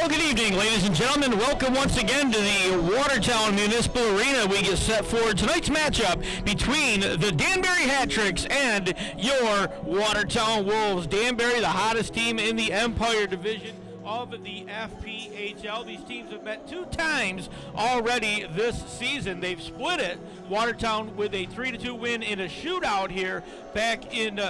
Well, good evening, ladies and gentlemen. Welcome once again to the Watertown Municipal Arena. We get set for tonight's matchup between the Danbury Hat-Tricks and your Watertown Wolves. Danbury, the hottest team in the Empire Division of the FPHL. These teams have met 2 times already this season. They've split it. Watertown with a 3-2 win in a shootout here back in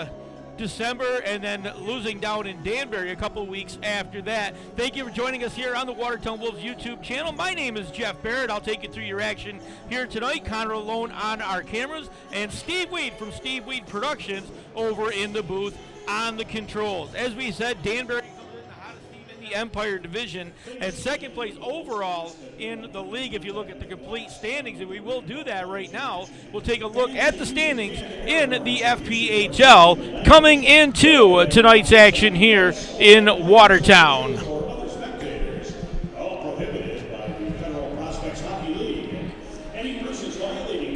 December, and then losing down in Danbury a couple weeks after that. Thank you for joining us here on the Watertown Wolves YouTube channel. My name is Jeff Barrett. I'll take you through your action here tonight. Connor Alone on our cameras, and Steve Weed from Steve Weed Productions over in the booth on the controls. As we said, Danbury Empire Division and second place overall in the league if you look at the complete standings, and we will do that right now. We'll take a look at the standings in the FPHL coming into tonight's action here in Watertown.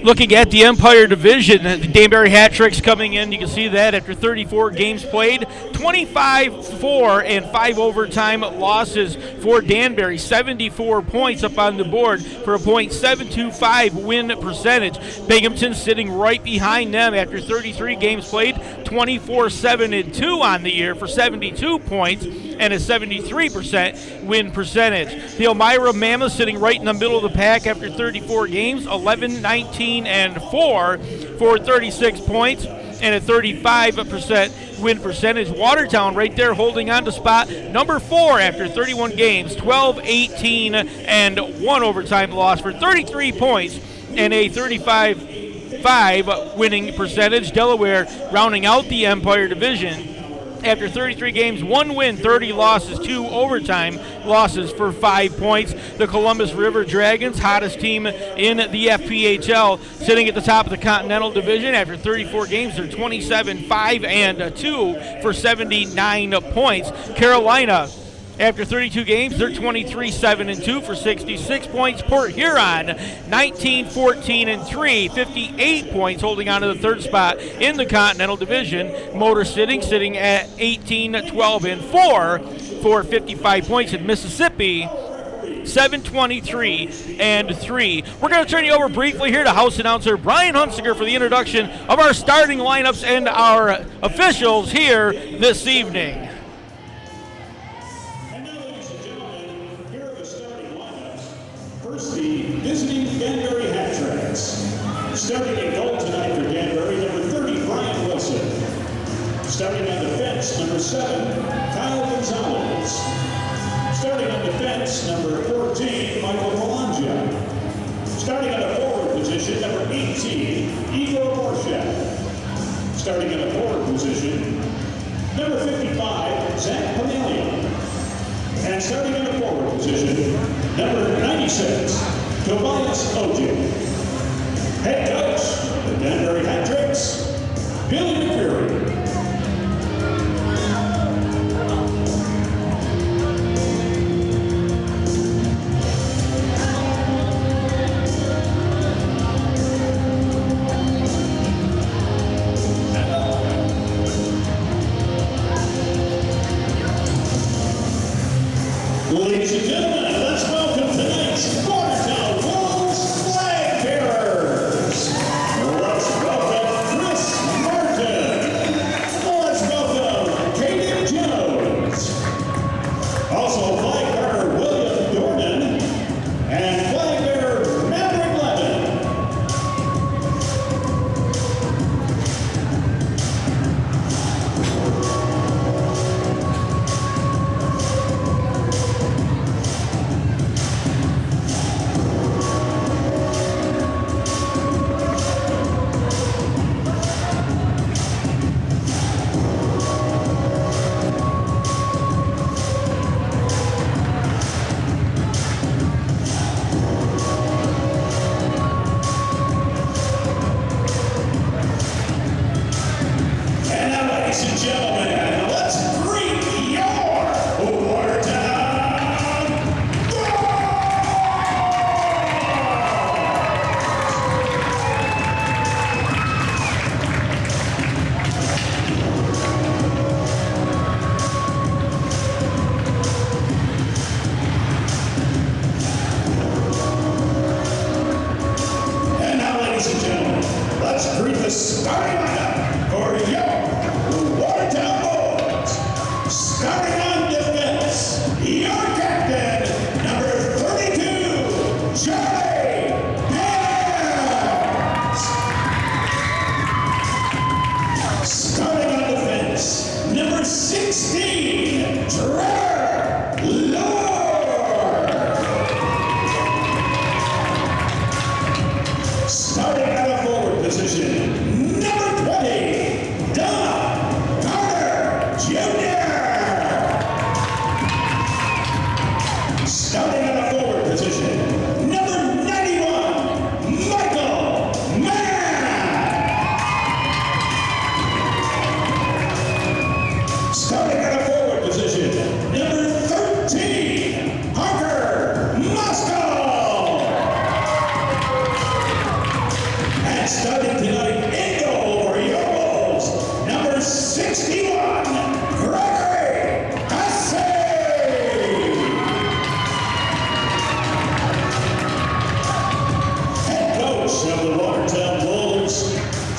Looking at the Empire Division, the Danbury Hat-Tricks coming in. You can see that after 34 games played, 25-4 and 5 overtime losses for Danbury. 74 points up on the board for a .725 win percentage. Binghamton sitting right behind them after 33 games played, 24-7-2 on the year for 72 points and a 73% win percentage. The Elmira Mammoths sitting right in the middle of the pack after 34 games, 11-19-4 for 36 points and a 35% win percentage. Watertown right there holding on to spot number 4 after 31 games, 12-18-1 overtime loss for 33 points and a 35% winning percentage. Delaware rounding out the Empire Division after 33 games, 1 win, 30 losses, 2 overtime losses for 5 points. The Columbus River Dragons, hottest team in the FPHL, sitting at the top of the Continental Division. After 34 games, they're 27-5-2 for 79 points. Carolina, after 32 games, they're 23-7-2 for 66 points. Port Huron, 19-14-3, 58 points, holding on to the third spot in the Continental Division. Motor City sitting at 18-12-4 for 55 points. In Mississippi, 7-23-3. We're going to turn you over briefly here to house announcer Brian Hunsinger for the introduction of our starting lineups and our officials here this evening. The visiting Danbury Hat-Tricks. Starting in goal tonight for Danbury, number 30, Brian Wilson. Starting on defense, number 7, Kyle Gonzalez. Starting on defense, number 14, Michael Kalanja. Starting on the forward position, number 18, Igor Borshak. Starting in the forward position, number 55, Zach Pamelian. And starting in the forward position, number 96, Tobias Ojin. Head coach, the Danbury Hat-Tricks, Billy McCreary. Ladies and gentlemen, let's welcome tonight's Watertown Wolves flag bearers. Let's welcome Chris Martin. position, number 91, Michael Mann. Starting at a forward position, number 13, Parker Moscow. And starting tonight in goal for your Wolves, number 61, Gregory Hussey. Head coach of the Watertown Wolves,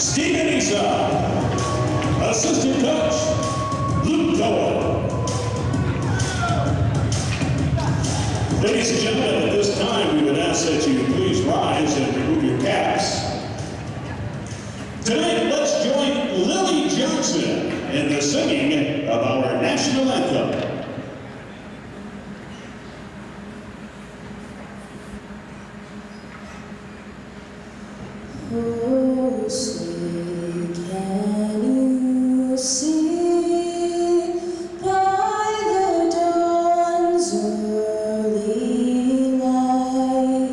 Stephen Isa. Assistant coach, Luke Doyle. Ladies and gentlemen, at this time, we would ask that you please rise and remove your caps. Tonight, let's join Lily Johnson in the singing of our national anthem. Oh, say, can you see by the dawn's early light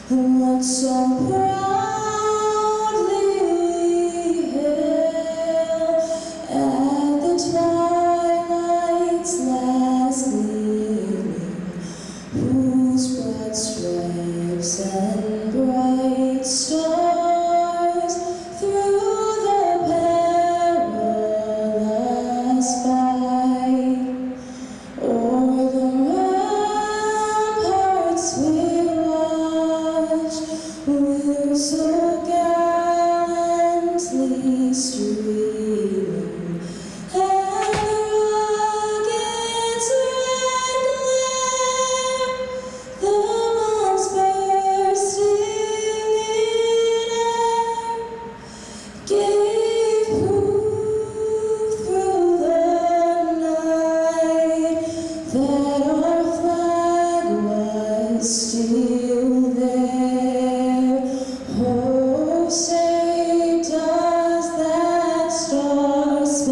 what so proudly we hailed at the twilight's last gleaming, whose broad stripes and bright stars through the perilous fight o'er the ramparts we watched, whither so gallantly streaming, and the rocket's red glare, the bombs bursting in air, gave proof through the night that our flag was still there. Oh, say does that star-spangled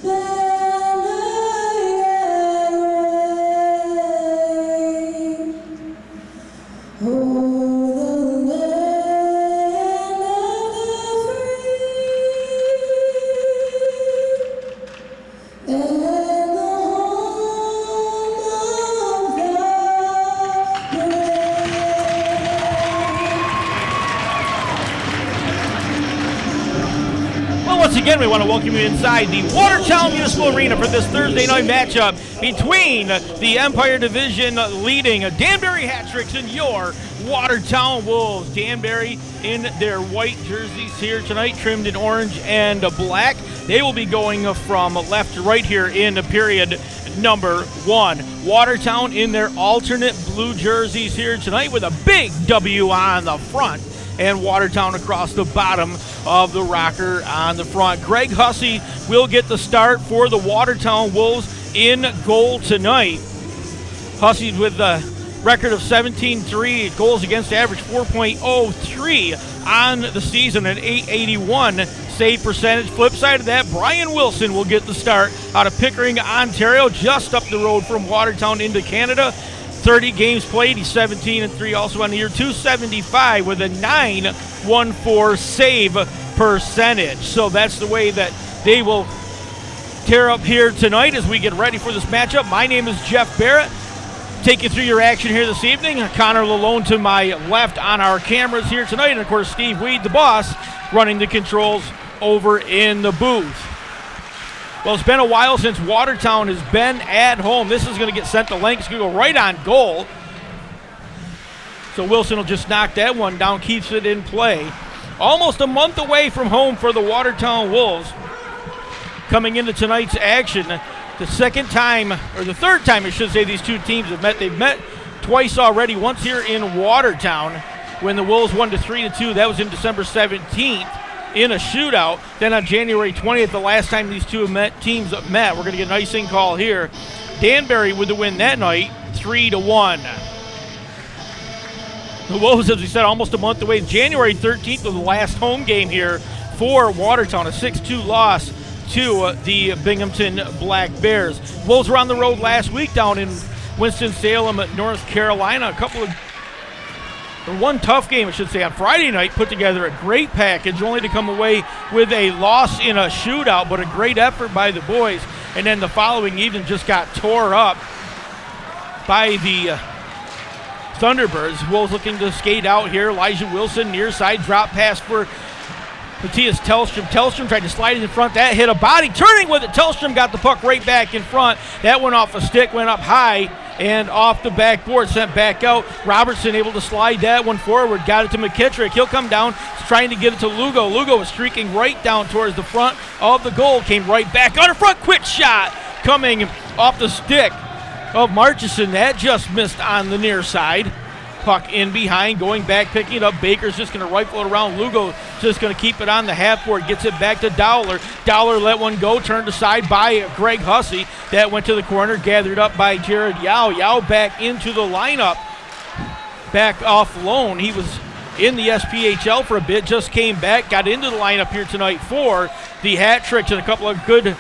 banner yet wave o'er the land of the free and the home of the brave? Well, once again, we want to welcome you inside the Watertown Municipal Arena for this Thursday night matchup between the Empire Division leading Danbury Hat-Tricks and your Watertown Wolves. Danbury in their white jerseys here tonight, trimmed in orange and black. They will be going from left to right here in period number 1. Watertown in their alternate blue jerseys here tonight with a big W on the front, and Watertown across the bottom of the rocker on the front. Greg Hussey will get the start for the Watertown Wolves in goal tonight. Hussey with a record of 17-3, goals against average 4.03 on the season, an .881 save percentage. Flip side of that, Brian Wilson will get the start out of Pickering, Ontario, just up the road from Watertown into Canada. 30 games played, he's 17-3 also on the year, .275 with a .914 save percentage. So that's the way that they will tear up here tonight as we get ready for this matchup. My name is Jeff Barrett. Take you through your action here this evening. Connor Lalone to my left on our cameras here tonight, and of course Steve Weed, the boss, running the controls over in the booth. Well, it's been a while since Watertown has been at home. This is going to get sent to length. It's going to go right on goal. So Wilson will just knock that one down, keeps it in play. Almost a month away from home for the Watertown Wolves. Coming into tonight's action, the second time, or the third time I should say, these two teams have met. They've met twice already, once here in Watertown when the Wolves won 3-2. That was in December 17th. In a shootout. Then on January 20th, the last time these two teams met, we're going to get an icing call here. Danbury with the win that night, 3-1. The Wolves, as we said, almost a month away. January 13th was the last home game here for Watertown, a 6-2 loss to the Binghamton Black Bears. Wolves were on the road last week down in Winston-Salem at North Carolina. One tough game, I should say, on Friday night. Put together a great package, only to come away with a loss in a shootout, but a great effort by the boys. And then the following evening just got tore up by the Thunderbirds. Wolves looking to skate out here. Elijah Wilson, near side drop pass for Matthias Tellstrom. Tellstrom tried to slide it in front. That hit a body. Turning with it. Tellstrom got the puck right back in front. That went off a stick, went up high and off the backboard, sent back out. Robertson able to slide that one forward. Got it to McKittrick. He'll come down, trying to get it to Lugo. Lugo was streaking right down towards the front of the goal. Came right back on the front. Quick shot coming off the stick of Marchison. That just missed on the near side. Puck in behind, going back, picking it up. Baker's just going to rifle it around. Lugo just going to keep it on the half board. Gets it back to Dowler. Dowler let one go, turned aside by Greg Hussey. That went to the corner, gathered up by Jared Yao. Yao back into the lineup. Back off loan. He was in the SPHL for a bit, just came back, got into the lineup here tonight for the Hat Tricks, and a couple of good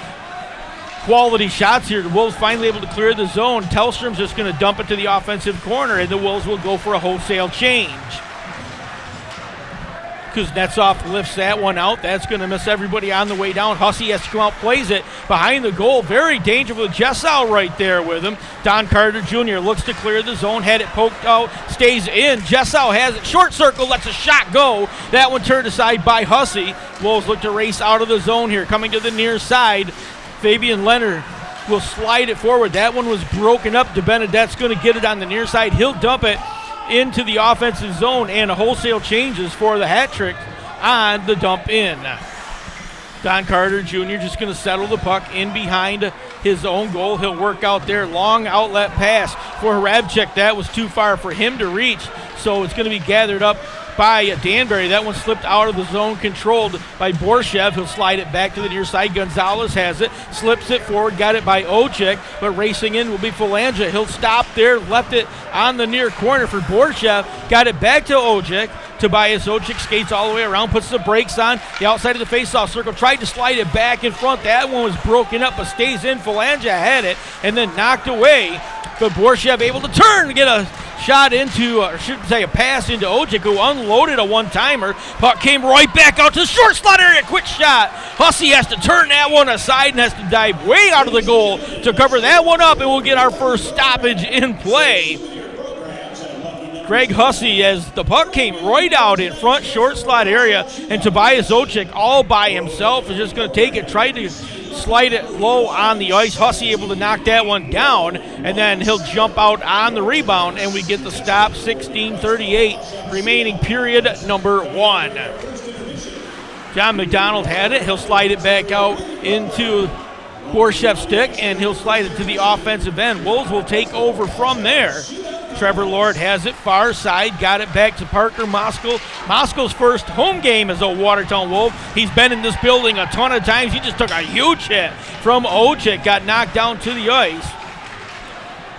quality shots here. The Wolves finally able to clear the zone. Tellstrom's just going to dump it to the offensive corner, and the Wolves will go for a wholesale change. Kuznetsov lifts that one out. That's going to miss everybody on the way down. Hussey has to come out, plays it behind the goal. Very dangerous. Jessau right there with him. Don Carter Jr. looks to clear the zone, had it poked out, stays in. Jessau has it. Short circle, lets a shot go. That one turned aside by Hussey. Wolves look to race out of the zone here. Coming to the near side, Fabian Leonard will slide it forward. That one was broken up. DeBenedette's going to get it on the near side. He'll dump it into the offensive zone, and a wholesale changes for the Hat Trick on the dump in. Don Carter Jr. just going to settle the puck in behind his own goal. He'll work out there. Long outlet pass for Hrabchik. That was too far for him to reach, so it's going to be gathered up by Danbury. That one slipped out of the zone, controlled by Borshev. He'll slide it back to the near side. Gonzalez has it, slips it forward, got it by Ojek, but racing in will be Falanja. He'll stop there, left it on the near corner for Borshev, got it back to Ojek. Tobias Ojek skates all the way around, puts the brakes on the outside of the faceoff circle, tried to slide it back in front. That one was broken up, but stays in. Falanja had it and then knocked away, but Borshev able to turn to get a shot into, or should say a pass into Ojek, who unloaded a one-timer. Puck came right back out to the short slot area. Quick shot. Hussey has to turn that one aside and has to dive way out of the goal to cover that one up, and we'll get our first stoppage in play. Greg Hussey, as the puck came right out in front short slot area, and Tobias Ojek all by himself is just going to take it, try to slide it low on the ice. Hussey able to knock that one down, and then he'll jump out on the rebound, and we get the stop. 16:38 remaining, period number one. John McDonald had it. He'll slide it back out into Borshev's stick, and he'll slide it to the offensive end. Wolves will take over from there. Trevor Lord has it, far side, got it back to Parker Moskal. Moskal's first home game as a Watertown Wolf. He's been in this building a ton of times. He just took a huge hit from Ojek, got knocked down to the ice.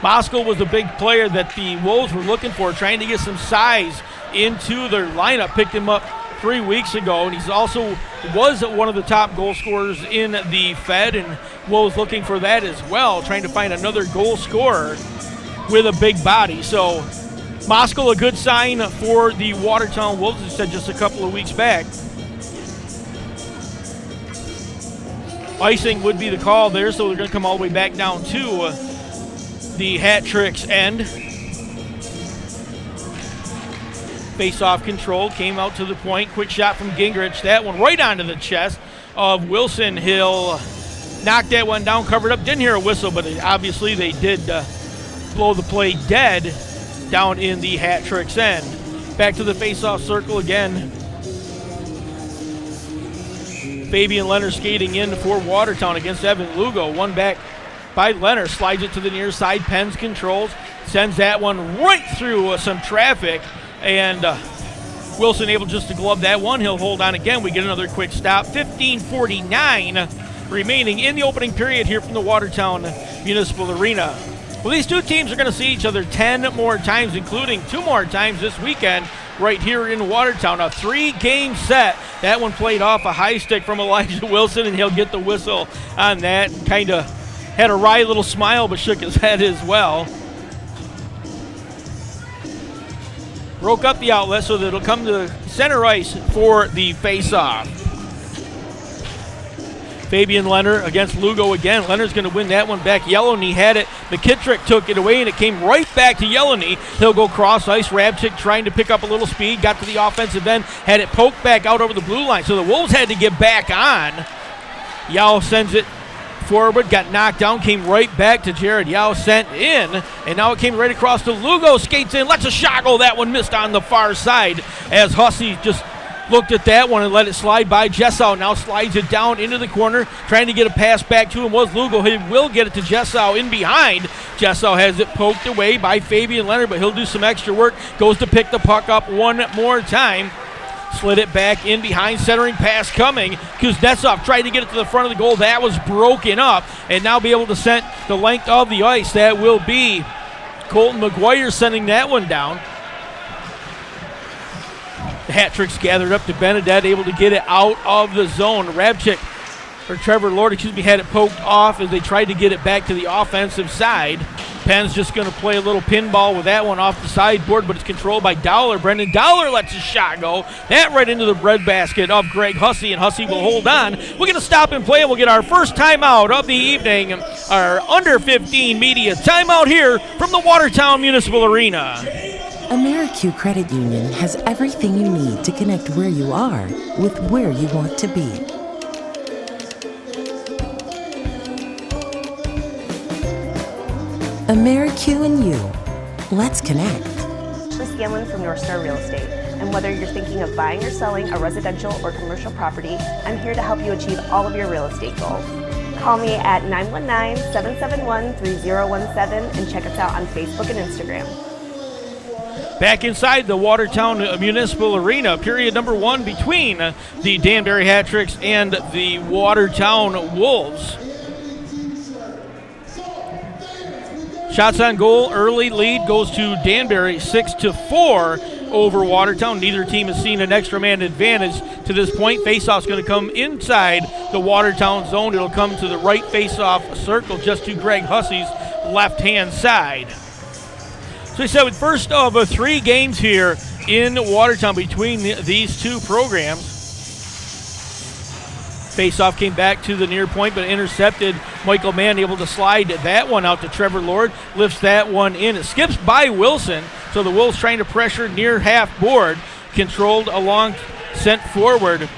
Moskal was a big player that the Wolves were looking for, trying to get some size into their lineup. Picked him up 3 weeks ago, and he's also was one of the top goal scorers in the Fed, and Wolves looking for that as well, trying to find another goal scorer with a big body. So Moskal, a good sign for the Watertown Wolves, as I said just a couple of weeks back. Icing would be the call there, so they're going to come all the way back down to the Hat Tricks end. Face-off control, came out to the point. Quick shot from Gingrich. That one right onto the chest of Wilson. He'll knock that one down, covered up. Didn't hear a whistle, but obviously they did blow the play dead down in the Hat Tricks end. Back to the face-off circle again. Fabian Leonard skating in for Watertown against Evan Lugo. One back by Leonard, slides it to the near side. Pens controls, sends that one right through some traffic, and Wilson able just to glove that one. He'll hold on again. We get another quick stop. 15:49 remaining in the opening period here from the Watertown Municipal Arena. Well, these two teams are going to see each other 10 more times, including 2 more times this weekend right here in Watertown. A 3-game set. That one played off a high stick from Elijah Wilson, and he'll get the whistle on that. Kind of had a wry little smile, but shook his head as well. Broke up the outlet so that it'll come to center ice for the face-off. Fabian Leonard against Lugo again. Leonard's going to win that one back. Yellowney had it. McKittrick took it away, and it came right back to Yellowney. He'll go cross ice. Rabchik trying to pick up a little speed. Got to the offensive end. Had it poked back out over the blue line. So the Wolves had to get back on. Yao sends it forward. Got knocked down. Came right back to Jared Yao. Sent in. And now it came right across to Lugo. Skates in. Lets a shot go. That one missed on the far side as Hussey just looked at that one and let it slide by. Jessau now slides it down into the corner, trying to get a pass back to him was Lugo. He will get it to Jessau in behind. Jessau has it poked away by Fabian Leonard, but he'll do some extra work. Goes to pick the puck up one more time. Slid it back in behind, centering pass coming. Kuznetsov tried to get it to the front of the goal. That was broken up, and now be able to send the length of the ice. That will be Colton McGuire sending that one down. The hat tricks gathered up to Benedette, able to get it out of the zone. Trevor Lord, had it poked off as they tried to get it back to the offensive side. Penn's just going to play a little pinball with that one off the sideboard, but it's controlled by Dowler. Brendan Dowler lets his shot go. That right into the breadbasket of Greg Hussey, and Hussey will hold on. We're going to stop and play, and we'll get our first timeout of the evening, our under 15 media timeout here from the Watertown Municipal Arena. AmeriQ Credit Union has everything you need to connect where you are with where you want to be. AmeriQ and you. Let's connect. Scanlon from North Star Real Estate. And whether you're thinking of buying or selling a residential or commercial property, I'm here to help you achieve all of your real estate goals. Call me at 919-771-3017 and check us out on Facebook and Instagram. Back inside the Watertown Municipal Arena, period number one between the Danbury Hat Tricks and the Watertown Wolves. Shots on goal, early lead goes to Danbury, 6-4 over Watertown. Neither team has seen an extra man advantage to this point. Faceoff's going to come inside the Watertown zone. It'll come to the right faceoff circle, just to Greg Hussey's left-hand side. So we said with first of 3 games here in Watertown between these two programs. Faceoff came back to the near point, but intercepted. Michael Mann able to slide that one out to Trevor Lord. Lifts that one in. It skips by Wilson, so the Wolves trying to pressure near half board. Controlled along, sent forward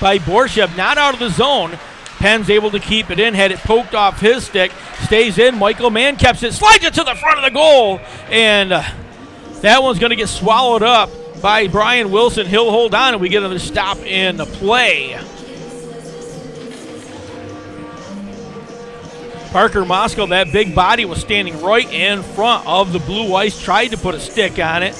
by Borshev. Not out of the zone. Penn's able to keep it in, had it poked off his stick, stays in. Michael Mann keeps it, slides it to the front of the goal, and that one's going to get swallowed up by Brian Wilson. He'll hold on, and we get another stop in the play. Parker Moscow, that big body, was standing right in front of the blue ice, tried to put a stick on it.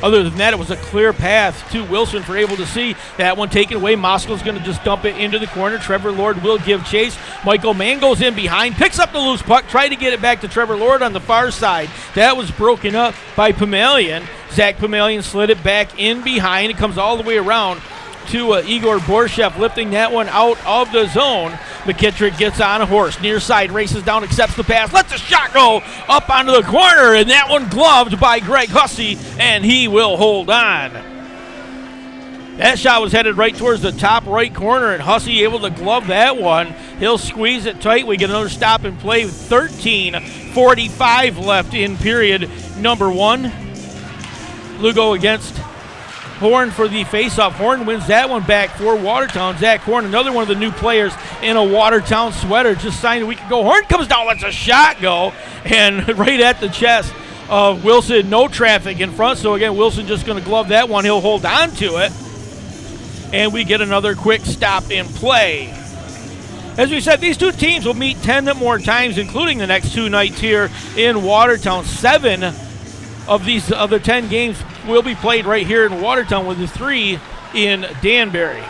Other than that, it was a clear path to Wilson for able to see that one taken away. Moskow's going to just dump it into the corner. Trevor Lord will give chase. Michael Mann goes in behind, picks up the loose puck, tried to get it back to Trevor Lord on the far side. That was broken up by Pamelian. Zach Pamelian slid it back in behind. It comes all the way around to Igor Borshev, lifting that one out of the zone. McKittrick gets on a horse, near side, races down, accepts the pass, lets the shot go up onto the corner, and that one gloved by Greg Hussey, and he will hold on. That shot was headed right towards the top right corner, and Hussey able to glove that one. He'll squeeze it tight. We get another stop and play with 13:45 left in period number 1. Lugo against Horn for the faceoff. Horn wins that one back for Watertown. Zach Horn, another one of the new players in a Watertown sweater, just signed a week ago. Horn comes down, lets a shot go, and right at the chest of Wilson. No traffic in front, so again, Wilson just going to glove that one. He'll hold on to it, and we get another quick stop in play. As we said, these two teams will meet 10 more times, including the next 2 nights here in Watertown. 7 of these other 10 games will be played right here in Watertown, with the 3 in Danbury.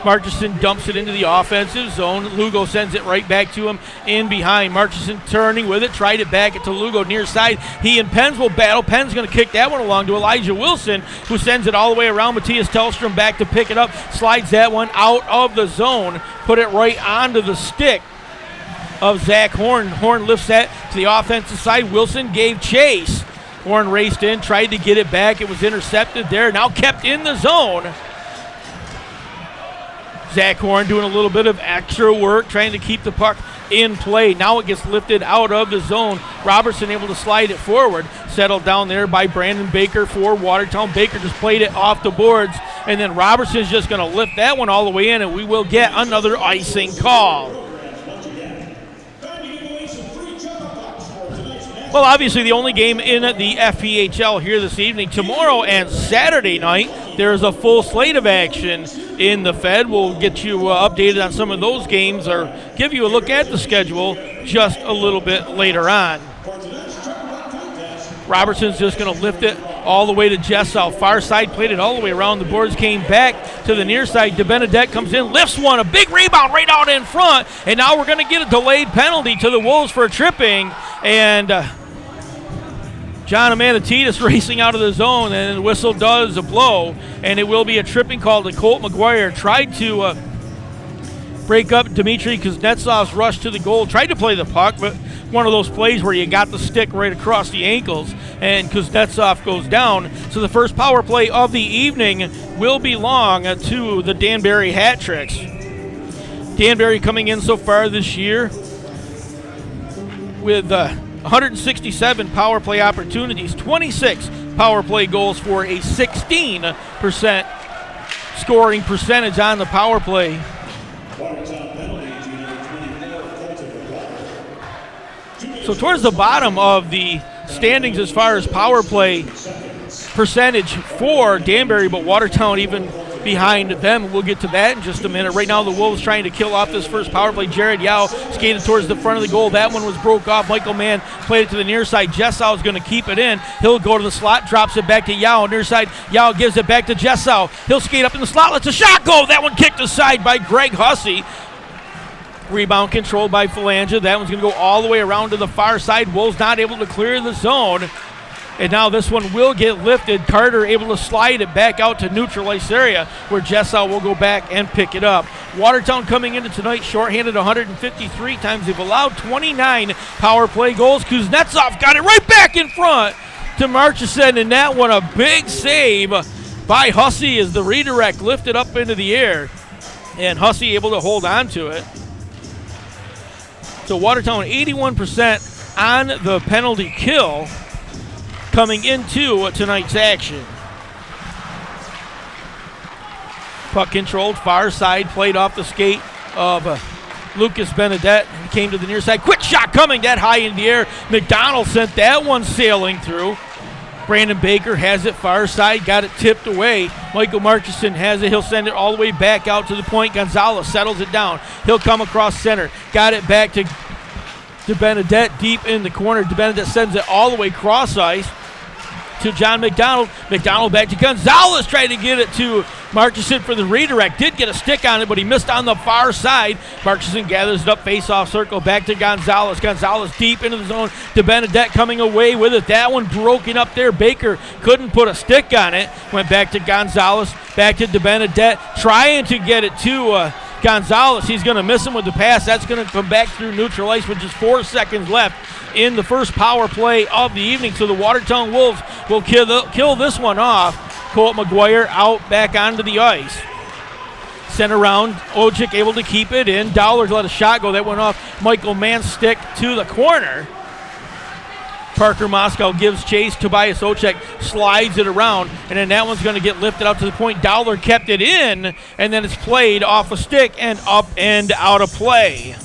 Marchison dumps it into the offensive zone. Lugo sends it right back to him in behind. Marchison turning with it, tried it back to Lugo near side. He and Penn's will battle. Penn's going to kick that one along to Elijah Wilson, who sends it all the way around. Matthias Tellstrom back to pick it up, slides that one out of the zone, put it right onto the stick of Zach Horn. Horn lifts that to the offensive side. Wilson gave chase. Horn raced in, tried to get it back. It was intercepted there, now kept in the zone. Zach Horn doing a little bit of extra work, trying to keep the puck in play. Now it gets lifted out of the zone. Robertson able to slide it forward. Settled down there by Brandon Baker for Watertown. Baker just played it off the boards, and then Robertson's just going to lift that one all the way in, and we will get another icing call. Well, obviously the only game in the FPHL here this evening. Tomorrow and Saturday night, there is a full slate of action in the Fed. We'll get you updated on some of those games or give you a look at the schedule just a little bit later on. Robertson's just going to lift it all the way to Jessau. Far side, played it all the way around the boards, came back to the near side. DeBenedette comes in, lifts one, a big rebound right out in front, and now we're going to get a delayed penalty to the Wolves for tripping, and John Amanatidis racing out of the zone, and the whistle does blow, and it will be a tripping call to Colt McGuire. Tried to break up Dmitry Kuznetsov's rush to the goal, tried to play the puck, but one of those plays where you got the stick right across the ankles, and Kuznetsov goes down. So the first power play of the evening will belong to the Danbury Hat Tricks. Danbury coming in so far this year with 167 power play opportunities, 26 power play goals for a 16% scoring percentage on the power play. So towards the bottom of the standings as far as power play percentage for Danbury, but Watertown even behind them. We'll get to that in just a minute. Right now the Wolves trying to kill off this first power play. Jared Yao skated towards the front of the goal. That one was broke off. Michael Mann played it to the near side. Jessau is going to keep it in. He'll go to the slot, drops it back to Yao. Near side, Yao gives it back to Jessau. He'll skate up in the slot, lets a shot go. That one kicked aside by Greg Hussey. Rebound controlled by Phalange. That one's going to go all the way around to the far side. Wolves not able to clear the zone. And now this one will get lifted. Carter able to slide it back out to neutral ice area where Jessau will go back and pick it up. Watertown coming into tonight shorthanded 153 times. They've allowed 29 power play goals. Kuznetsov got it right back in front to Marchison, and that one a big save by Hussey as the redirect lifted up into the air. And Hussey able to hold on to it. So Watertown 81% on the penalty kill coming into tonight's action. Puck controlled, far side, played off the skate of Lucas Benedette. He came to the near side. Quick shot coming that high in the air. McDonald sent that one sailing through. Brandon Baker has it far side, got it tipped away. Michael Marchison has it. He'll send it all the way back out to the point. Gonzalez settles it down. He'll come across center. Got it back to DeBenedette deep in the corner. DeBenedette sends it all the way cross ice to John McDonald. McDonald back to Gonzalez, trying to get it to Marchison for the redirect. Did get a stick on it, but he missed on the far side. Marchison gathers it up, face-off circle, back to Gonzalez. Gonzalez deep into the zone. DeBenedette coming away with it. That one broken up there. Baker couldn't put a stick on it. Went back to Gonzalez, back to DeBenedette, trying to get it to Gonzalez. He's going to miss him with the pass. That's going to come back through neutral ice with just 4 seconds left in the first power play of the evening. So the Watertown Wolves will kill this one off. Colt McGuire out back onto the ice. Sent around. Ojic able to keep it in. Dowler let a shot go. That went off Michael Mann's stick to the corner. Parker Moscow gives chase. Tobias Ocek slides it around, and then that one's going to get lifted out to the point. Dowler kept it in, and then it's played off a stick and up and out of play.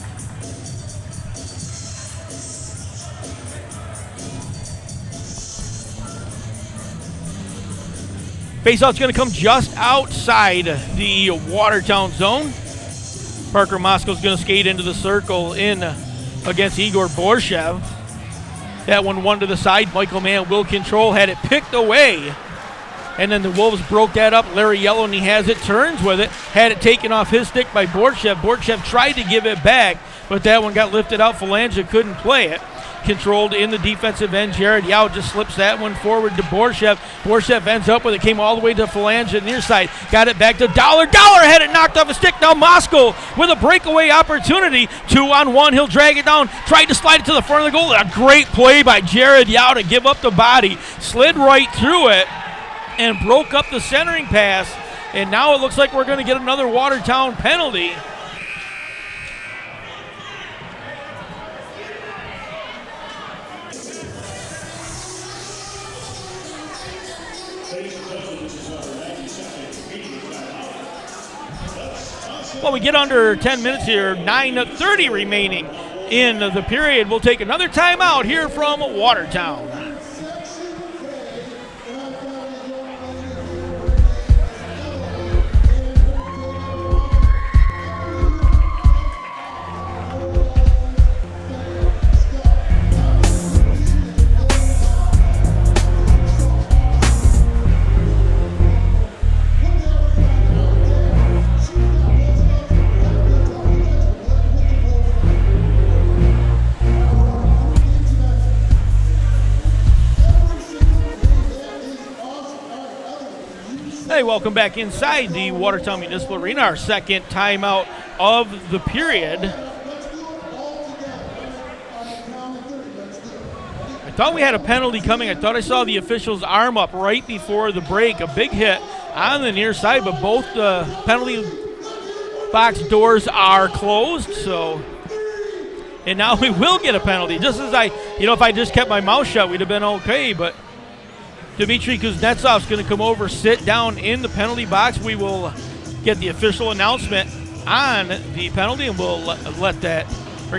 Faceoff's going to come just outside the Watertown zone. Parker Moscow's going to skate into the circle in against Igor Borshev. That one to the side. Michael Mann will control, had it picked away. And then the Wolves broke that up. Larry Yellowknee has it, turns with it, had it taken off his stick by Borshev. Borshev tried to give it back, but that one got lifted out. Phalange couldn't play it. controlled in the defensive end. Jared Yao just slips that one forward to Borshev. Borshev ends up with it, came all the way to Phalange at near side. Got it back to Dollar. Dollar had it knocked off a stick. Now Moscow with a breakaway opportunity. 2-on-1. He'll drag it down. Tried to slide it to the front of the goal. A great play by Jared Yao to give up the body. Slid right through it and broke up the centering pass. And now it looks like we're going to get another Watertown penalty. Well, we get under 10 minutes here, 9:30 remaining in the period. We'll take another timeout here from Watertown. Hey, welcome back inside the Watertown Municipal Arena, our second timeout of the period. I thought we had a penalty coming. I thought I saw the official's arm up right before the break. A big hit on the near side, but both the penalty box doors are closed, so... And now we will get a penalty. Just as if I just kept my mouth shut, we'd have been okay, but... Dmitry Kuznetsov's going to come over, sit down in the penalty box. We will get the official announcement on the penalty, and we'll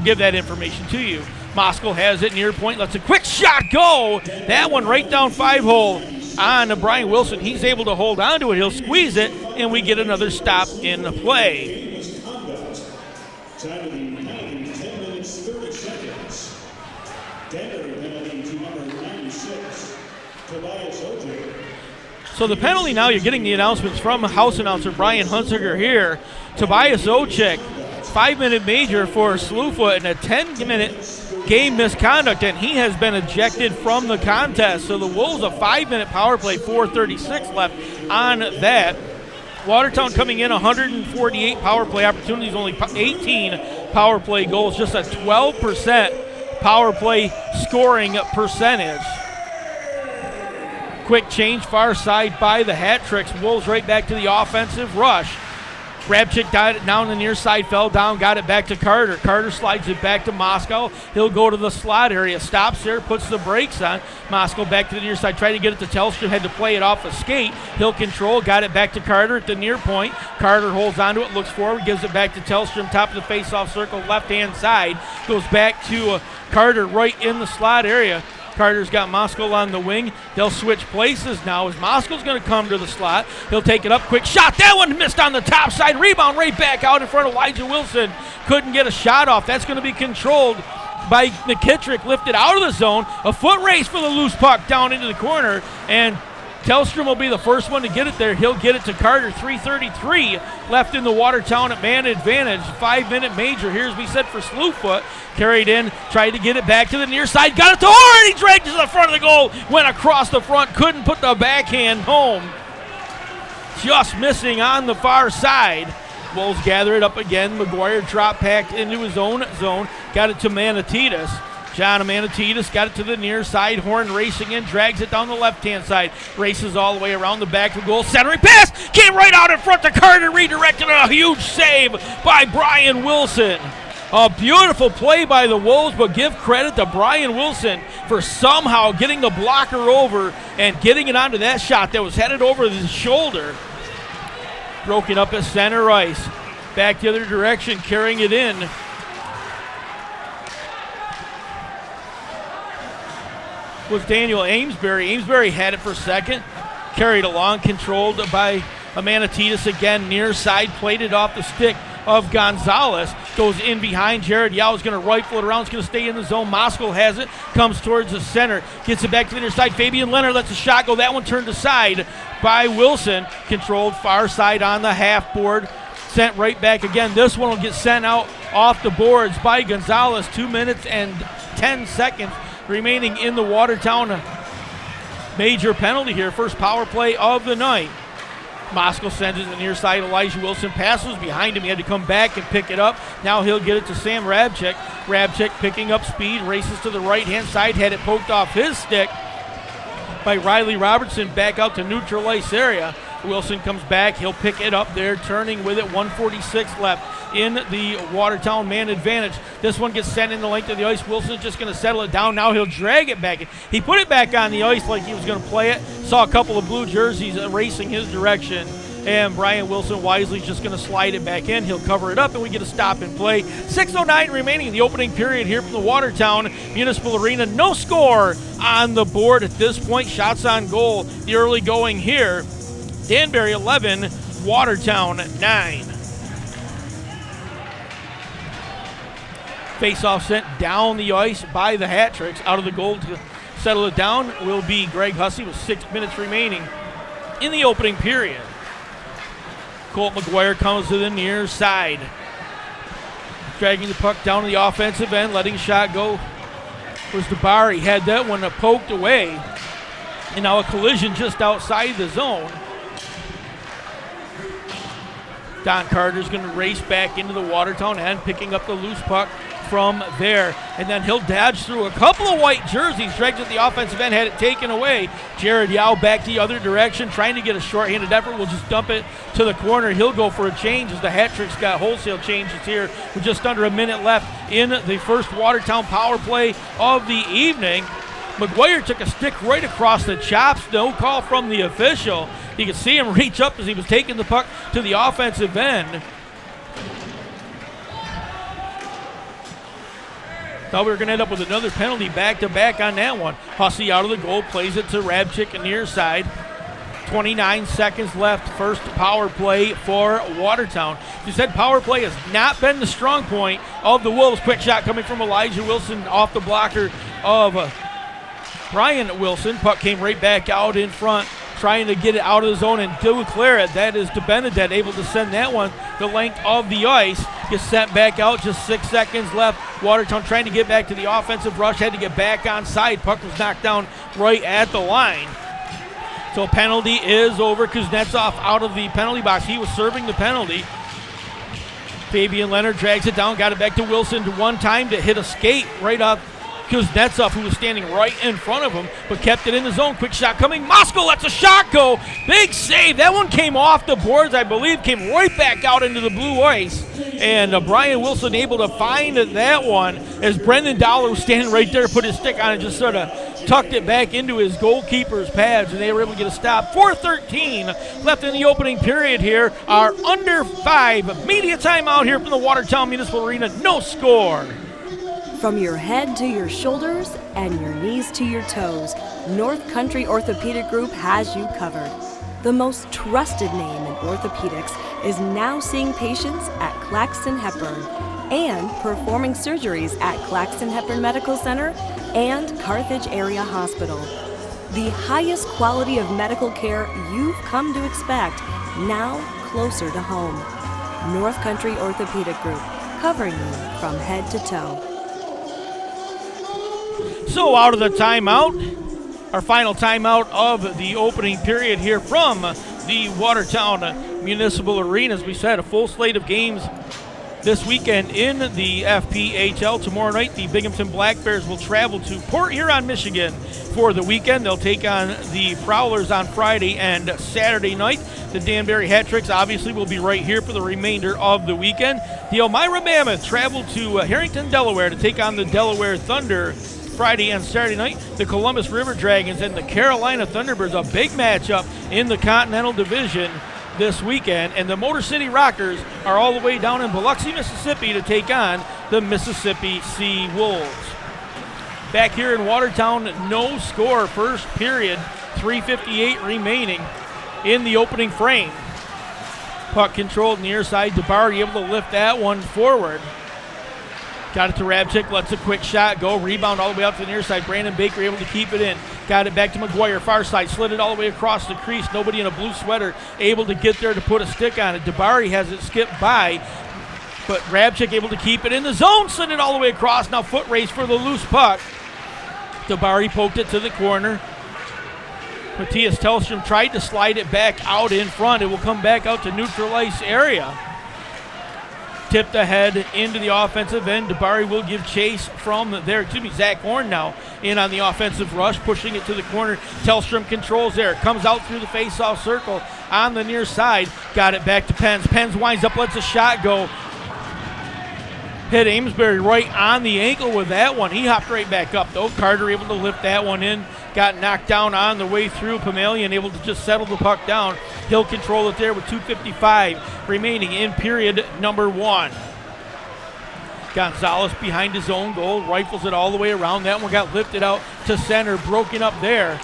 give that information to you. Moscow has it near point, lets a quick shot go. That one right down 5-hole on Brian Wilson. He's able to hold on to it. He'll squeeze it, and we get another stop in the play. Time of the penalty, 10 minutes, 30 seconds. Danbury penalty to number 96. So the penalty now, you're getting the announcements from house announcer Brian Hunsiger here. Tobias Ochik, 5-minute major for Slewfoot and a 10-minute game misconduct, and he has been ejected from the contest. So the Wolves, a 5-minute power play, 4:36 left on that. Watertown coming in 148 power play opportunities, only 18 power play goals, just a 12% power play scoring percentage. Quick change, far side by the Hat Tricks. Wolves right back to the offensive rush. Grabchik got it down the near side, fell down, got it back to Carter. Carter slides it back to Moscow. He'll go to the slot area, stops there, puts the brakes on. Moscow back to the near side, tried to get it to Telstra, had to play it off a skate. He'll control, got it back to Carter at the near point. Carter holds onto it, looks forward, gives it back to Telstra, top of the face-off circle, left-hand side. Goes back to Carter right in the slot area. Carter's got Moscow on the wing. They'll switch places now as Moscow's going to come to the slot. He'll take it up, quick shot. That one missed on the top side. Rebound right back out in front of Elijah Wilson. Couldn't get a shot off. That's going to be controlled by McKittrick, lifted out of the zone. A foot race for the loose puck down into the corner, and Tellstrom will be the first one to get it there. He'll get it to Carter. 3:33 left in the Watertown at man advantage. 5-minute major here, as we said, for Slewfoot. Carried in, tried to get it back to the near side. Got it to Orr, and he dragged it to the front of the goal. Went across the front, couldn't put the backhand home. Just missing on the far side. Wolves gather it up again. McGuire drop packed into his own zone. Got it to Manatidis. John Manatidis got it to the near side. Horn racing in, drags it down the left-hand side. Races all the way around the back of the goal. Centering pass came right out in front to Carter. Redirected, a huge save by Brian Wilson. A beautiful play by the Wolves, but give credit to Brian Wilson for somehow getting the blocker over and getting it onto that shot that was headed over his shoulder. Broken up at center ice. Back the other direction, carrying it in. Was Daniel Amesbury. Amesbury had it for second. Carried along, controlled by Manatidis again. Near side, played it off the stick of Gonzalez. Goes in behind. Jared Yao is going to rifle it around. It's going to stay in the zone. Moscow has it. Comes towards the center. Gets it back to the near side. Fabian Leonard lets a shot go. That one turned aside by Wilson. Controlled far side on the half board. Sent right back again. This one will get sent out off the boards by Gonzalez. 2 minutes and 10 seconds remaining in the Watertown major penalty here. First power play of the night. Moskal sends it to the near side. Elijah Wilson passes behind him. He had to come back and pick it up. Now he'll get it to Sam Rabchik. Rabchik picking up speed, races to the right-hand side. Had it poked off his stick by Riley Robertson back out to neutral ice area. Wilson comes back. He'll pick it up there, turning with it. 1:46 left in the Watertown man advantage. This one gets sent in the length of the ice. Wilson's just going to settle it down. Now he'll drag it back. He put it back on the ice like he was going to play it. Saw a couple of blue jerseys racing his direction. And Brian Wilson wisely just going to slide it back in. He'll cover it up, and we get a stop and play. 6:09 remaining in the opening period here from the Watertown Municipal Arena. No score on the board at this point. Shots on goal, the early going here. Danbury 11, Watertown 9. Face-off sent down the ice by the Hat Tricks. Out of the goal to settle it down will be Greg Hussey with 6 minutes remaining in the opening period. Colt McGuire comes to the near side. Dragging the puck down to the offensive end, letting shot go. Was Danbury, had that one poked away. And now a collision just outside the zone. Don Carter's going to race back into the Watertown end, picking up the loose puck from there. And then he'll dodge through a couple of white jerseys, drags at the offensive end, had it taken away. Jared Yao back the other direction, trying to get a shorthanded effort. We'll just dump it to the corner. He'll go for a change as the Hat Tricks got wholesale changes here with just under a minute left in the first Watertown power play of the evening. McGuire took a stick right across the chops. No call from the official. You could see him reach up as he was taking the puck to the offensive end. Thought we were going to end up with another penalty back-to-back on that one. Hussey out of the goal, plays it to Rabchik near side. 29 seconds left, first power play for Watertown. You said power play has not been the strong point of the Wolves. Quick shot coming from Elijah Wilson off the blocker of Brian Wilson. Puck came right back out in front, trying to get it out of the zone and do clear it. That is DeBenedette able to send that one the length of the ice. Gets sent back out, just 6 seconds left. Watertown trying to get back to the offensive rush, had to get back on side. Puck was knocked down right at the line. So penalty is over. Kuznetsov out of the penalty box. He was serving the penalty. Fabian Leonard drags it down, got it back to Wilson to one time to hit a skate right off Kuznetsov, who was standing right in front of him, but kept it in the zone. Quick shot coming. Moskal lets a shot go. Big save. That one came off the boards, I believe, came right back out into the blue ice. And Brian Wilson able to find that one as Brendan Dowler was standing right there, put his stick on it, just sort of tucked it back into his goalkeeper's pads, and they were able to get a stop. 4:13 left in the opening period here. Our under 5 media timeout here from the Watertown Municipal Arena. No score. From your head to your shoulders and your knees to your toes, North Country Orthopedic Group has you covered. The most trusted name in orthopedics is now seeing patients at Claxton Hepburn and performing surgeries at Claxton Hepburn Medical Center and Carthage Area Hospital. The highest quality of medical care you've come to expect, now closer to home. North Country Orthopedic Group, covering you from head to toe. So out of the timeout, our final timeout of the opening period here from the Watertown Municipal Arena. As we said, a full slate of games this weekend in the FPHL. Tomorrow night, the Binghamton Black Bears will travel to Port Huron, Michigan for the weekend. They'll take on the Prowlers on Friday and Saturday night. The Danbury Hat Tricks obviously will be right here for the remainder of the weekend. The Elmira Mammoth travel to Harrington, Delaware to take on the Delaware Thunder Friday and Saturday night. The Columbus River Dragons and the Carolina Thunderbirds, a big matchup in the Continental Division this weekend. And the Motor City Rockers are all the way down in Biloxi, Mississippi to take on the Mississippi Sea Wolves. Back here in Watertown, no score first period, 3:58 remaining in the opening frame. Puck controlled near side. Danbury able to lift that one forward. Got it to Rabchik, lets a quick shot go. Rebound all the way out to the near side. Brandon Baker able to keep it in. Got it back to McGuire, far side. Slid it all the way across the crease. Nobody in a blue sweater able to get there to put a stick on it. Danbury has it skipped by but Rabchick able to keep it in the zone, send it all the way across. Now foot race for the loose puck. Danbury poked it to the corner. Matthias Tellstrom tried to slide it back out in front. It will come back out to neutral ice area. Tipped ahead into the offensive end. Danbury will give chase from there. Zach Horn now in on the offensive rush, pushing it to the corner. Tellstrom controls there. Comes out through the face-off circle on the near side. Got it back to Pence. Pence winds up, lets a shot go. Hit Amesbury right on the ankle with that one. He hopped right back up, though. Carter able to lift that one in. Got knocked down on the way through. Pamelian able to just settle the puck down. He'll control it there with 2:55 remaining in period number 1. Gonzalez behind his own goal. Rifles it all the way around. That one got lifted out to center. Broken up there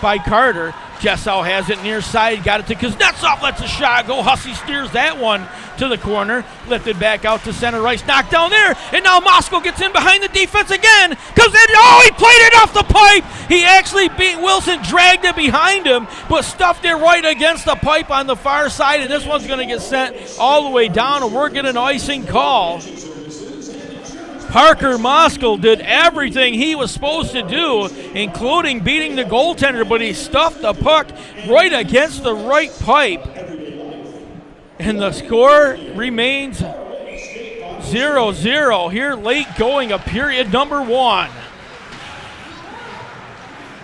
by Carter. Jessau has it near side, got it to Kuznetsov, lets a shot go. Hussey steers that one to the corner, lifted back out to center. Rice knocked down there, and now Mosko gets in behind the defense again. Comes in, he played it off the pipe. He actually beat Wilson, dragged it behind him, but stuffed it right against the pipe on the far side, and this one's going to get sent all the way down, and we're getting an icing call. Parker Moskal did everything he was supposed to do, including beating the goaltender, but he stuffed the puck right against the right pipe. And the score remains 0-0 here late going of period number 1.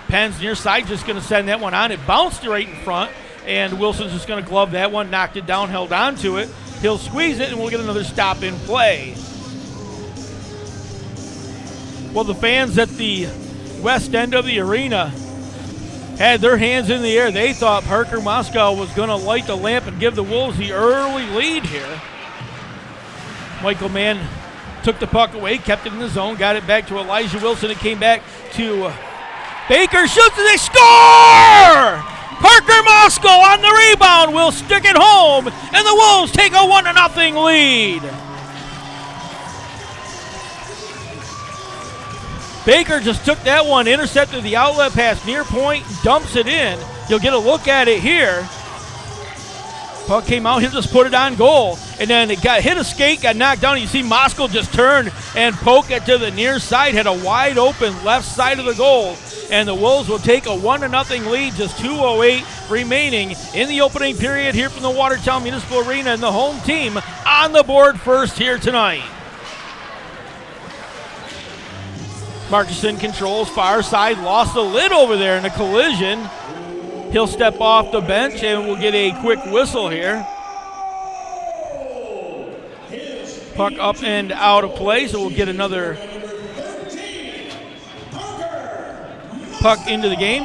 Penn's near side just going to send that one on. It bounced right in front, and Wilson's just going to glove that one, knocked it down, held on to it. He'll squeeze it, and we'll get another stop in play. Well, the fans at the west end of the arena had their hands in the air. They thought Parker Moskal was going to light the lamp and give the Wolves the early lead here. Michael Mann took the puck away, kept it in the zone, got it back to Elijah Wilson. It came back to Baker, shoots and they score! Parker Moskal on the rebound will stick it home, and the Wolves take a 1-0 lead. Baker just took that one, intercepted the outlet pass near point, dumps it in. You'll get a look at it here. Puck came out, he'll just put it on goal. And then it got hit a skate, got knocked down. You see Moskal just turn and poke it to the near side, had a wide open left side of the goal. And the Wolves will take a 1-0 lead, just 2:08 remaining in the opening period here from the Watertown Municipal Arena, and the home team on the board first here tonight. Marchison controls far side, lost the lid over there in a collision. He'll step off the bench and we'll get a quick whistle here. Puck up and out of play, so we'll get another puck into the game.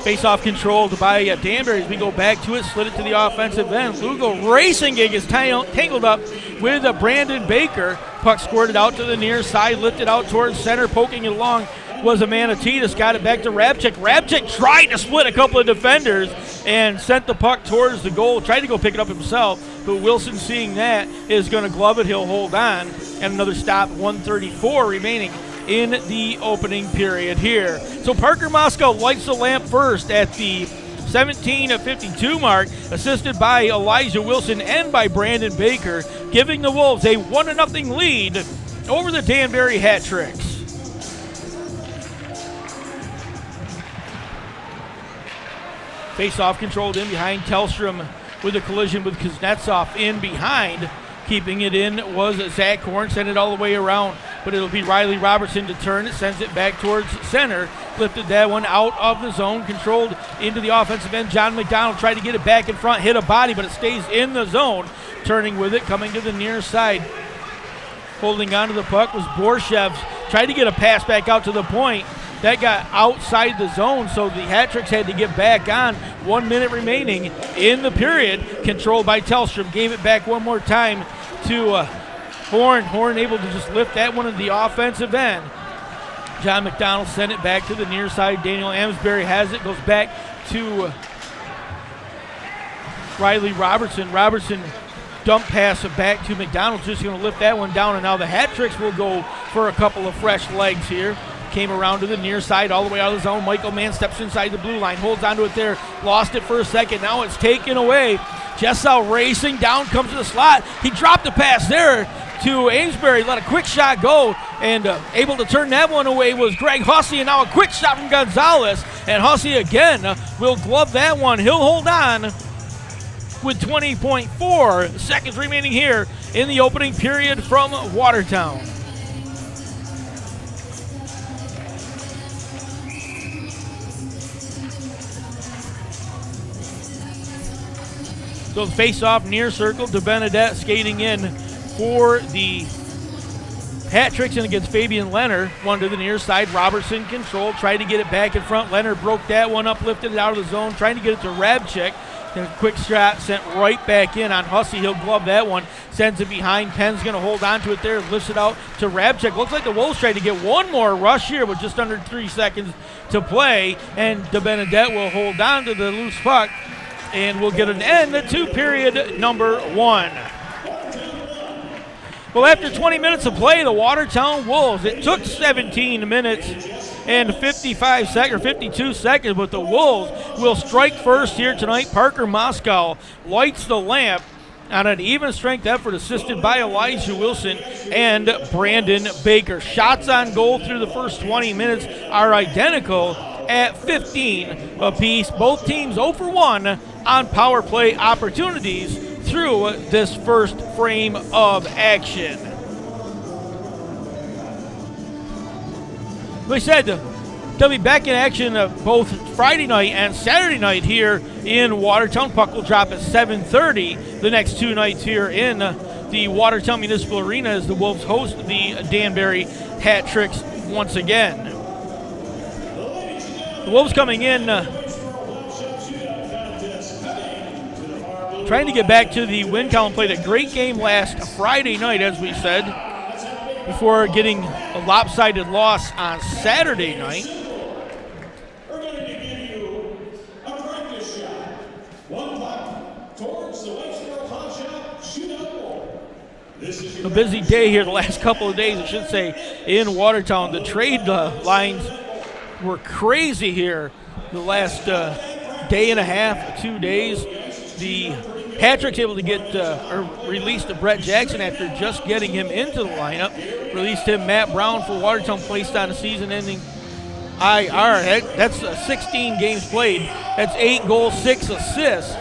Face-off controlled by Danbury as we go back to it, slid it to the offensive end. Lugo racing gig is tangled up with Brandon Baker. Puck squirted out to the near side, lifted out towards center, poking it along was Manatitas, got it back to Rabchick. Rabchick tried to split a couple of defenders and sent the puck towards the goal, tried to go pick it up himself, but Wilson, seeing that, is going to glove it. He'll hold on, and another stop, 1:34 remaining in the opening period here. So Parker Moskal lights the lamp first at the 17:52 mark, assisted by Elijah Wilson and by Brandon Baker, giving the Wolves a 1-0 lead over the Danbury Hat Tricks. Face-off controlled in behind. Tellstrom with a collision with Kuznetsov in behind. Keeping it in was Zach Horn, sent it all the way around, but it'll be Riley Robertson to turn it, sends it back towards center, lifted that one out of the zone, controlled into the offensive end. John McDonald tried to get it back in front, hit a body, but it stays in the zone. Turning with it, coming to the near side. Holding onto the puck was Borshev, tried to get a pass back out to the point. That got outside the zone, so the Hat-Tricks had to get back on. 1 minute remaining in the period. Controlled by Tellstrom. Gave it back one more time to Horn. Horn able to just lift that one in the offensive end. John McDonald sent it back to the near side. Daniel Amesbury has it. Goes back to Riley Robertson. Robertson dump pass back to McDonald, just going to lift that one down, and now the Hat Tricks will go for a couple of fresh legs here. Came around to the near side, all the way out of the zone. Michael Mann steps inside the blue line, holds onto it there, lost it for a second. Now it's taken away. Jessel racing down, comes to the slot. He dropped the pass there to Amesbury, let a quick shot go, and able to turn that one away was Greg Hussey, and now a quick shot from Gonzalez, and Hussey again will glove that one. He'll hold on with 20.4 seconds remaining here in the opening period from Watertown. So the face-off near circle, DeBenedette skating in for the Hat Tricks and against Fabian Leonard. One to the near side, Robertson controlled, tried to get it back in front. Leonard broke that one up, lifted it out of the zone, trying to get it to Rabchik. And a quick shot sent right back in on Hussey. He'll glove that one, sends it behind. Penn's going to hold on to it there, lifts it out to Rabchik. Looks like the Wolves trying to get one more rush here with just under 3 seconds to play, and DeBenedette will hold on to the loose puck, and we'll get an end to period number 1. Well, after 20 minutes of play, the Watertown Wolves, it took 17 minutes and 52 seconds, but the Wolves will strike first here tonight. Parker Moscow lights the lamp on an even strength effort assisted by Elijah Wilson and Brandon Baker. Shots on goal through the first 20 minutes are identical at 15 apiece. Both teams 0 for 1 on power play opportunities through this first frame of action. Like I said, they'll be back in action both Friday night and Saturday night here in Watertown. Puck will drop at 7:30 the next 2 nights here in the Watertown Municipal Arena as the Wolves host the Danbury Hat Tricks once again. The Wolves coming in trying to get back to the win column. Played a great game last Friday night, as we said, before getting a lopsided loss on Saturday night. We're going to give you a practice shot. One puck towards the Whitesboro Hot Shot shootout goal. This is A busy day here the last couple of days, I should say, in Watertown. The trade lines were crazy here the last day and a half, 2 days. The Hat Tricks able to get released to Brett Jackson after just getting him into the lineup. Released him. Matt Brown for Watertown, placed on a season-ending IR. That's 16 games played. That's 8 goals, 6 assists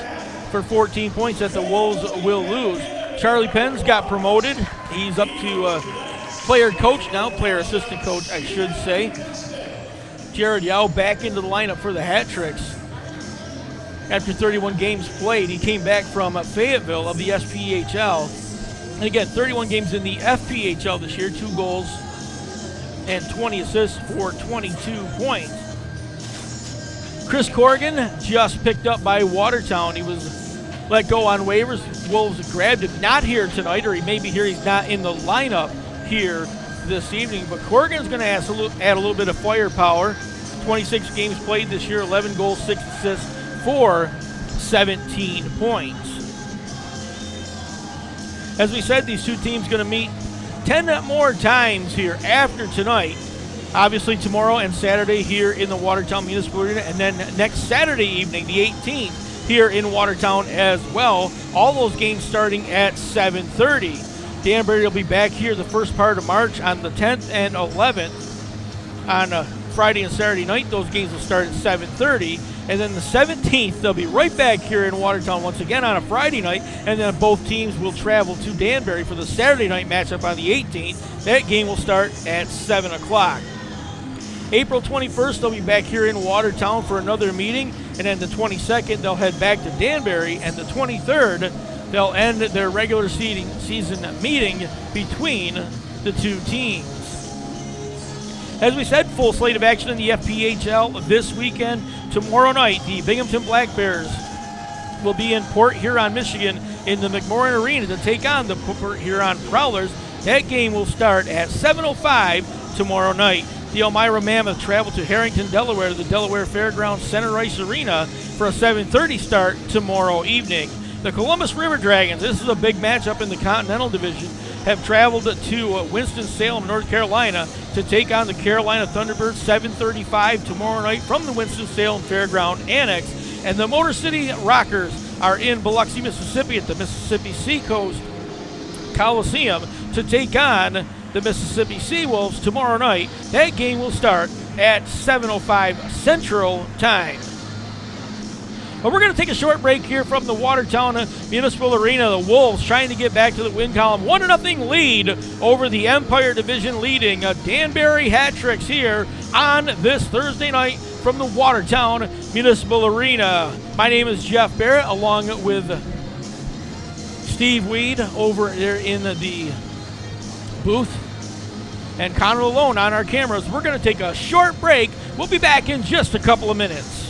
for 14 points that the Wolves will lose. Charlie Penn's got promoted. He's up to player coach now, player assistant coach, I should say. Jared Yao back into the lineup for the Hat Tricks. After 31 games played, he came back from Fayetteville of the SPHL. And again, 31 games in the FPHL this year, 2 goals and 20 assists for 22 points. Chris Corrigan just picked up by Watertown. He was let go on waivers. Wolves grabbed him. Not here tonight, or he may be here. He's not in the lineup here this evening. But Corrigan's going to add a little bit of firepower. 26 games played this year, 11 goals, 6 assists for 17 points. As we said, these two teams going to meet 10 more times here after tonight. Obviously tomorrow and Saturday here in the Watertown Municipal Arena, and then next Saturday evening, the 18th, here in Watertown as well. All those games starting at 7:30. Danbury will be back here the first part of March on the 10th and 11th. On Friday and Saturday night, those games will start at 7:30. And then the 17th, they'll be right back here in Watertown once again on a Friday night. And then both teams will travel to Danbury for the Saturday night matchup on the 18th. That game will start at 7 o'clock. April 21st, they'll be back here in Watertown for another meeting. And then the 22nd, they'll head back to Danbury. And the 23rd, they'll end their regular season meeting between the two teams. As we said, full slate of action in the FPHL this weekend. Tomorrow night, the Binghamton Black Bears will be in Port Huron, Michigan in the McMorran Arena to take on the Port Huron Prowlers. That game will start at 7:05 tomorrow night. The Elmira Mammoth travel to Harrington, Delaware, to the Delaware Fairgrounds Center Ice Arena for a 7:30 start tomorrow evening. The Columbus River Dragons, this is a big matchup in the Continental Division, have traveled to Winston-Salem, North Carolina to take on the Carolina Thunderbirds, 7:35 tomorrow night from the Winston-Salem Fairground Annex. And the Motor City Rockers are in Biloxi, Mississippi at the Mississippi Seacoast Coliseum to take on the Mississippi Seawolves tomorrow night. That game will start at 7:05 Central Time. But we're going to take a short break here from the Watertown Municipal Arena. The Wolves trying to get back to the win column. 1-0 lead over the Empire Division leading Danbury Hat Tricks here on this Thursday night from the Watertown Municipal Arena. My name is Jeff Barrett along with Steve Weed over there in the booth and Connor Malone on our cameras. We're going to take a short break. We'll be back in just a couple of minutes.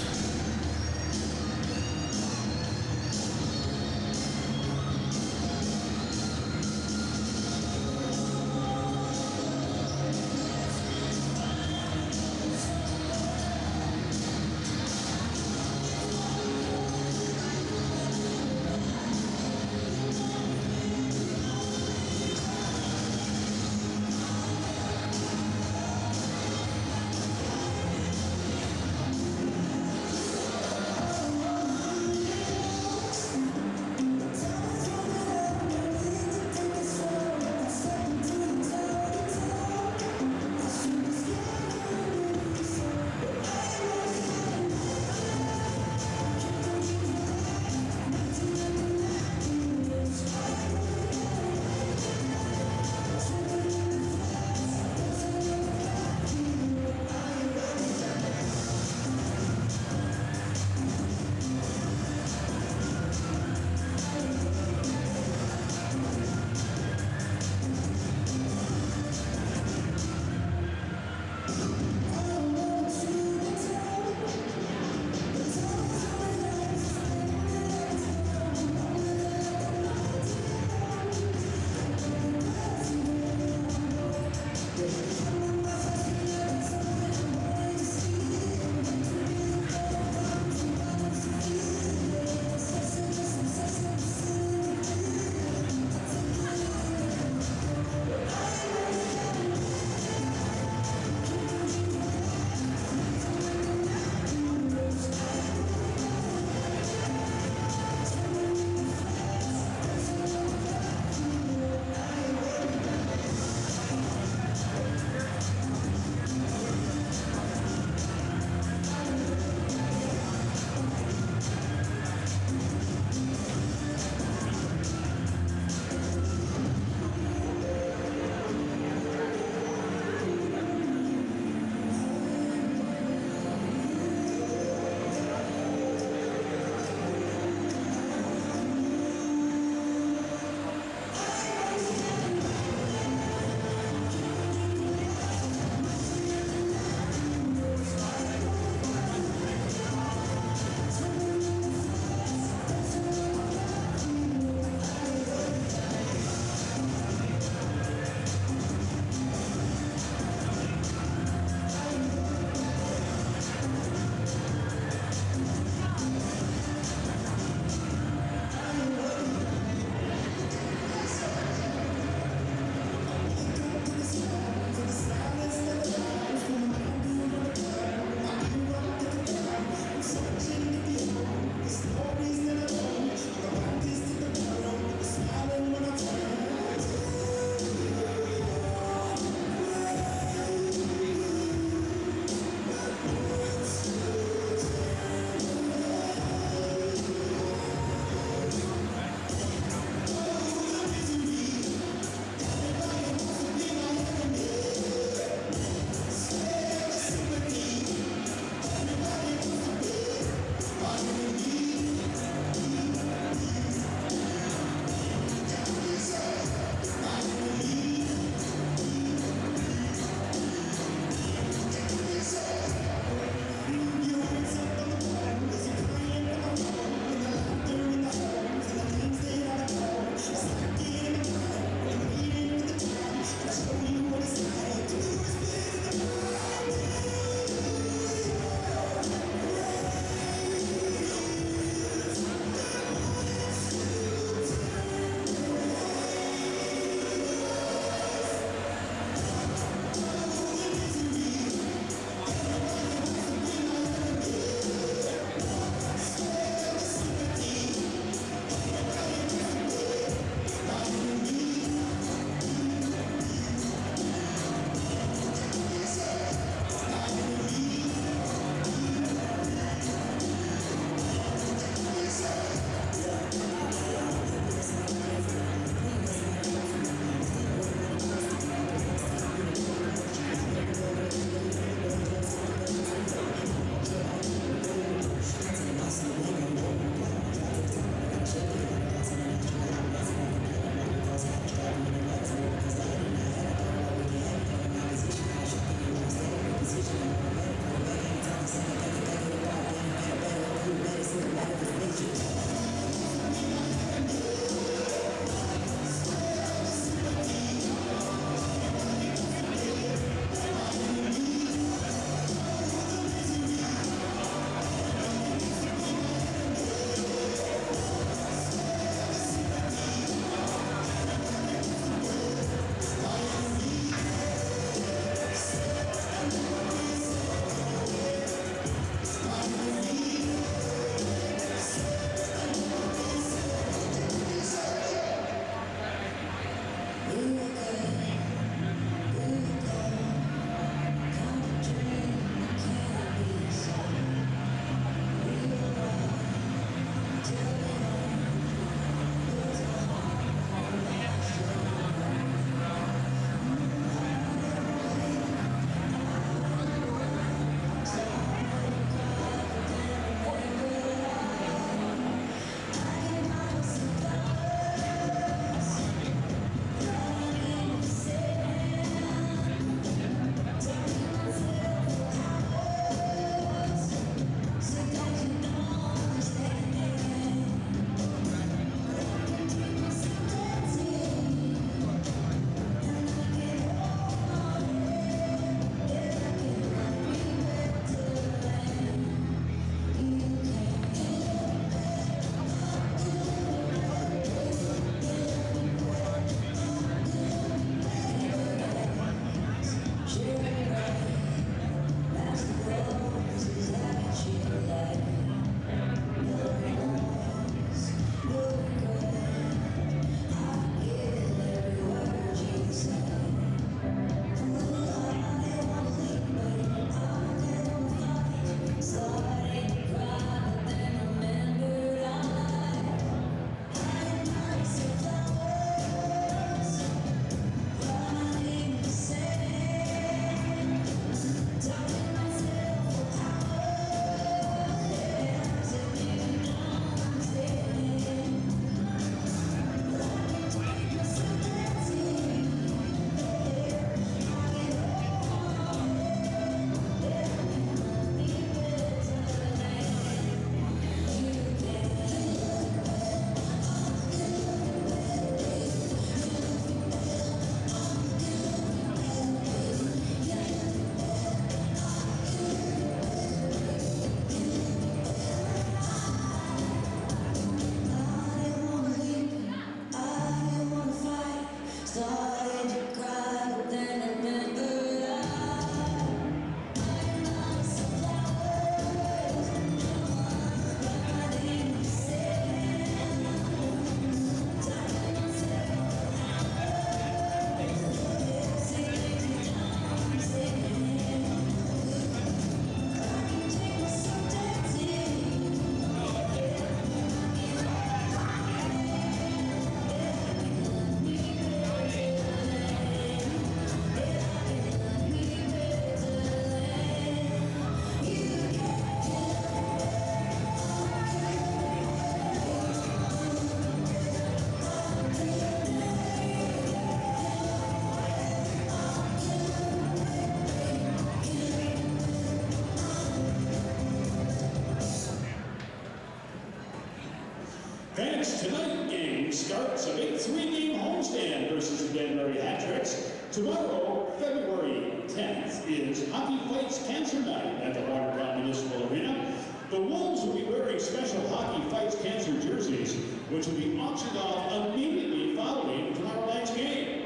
starts of a three-game homestand versus the Danbury Hat-Tricks. Tomorrow, February 10th, is Hockey Fights Cancer Night at the Watertown Municipal Arena. The Wolves will be wearing special Hockey Fights Cancer jerseys, which will be auctioned off immediately following tomorrow night's game.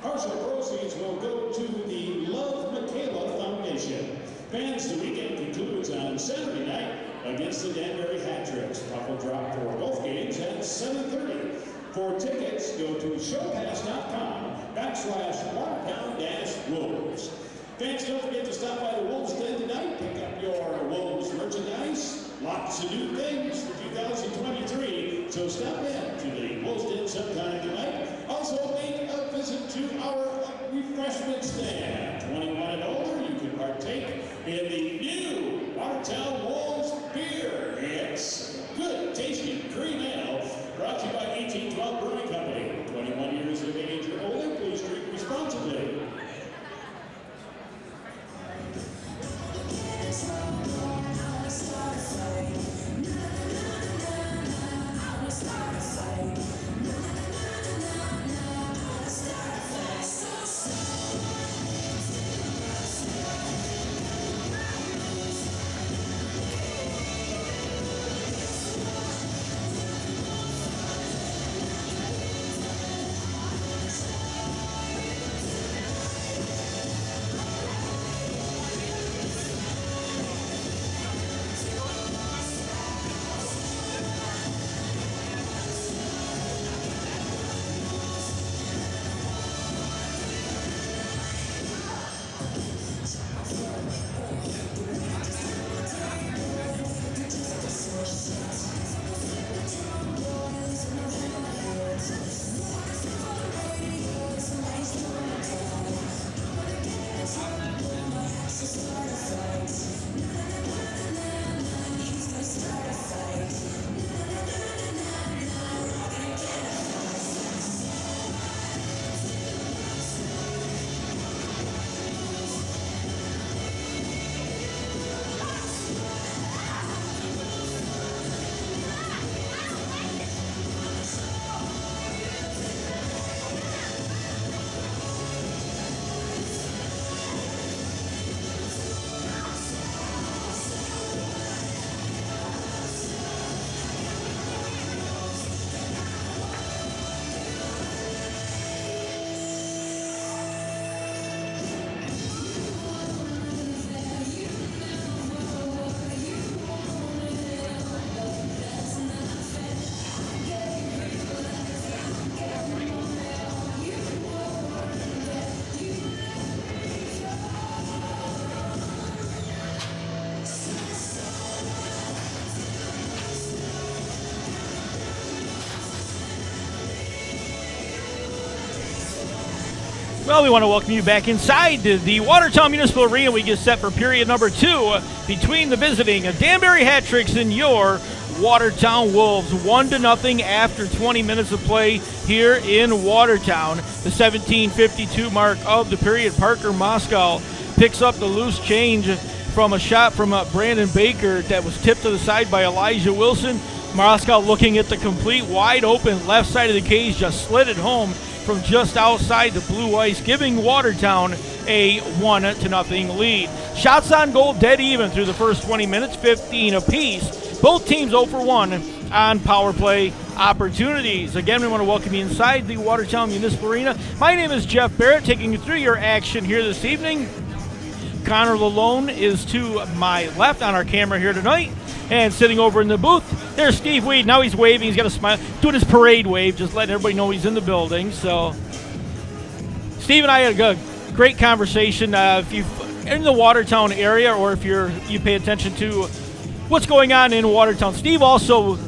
Partial proceeds will go to the Love Michaela Foundation. Fans, the weekend concludes on Saturday night against the Danbury Hat-Tricks. Puck will drop for both games at 7:30. For tickets, go to showpass.com/Watertown-Wolves. Fans, don't forget to stop by the Wolves Den tonight. Pick up your Wolves merchandise. Lots of new things for 2023. So stop in to the Wolves Den sometime tonight. Also, make a visit to our refreshment stand. 21 and older, you can partake in the new Watertown Wolves beer. It's good, tasty green ale. Brought to you by 1812 Brewing Company. 21 years of age or older, please drink responsibly. Well, we want to welcome you back inside the Watertown Municipal Arena. We get set for period number 2 between the visiting Danbury Hat-Tricks and your Watertown Wolves. 1-0 after 20 minutes of play here in Watertown. The 17:52 mark of the period. Parker Moscow picks up the loose change from a shot from Brandon Baker that was tipped to the side by Elijah Wilson. Moscow looking at the complete wide open left side of the cage, just slid it home from just outside the blue ice, giving Watertown a 1-0 lead. Shots on goal dead even through the first 20 minutes, 15 apiece. Both teams 0 for 1 on power play opportunities. Again, we want to welcome you inside the Watertown Municipal Arena. My name is Jeff Barrett, taking you through your action here this evening. Connor Lalone is to my left on our camera here tonight. And sitting over in the booth, there's Steve Weed. Now he's waving. He's got a smile, doing his parade wave, just letting everybody know he's in the building. So Steve and I had a great conversation. If you're in the Watertown area, or if you pay attention to what's going on in Watertown, Steve also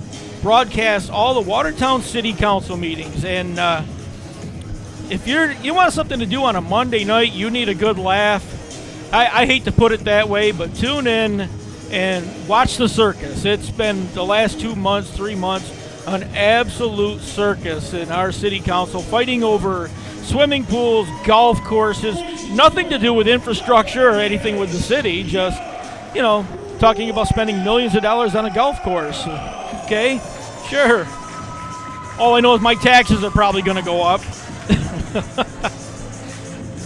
broadcasts all the Watertown City Council meetings. And if you want something to do on a Monday night, you need a good laugh. I hate to put it that way, but tune in and watch the circus. It's been the last 2 months, 3 months, an absolute circus in our city council, fighting over swimming pools, golf courses, nothing to do with infrastructure or anything with the city, just, talking about spending millions of dollars on a golf course. Okay, sure. All I know is my taxes are probably going to go up.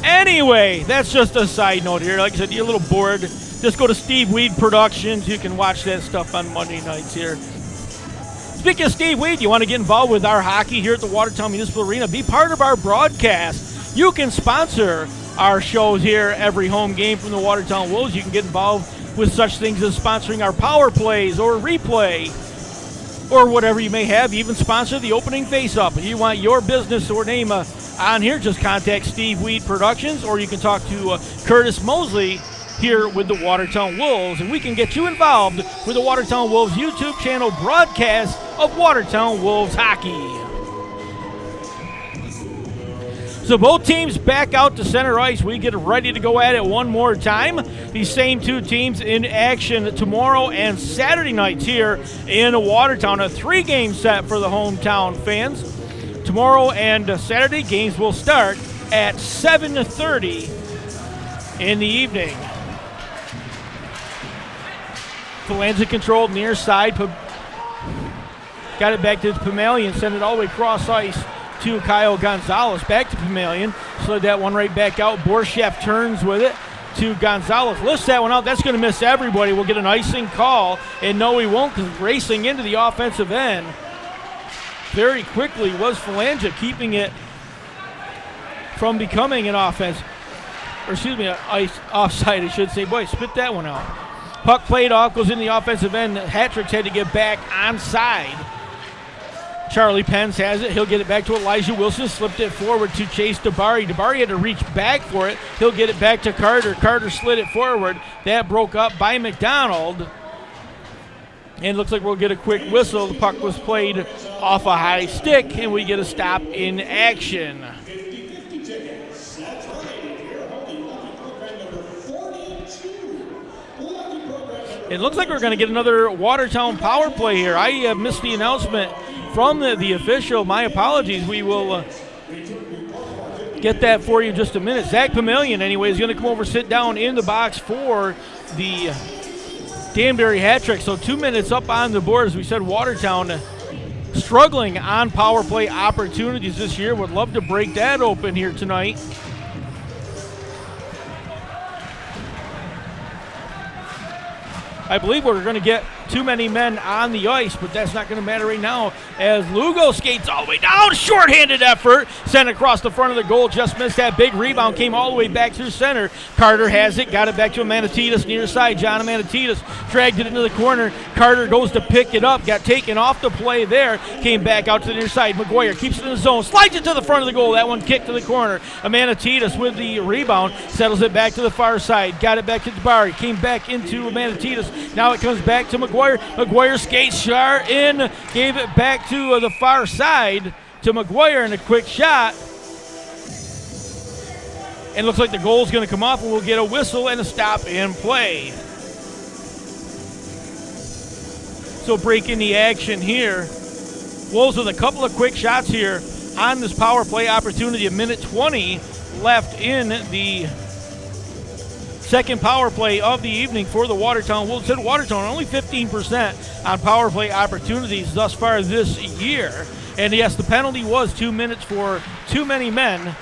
Anyway, that's just a side note here. Like I said, you're a little bored. Just go to Steve Weed Productions. You can watch that stuff on Monday nights here. Speaking of Steve Weed, you want to get involved with our hockey here at the Watertown Municipal Arena? Be part of our broadcast. You can sponsor our shows here every home game from the Watertown Wolves. You can get involved with such things as sponsoring our power plays or replay or whatever you may have. Even sponsor the opening face-up. If you want your business or name on here, just contact Steve Weed Productions, or you can talk to Curtis Mosley here with the Watertown Wolves, and we can get you involved with the Watertown Wolves YouTube channel broadcast of Watertown Wolves hockey. So both teams back out to center ice. We get ready to go at it one more time. These same two teams in action tomorrow and Saturday nights here in Watertown. A 3-game set for the hometown fans. Tomorrow and Saturday games will start at 7:30 in the evening. Falanza controlled near side. Got it back to Pamalian. Sent it all the way across ice to Kyle Gonzalez. Back to Pamalian. Slid that one right back out. Borchef turns with it to Gonzalez. Lifts that one out. That's going to miss everybody. We'll get an icing call. And no, we won't, because racing into the offensive end very quickly was Falange, keeping it from becoming an offense. Or excuse me, offside, I should say. Boy, spit that one out. Puck played off, goes in the offensive end. Hattricks had to get back onside. Charlie Pence has it. He'll get it back to Elijah Wilson. Slipped it forward to Chase Dabari. Dabari had to reach back for it. He'll get it back to Carter. Carter slid it forward. That broke up by McDonald. And looks like we'll get a quick whistle. The puck was played off a high stick, and we get a stop in action. It looks like we're going to get another Watertown power play here. I missed the announcement from the official. My apologies. We will get that for you in just a minute. Zach Pamalian, anyway, is going to come over, sit down in the box for the Danbury hat trick. So 2 minutes up on the board. As we said, Watertown struggling on power play opportunities this year. Would love to break that open here tonight. I believe we're going to get too many men on the ice, but that's not going to matter right now as Lugo skates all the way down. Short-handed effort. Sent across the front of the goal. Just missed that big rebound. Came all the way back through center. Carter has it. Got it back to Manatitas near side. John Manatitas dragged it into the corner. Carter goes to pick it up. Got taken off the play there. Came back out to the near side. McGuire keeps it in the zone. Slides it to the front of the goal. That one kicked to the corner. Manatitas with the rebound. Settles it back to the far side. Got it back to Dabari. Came back into Manatitas. Now it comes back to McGuire. McGuire skates sharp in, gave it back to the far side to McGuire, and a quick shot. And looks like the goal's going to come off, and we'll get a whistle and a stop in play. So breaking the action here. Wolves with a couple of quick shots here on this power play opportunity. 1:20 left in the second power play of the evening for the Watertown Wolves. Said Watertown only 15% on power play opportunities thus far this year. And yes, the penalty was 2 minutes for too many men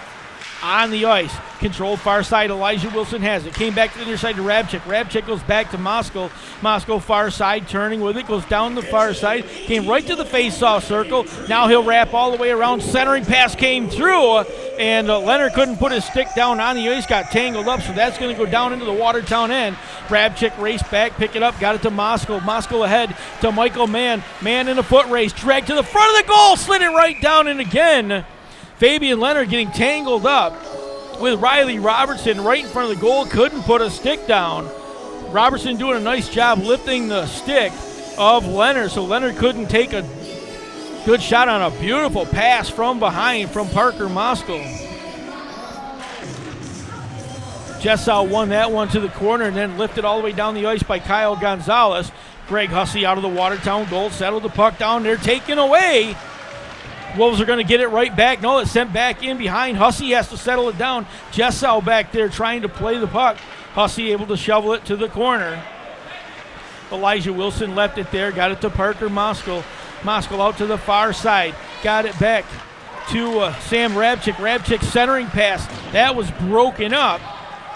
on the ice. Controlled far side. Elijah Wilson has it. Came back to the near side to Rabchik. Rabchik goes back to Moskow. Moskow far side, turning with it. Goes down the far side. Came right to the face-off circle. Now he'll wrap all the way around. Centering pass came through. And Leonard couldn't put his stick down on the ice. Got tangled up. So that's going to go down into the Watertown end. Rabchik raced back. Pick it up. Got it to Moskow. Moskow ahead to Michael Mann. Mann in a foot race. Dragged to the front of the goal. Slid it right down. And again, Fabian Leonard getting tangled up with Riley Robertson right in front of the goal. Couldn't put a stick down. Robertson doing a nice job lifting the stick of Leonard, so Leonard couldn't take a good shot on a beautiful pass from behind from Parker Moskow. Jessau won that one to the corner and then lifted all the way down the ice by Kyle Gonzalez. Greg Hussey out of the Watertown goal, settled the puck down there, taken away. Wolves are going to get it right back. No, it's sent back in behind. Hussey has to settle it down. Jessau back there trying to play the puck. Hussey able to shovel it to the corner. Elijah Wilson left it there. Got it to Parker Moskow. Moskow out to the far side. got it back to Sam Rabchick. Rabchick centering pass. That was broken up.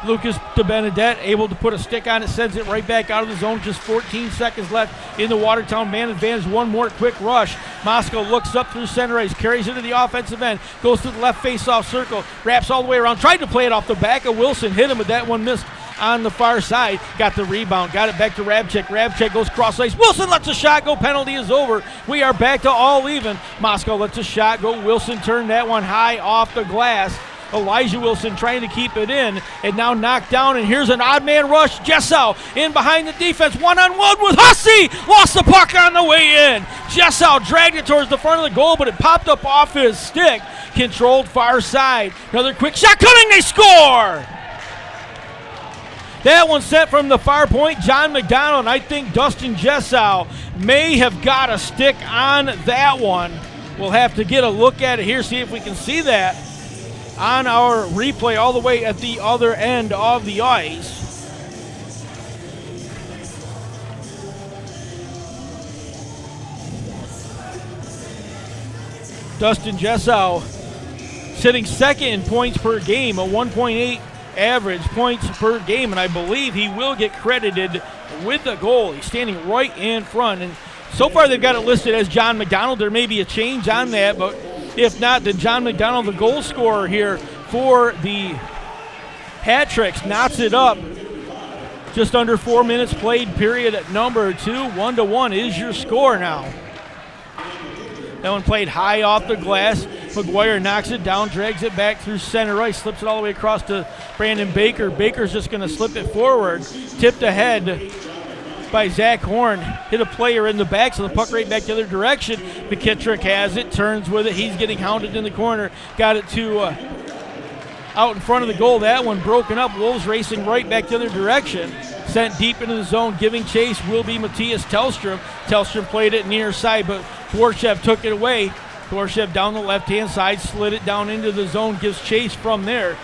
Lucas DeBenedette able to put a stick on it, sends it right back out of the zone. Just 14 seconds left in the Watertown man advantage. One more quick rush. Moscow looks up through center ice, carries it to the offensive end, goes to the left face-off circle, wraps all the way around, tried to play it off the back of Wilson, hit him, but that one missed on the far side. Got the rebound, got it back to Rabchick. Rabchick goes cross ice. Wilson lets a shot go. Penalty is over. We are back to all even. Moscow lets a shot go. Wilson turned that one high off the glass. Elijah Wilson trying to keep it in, and now knocked down, and here's an odd man rush. Jessau in behind the defense, one-on-one with Hussey. Lost the puck on the way in. Jessau dragged it towards the front of the goal, but it popped up off his stick. Controlled far side. Another quick shot coming, they score! That one set from the far point, John McDonald, and I think Dustin Jessau may have got a stick on that one. We'll have to get a look at it here, see if we can see that on our replay all the way at the other end of the ice. Dustin Jessau sitting second in points per game, a 1.8 average points per game, and I believe he will get credited with the goal. He's standing right in front, and so far they've got it listed as John McDonald. There may be a change on that, but if not, then John McDonald, the goal scorer here for the Hat Tricks, knots it up. Just under 4 minutes played, period at number 2. 1-1 is your score now. That one played high off the glass. McGuire knocks it down, drags it back through center ice, slips it all the way across to Brandon Baker. Baker's just going to slip it forward. Tipped ahead by Zach Horn. Hit a player in the back, so the puck right back the other direction. McKittrick has it, turns with it. He's getting hounded in the corner. Got it to out in front of the goal. That one broken up. Wolves racing right back the other direction. Sent deep into the zone. Giving chase will be Matthias Tellstrom. Tellstrom played it near side, but Dvorshev took it away. Dvorshev down the left-hand side, slid it down into the zone, gives chase from there.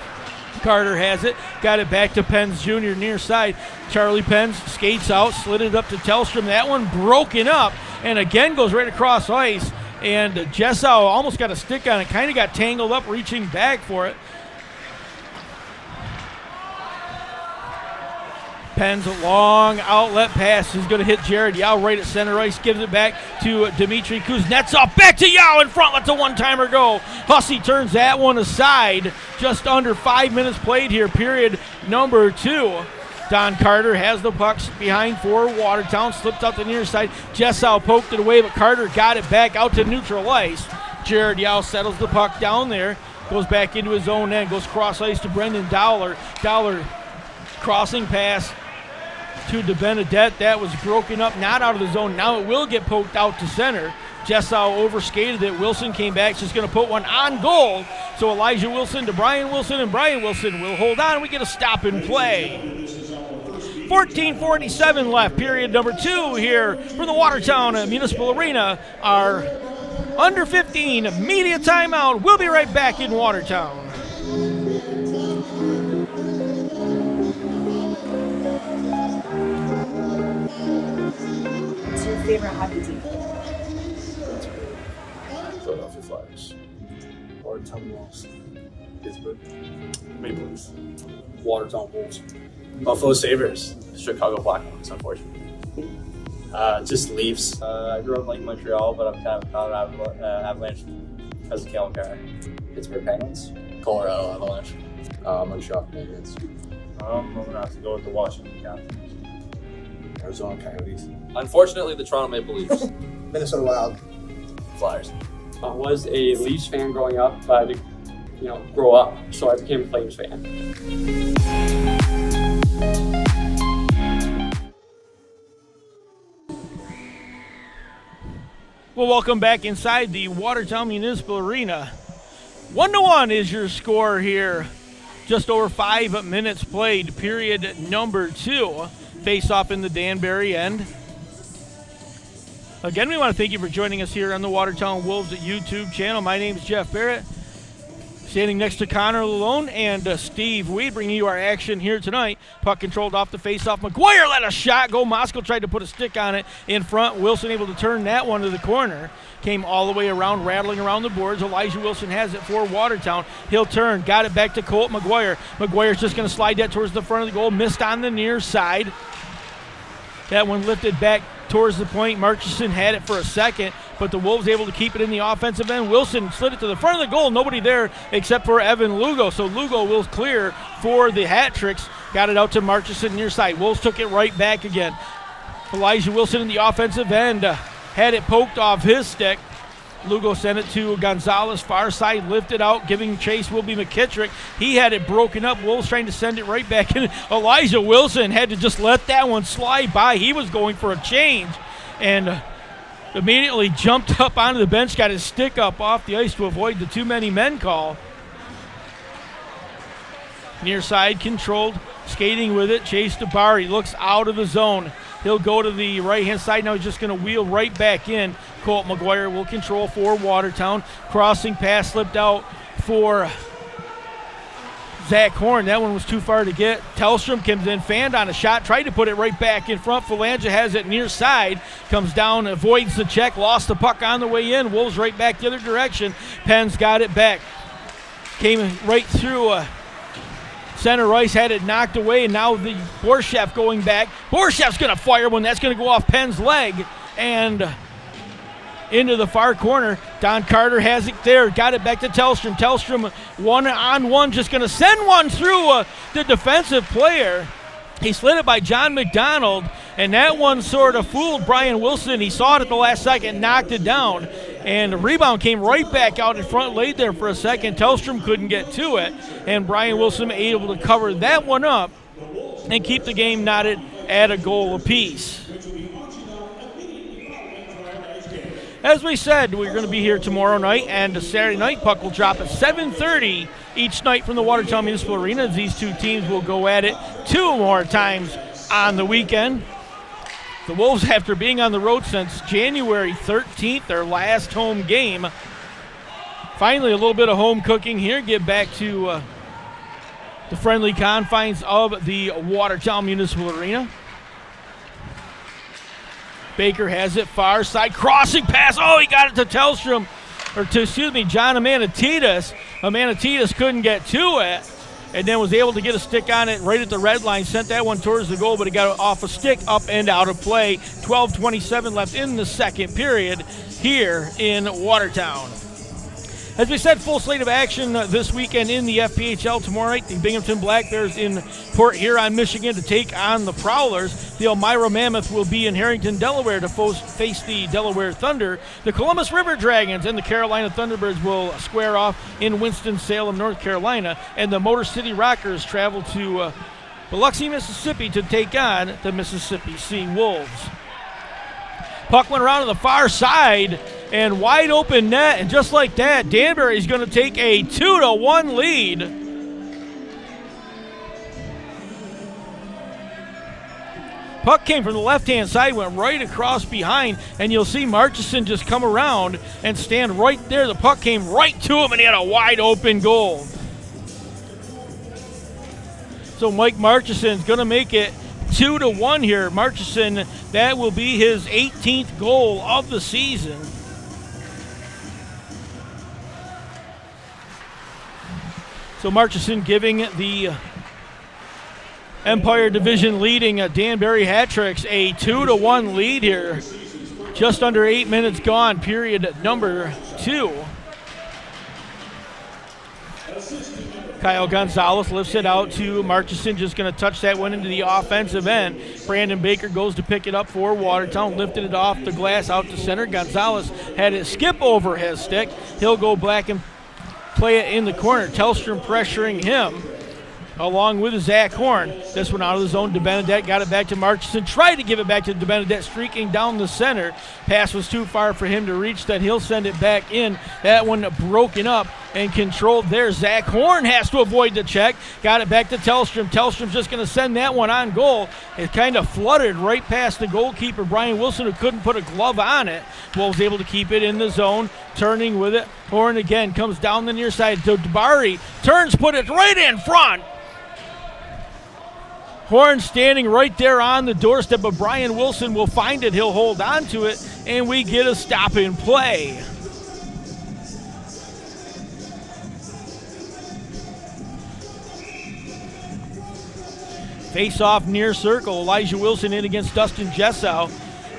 Carter has it, got it back to Pence Jr. near side. Charlie Pence skates out, slid it up to Tellstrom. That one broken up, and again goes right across ice. And Jessau almost got a stick on it, kind of got tangled up, reaching back for it. Penn's a long outlet pass is going to hit Jared Yao right at center ice. Gives it back to Dmitry Kuznetsov. Back to Yao in front. Lets a one-timer go. Hussey turns that one aside. Just under 5 minutes played here, period number 2. Don Carter has the pucks behind for Watertown. Slipped out the near side. Jessau poked it away, but Carter got it back out to neutral ice. Jared Yao settles the puck down there. Goes back into his own end. Goes cross ice to Brendan Dowler. Dowler crossing pass to DeBenedette. That was broken up, not out of the zone. Now it will get poked out to center. Jessau overskated it. Wilson came back. She's going to put one on goal. So Elijah Wilson to Brian Wilson, and Brian Wilson will hold on. We get a stop and play. 14:47 left, period number 2 here from the Watertown Municipal Arena. Our under 15 media timeout. We'll be right back in Watertown. What's your favorite hockey team? Philadelphia Flyers. Watertown Wolves. Pittsburgh Maple Leafs. Watertown Wolves. Buffalo Sabres. Chicago Blackhawks, unfortunately. Just Leafs. I grew up like Montreal, but I'm kind of proud of Avalanche as a Kale guy. Pittsburgh Penguins. Colorado Avalanche. Montreal Canadiens. I'm going to have to go with the Washington Capitals. Arizona Coyotes. Unfortunately, the Toronto Maple Leafs. Minnesota Wild. Flyers. I was a Leafs fan growing up, but I didn't, grow up, so I became a Flames fan. Well, welcome back inside the Watertown Municipal Arena. 1-1 is your score here. Just over 5 minutes played, period number 2. Face-off in the Danbury end. Again, we want to thank you for joining us here on the Watertown Wolves YouTube channel. My name is Jeff Barrett. Standing next to Connor Lalone and Steve Weed, bringing you our action here tonight. Puck controlled off the faceoff. McGuire let a shot go. Moscow tried to put a stick on it in front. Wilson able to turn that one to the corner. Came all the way around, rattling around the boards. Elijah Wilson has it for Watertown. He'll turn, got it back to Colt McGuire. McGuire's just going to slide that towards the front of the goal. Missed on the near side. That one lifted back towards the point. Murchison had it for a second, but the Wolves able to keep it in the offensive end. Wilson slid it to the front of the goal. Nobody there except for Evan Lugo. So Lugo will clear for the Hat Tricks. Got it out to Murchison near side. Wolves took it right back again. Elijah Wilson in the offensive end had it poked off his stick. Lugo sent it to Gonzalez, far side, lifted out, giving chase will be McKittrick. He had it broken up. Wolves trying to send it right back in. Elijah Wilson had to just let that one slide by. He was going for a change and immediately jumped up onto the bench, got his stick up off the ice to avoid the too many men call. Near side controlled, skating with it. Chase DeBari looks out of the zone. He'll go to the right-hand side. Now he's just going to wheel right back in. Colt McGuire will control for Watertown. Crossing pass slipped out for Zach Horn. That one was too far to get. Tellstrom comes in, fanned on a shot, tried to put it right back in front. Phalangia has it near side, comes down, avoids the check, lost the puck on the way in. Wolves right back the other direction. Penn's got it back. Came right through center ice, had it knocked away, and now the Borshev going back. Borshev's going to fire one. That's going to go off Penn's leg and into the far corner. Don Carter has it there. Got it back to Tellstrom. Tellstrom one-on-one, just going to send one through the defensive player. He slid it by John McDonald, and that one sort of fooled Brian Wilson. He saw it at the last second, knocked it down, and the rebound came right back out in front, laid there for a second. Tellstrom couldn't get to it, and Brian Wilson able to cover that one up and keep the game knotted at a goal apiece. As we said, we're going to be here tomorrow night, and the Saturday night puck will drop at 7:30 each night from the Watertown Municipal Arena. These two teams will go at it 2 more times on the weekend. The Wolves, after being on the road since January 13th, their last home game, finally a little bit of home cooking here. Get back to the friendly confines of the Watertown Municipal Arena. Baker has it far side, crossing pass. Oh, he got it to Tellstrom, John Amanatides. Amanatides couldn't get to it, and then was able to get a stick on it right at the red line. Sent that one towards the goal, but it got off a stick, up and out of play. 12:27 left in the second period here in Watertown. As we said, full slate of action this weekend in the FPHL. Tomorrow night, the Binghamton Black Bears in Port Huron, Michigan to take on the Prowlers. The Elmira Mammoth will be in Harrington, Delaware to face the Delaware Thunder. The Columbus River Dragons and the Carolina Thunderbirds will square off in Winston-Salem, North Carolina. And the Motor City Rockers travel to Biloxi, Mississippi to take on the Mississippi Sea Wolves. Puck went around to the far side and wide open net, and just like that, Danbury is going to take a 2-1 lead. Puck came from the left-hand side, went right across behind, and you'll see Murchison just come around and stand right there. The puck came right to him, and he had a wide open goal. So Mike Murchison is going to make it 2-1 here. Murchison, that will be his 18th goal of the season. So Murchison giving the Empire Division leading Danbury Hat Tricks a 2-1 lead here. Just under 8 minutes gone, period number 2. Kyle Gonzalez lifts it out to Murchison, just going to touch that one into the offensive end. Brandon Baker goes to pick it up for Watertown, lifted it off the glass out to center. Gonzalez had it skip over his stick. He'll go back and play it in the corner. Tellstrom pressuring him along with Zach Horn. This one out of the zone. DeBenedette got it back to Murchison. Tried to give it back to DeBenedette, streaking down the center. Pass was too far for him to reach. Then he'll send it back in. That one broken up and controlled there. Zach Horn has to avoid the check. Got it back to Tellstrom. Tellstrom's just going to send that one on goal. It kind of fluttered right past the goalkeeper, Brian Wilson, who couldn't put a glove on it. Wolves able to keep it in the zone. turning with it. Horn again comes down the near side to Danbury. Turns, put it right in front. Horn standing right there on the doorstep, but Brian Wilson will find it. He'll hold on to it, and we get a stop in play. Face off near circle. Elijah Wilson in against Dustin Jessow.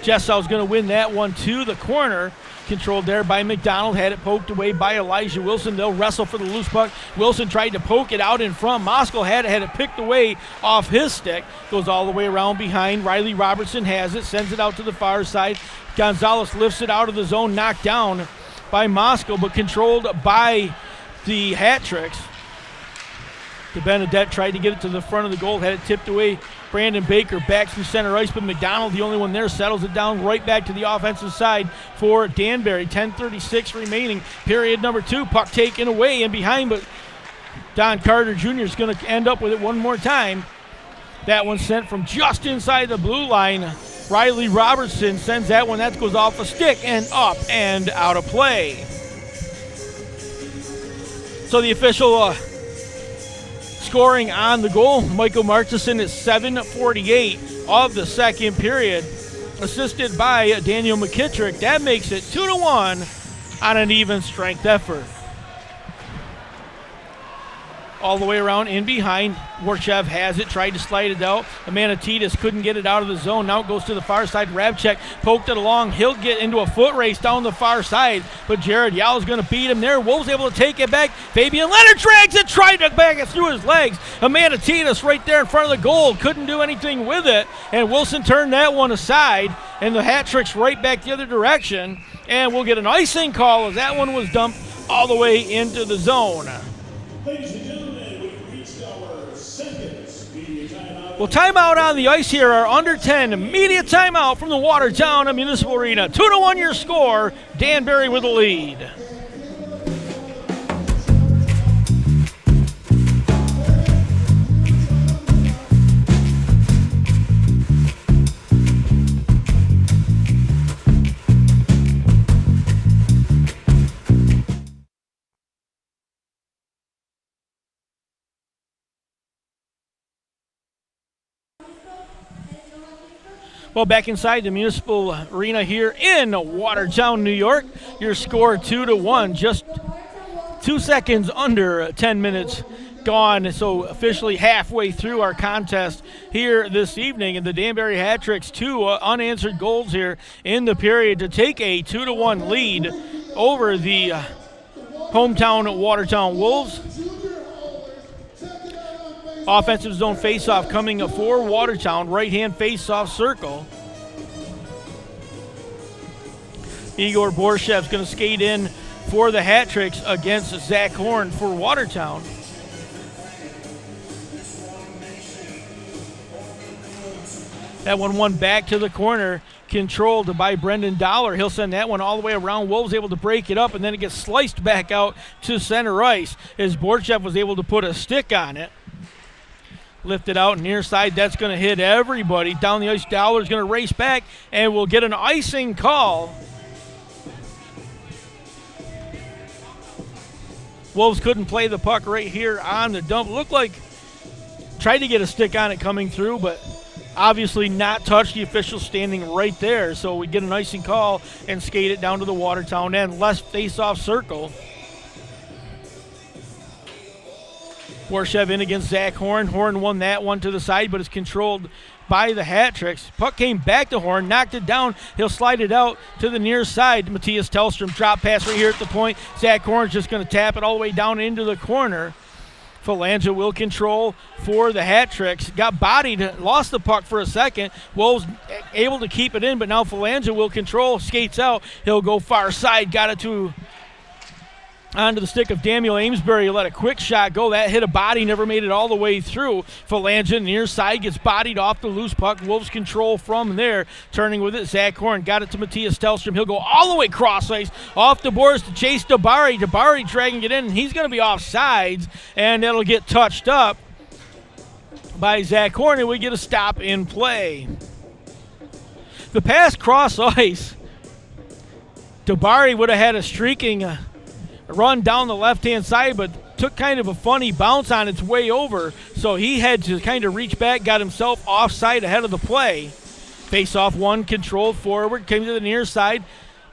Jessow's going to win that one to the corner. Controlled there by McDonald. Had it poked away by Elijah Wilson. They'll wrestle for the loose puck. Wilson tried to poke it out in front. Moskal had it picked away off his stick. Goes all the way around behind. Riley Robertson has it. Sends it out to the far side. Gonzalez lifts it out of the zone. Knocked down by Moskal, but controlled by the Hat Tricks. Benedette tried to get it to the front of the goal. Had it tipped away. Brandon Baker back from center ice, but McDonald, the only one there, settles it down right back to the offensive side for Danbury. 10:36 remaining. Period number 2. Puck taken away and behind, but Don Carter Jr. is going to end up with it one more time. That one sent from just inside the blue line. Riley Robertson sends that one. That goes off a stick and up and out of play. So the official scoring on the goal, Michael Marchison is 7:48 of the second period, assisted by Daniel McKittrick. That makes it 2-1 on an even strength effort. All the way around in behind. Warchev has it, tried to slide it out. Amanatides couldn't get it out of the zone. Now it goes to the far side. Rabchek poked it along. He'll get into a foot race down the far side, but Jared Yao is going to beat him there. Wolves able to take it back. Fabian Leonard drags it, tried to back it through his legs. Amanatides right there in front of the goal. Couldn't do anything with it, and Wilson turned that one aside, and the Hat Tricks right back the other direction, and we'll get an icing call as that one was dumped all the way into the zone. Ladies and gentlemen, we've reached our second media timeout. Well, timeout on the ice here are under 10. Media timeout from the Watertown Municipal Arena. 2-1 your score. Danbury with the lead. Well, back inside the Municipal Arena here in Watertown, New York. Your score 2-1, just 2 seconds under 10 minutes gone. So officially halfway through our contest here this evening. And the Danbury Hat Tricks, 2 unanswered goals here in the period to take a 2-1 lead over the hometown Watertown Wolves. Offensive zone faceoff coming for Watertown. Right-hand faceoff circle. Igor Borshev's going to skate in for the Hat Tricks against Zach Horn for Watertown. That one won back to the corner, controlled by Brendan Dollar. He'll send that one all the way around. Wolves able to break it up, and then it gets sliced back out to center ice as Borchev was able to put a stick on it. Lifted out near side. That's going to hit everybody. Down the ice, Dollar's going to race back, and we'll get an icing call. Wolves couldn't play the puck right here on the dump. Looked like tried to get a stick on it coming through, but obviously not touched. The official standing right there. So we get an icing call and skate it down to the Watertown end. Less face-off circle. Warshev in against Zach Horn. Horn won that one to the side, but it's controlled by the Hat Tricks. Puck came back to Horn, knocked it down. He'll slide it out to the near side. Matthias Tellstrom drop pass right here at the point. Zach Horn's just going to tap it all the way down into the corner. Phalange will control for the Hat Tricks. Got bodied, lost the puck for a second. Wolves able to keep it in, but now Phalange will control, skates out. He'll go far side, got it to onto the stick of Daniel Amesbury. Let a quick shot go. That hit a body, never made it all the way through. Phalange near side gets bodied off the loose puck. Wolves control from there. Turning with it, Zach Horn got it to Matthias Tellstrom. He'll go all the way cross ice off the boards to chase Dabari. Dabari dragging it in, and he's going to be off sides, and it'll get touched up by Zach Horn, and we get a stop in play. The pass cross ice Danbury would have had a streaking run down the left-hand side, but took kind of a funny bounce on its way over, so he had to kind of reach back, got himself offside ahead of the play. Face-off one, controlled forward, came to the near side.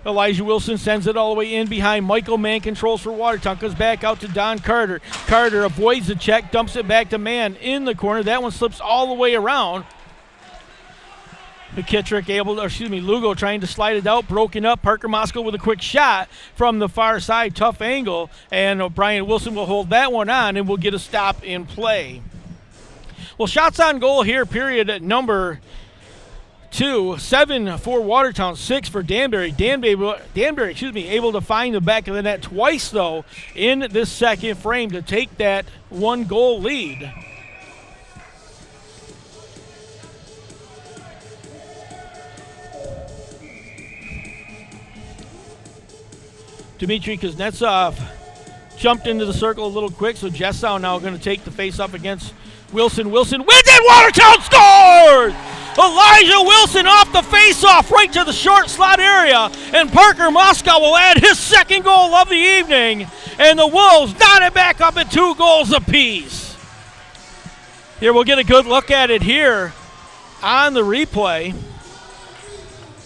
Elijah Wilson sends it all the way in behind. Michael Mann controls for Watertown, comes back out to Don Carter. Carter avoids the check, dumps it back to Mann in the corner. That one slips all the way around. Lugo trying to slide it out, broken up. Parker Moscow with a quick shot from the far side, tough angle, and Brian Wilson will hold that one on and will get a stop in play. Well, shots on goal here, period at number 2, 7 for Watertown, 6 for Danbury. Danbury, able to find the back of the net twice, though, in this second frame to take that 1-goal lead. Dmitry Kuznetsov jumped into the circle a little quick, so Jessow now going to take the face-off against Wilson. Wilson wins it! Watertown scores! Elijah Wilson off the face-off right to the short slot area, and Parker Moscow will add his second goal of the evening, and the Wolves knot it back up at 2 goals apiece. Here, we'll get a good look at it here on the replay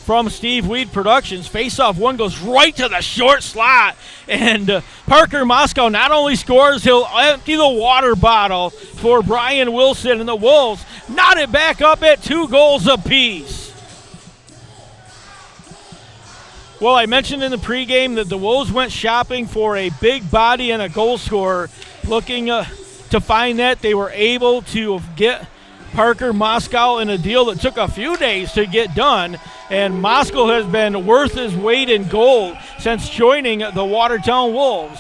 from Steve Weed Productions. Face-off one goes right to the short slot, and Parker Moscow not only scores, he'll empty the water bottle for Brian Wilson, and the Wolves knot it back up at 2 goals apiece. Well, I mentioned in the pregame that the Wolves went shopping for a big body and a goal scorer, looking to find that. They were able to get Parker Moscow in a deal that took a few days to get done, and Moscow has been worth his weight in gold since joining the Watertown Wolves.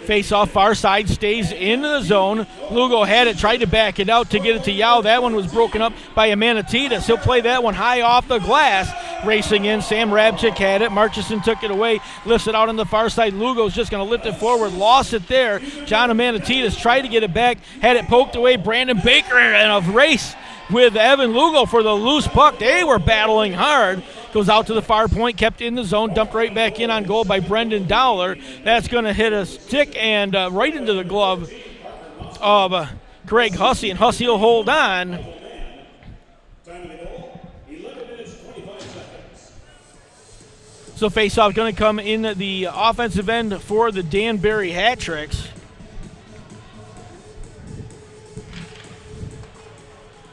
Face-off far side, stays in the zone. Lugo had it, tried to back it out to get it to Yao. That one was broken up by Amanatitas. He'll play that one high off the glass. Racing in, Sam Rabchik had it. Marchison took it away, lifts it out on the far side. Lugo's just going to lift it forward, lost it there. John Amanatitas tried to get it back, had it poked away. Brandon Baker in a race with Evan Lugo for the loose puck. They were battling hard. Goes out to the far point, kept in the zone, dumped right back in on goal by Brendan Dowler. That's going to hit a stick and right into the glove of Greg Hussey, and Hussey will hold on. So face-off going to come in the offensive end for the Danbury Hat-Tricks.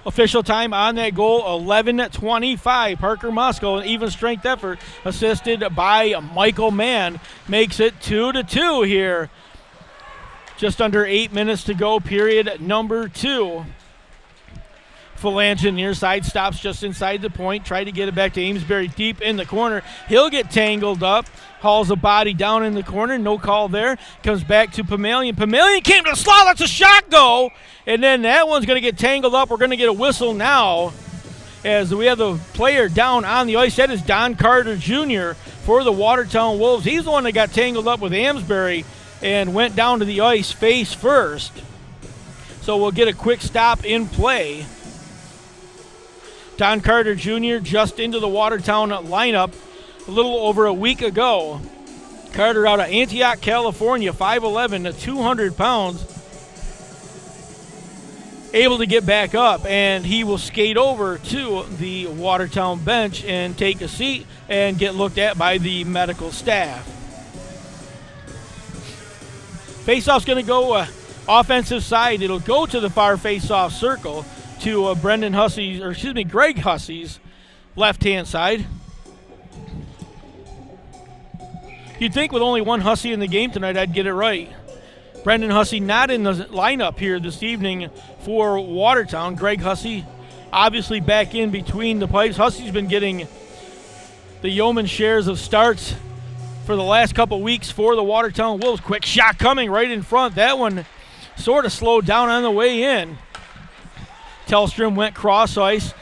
Official time on that goal, 11:25. Parker Moscow, an even strength effort, assisted by Michael Mann, makes it 2-2 here. Just under 8 minutes to go, period number 2. Phalange near side, stops just inside the point, tried to get it back to Amesbury deep in the corner. He'll get tangled up, hauls a body down in the corner, no call there. Comes back to Pamelian. Pamelian came to the slot, that's a shot go. And then that one's going to get tangled up. We're going to get a whistle now as we have the player down on the ice. That is Don Carter Jr. for the Watertown Wolves. He's the one that got tangled up with Amesbury and went down to the ice face first. So we'll get a quick stop in play. Don Carter Jr. just into the Watertown lineup a little over a week ago. Carter out of Antioch, California, 5'11" to 200 pounds. Able to get back up, and he will skate over to the Watertown bench and take a seat and get looked at by the medical staff. Faceoff's going to go offensive side. It'll go to the far faceoff circle to Greg Hussey's left-hand side. You'd think with only one Hussey in the game tonight, I'd get it right. Brendan Hussey not in the lineup here this evening for Watertown. Greg Hussey obviously back in between the pipes. Hussey's been getting the yeoman shares of starts for the last couple weeks for the Watertown Wolves. Quick shot coming right in front. That one sort of slowed down on the way in. Tellstrom went cross ice.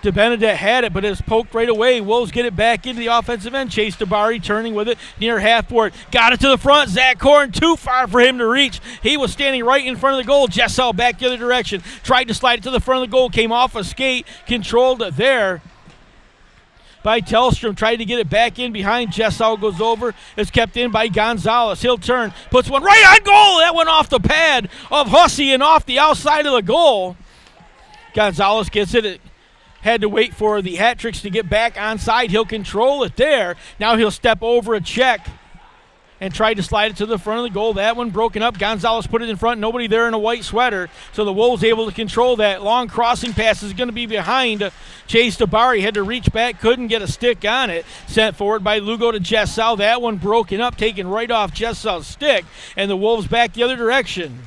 DeBenedette had it, but it was poked right away. Wolves get it back into the offensive end. Chase Danbury turning with it near half board. Got it to the front. Zach Korn too far for him to reach. He was standing right in front of the goal. Jessel back the other direction. Tried to slide it to the front of the goal. Came off a skate. Controlled it there by Tellstrom. Tried to get it back in behind. Jessau goes over. It's kept in by Gonzalez. He'll turn. Puts one right on goal. That went off the pad of Hussey and off the outside of the goal. Gonzalez gets it. Had to wait for the Hat Tricks to get back onside. He'll control it there. Now he'll step over a check and tried to slide it to the front of the goal. That one broken up. Gonzalez put it in front. Nobody there in a white sweater. So the Wolves able to control that. Long crossing pass is going to be behind Chase Tabari. Had to reach back. Couldn't get a stick on it. Sent forward by Lugo to Jessau. That one broken up. Taken right off Jessau's stick. And the Wolves back the other direction.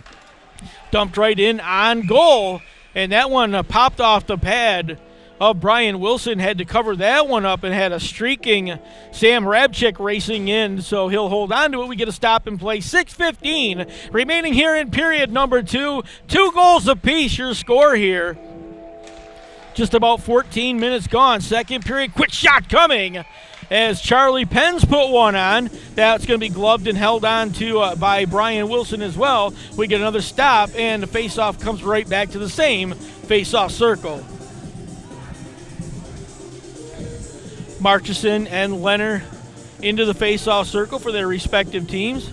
Dumped right in on goal. And that one popped off the pad of Brian Wilson. Had to cover that one up and had a streaking Sam Rabchik racing in, so he'll hold on to it. We get a stop and play. 6:15 remaining here in period number 2. 2 goals apiece, your score here. Just about 14 minutes gone. Second period, quick shot coming as Charlie Penn's put one on. That's going to be gloved and held on to by Brian Wilson as well. We get another stop, and the face-off comes right back to the same face-off circle. Marchison and Leonard into the face-off circle for their respective teams.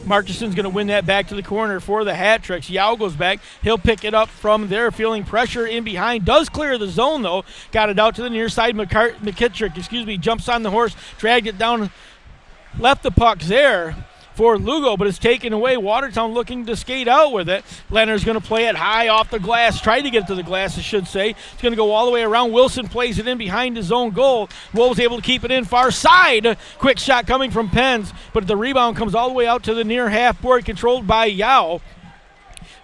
Marchison's going to win that back to the corner for the Hat Tricks. Yao goes back. He'll pick it up from there, feeling pressure in behind. Does clear the zone, though. Got it out to the near side. McKittrick, jumps on the horse, dragged it down, left the puck there for Lugo, but it's taken away. Watertown looking to skate out with it. Leonard's going to play it high off the glass. Try to get it to the glass, I should say. It's going to go all the way around. Wilson plays it in behind his own goal. Wolves able to keep it in far side. Quick shot coming from Pens, but the rebound comes all the way out to the near half board, controlled by Yao.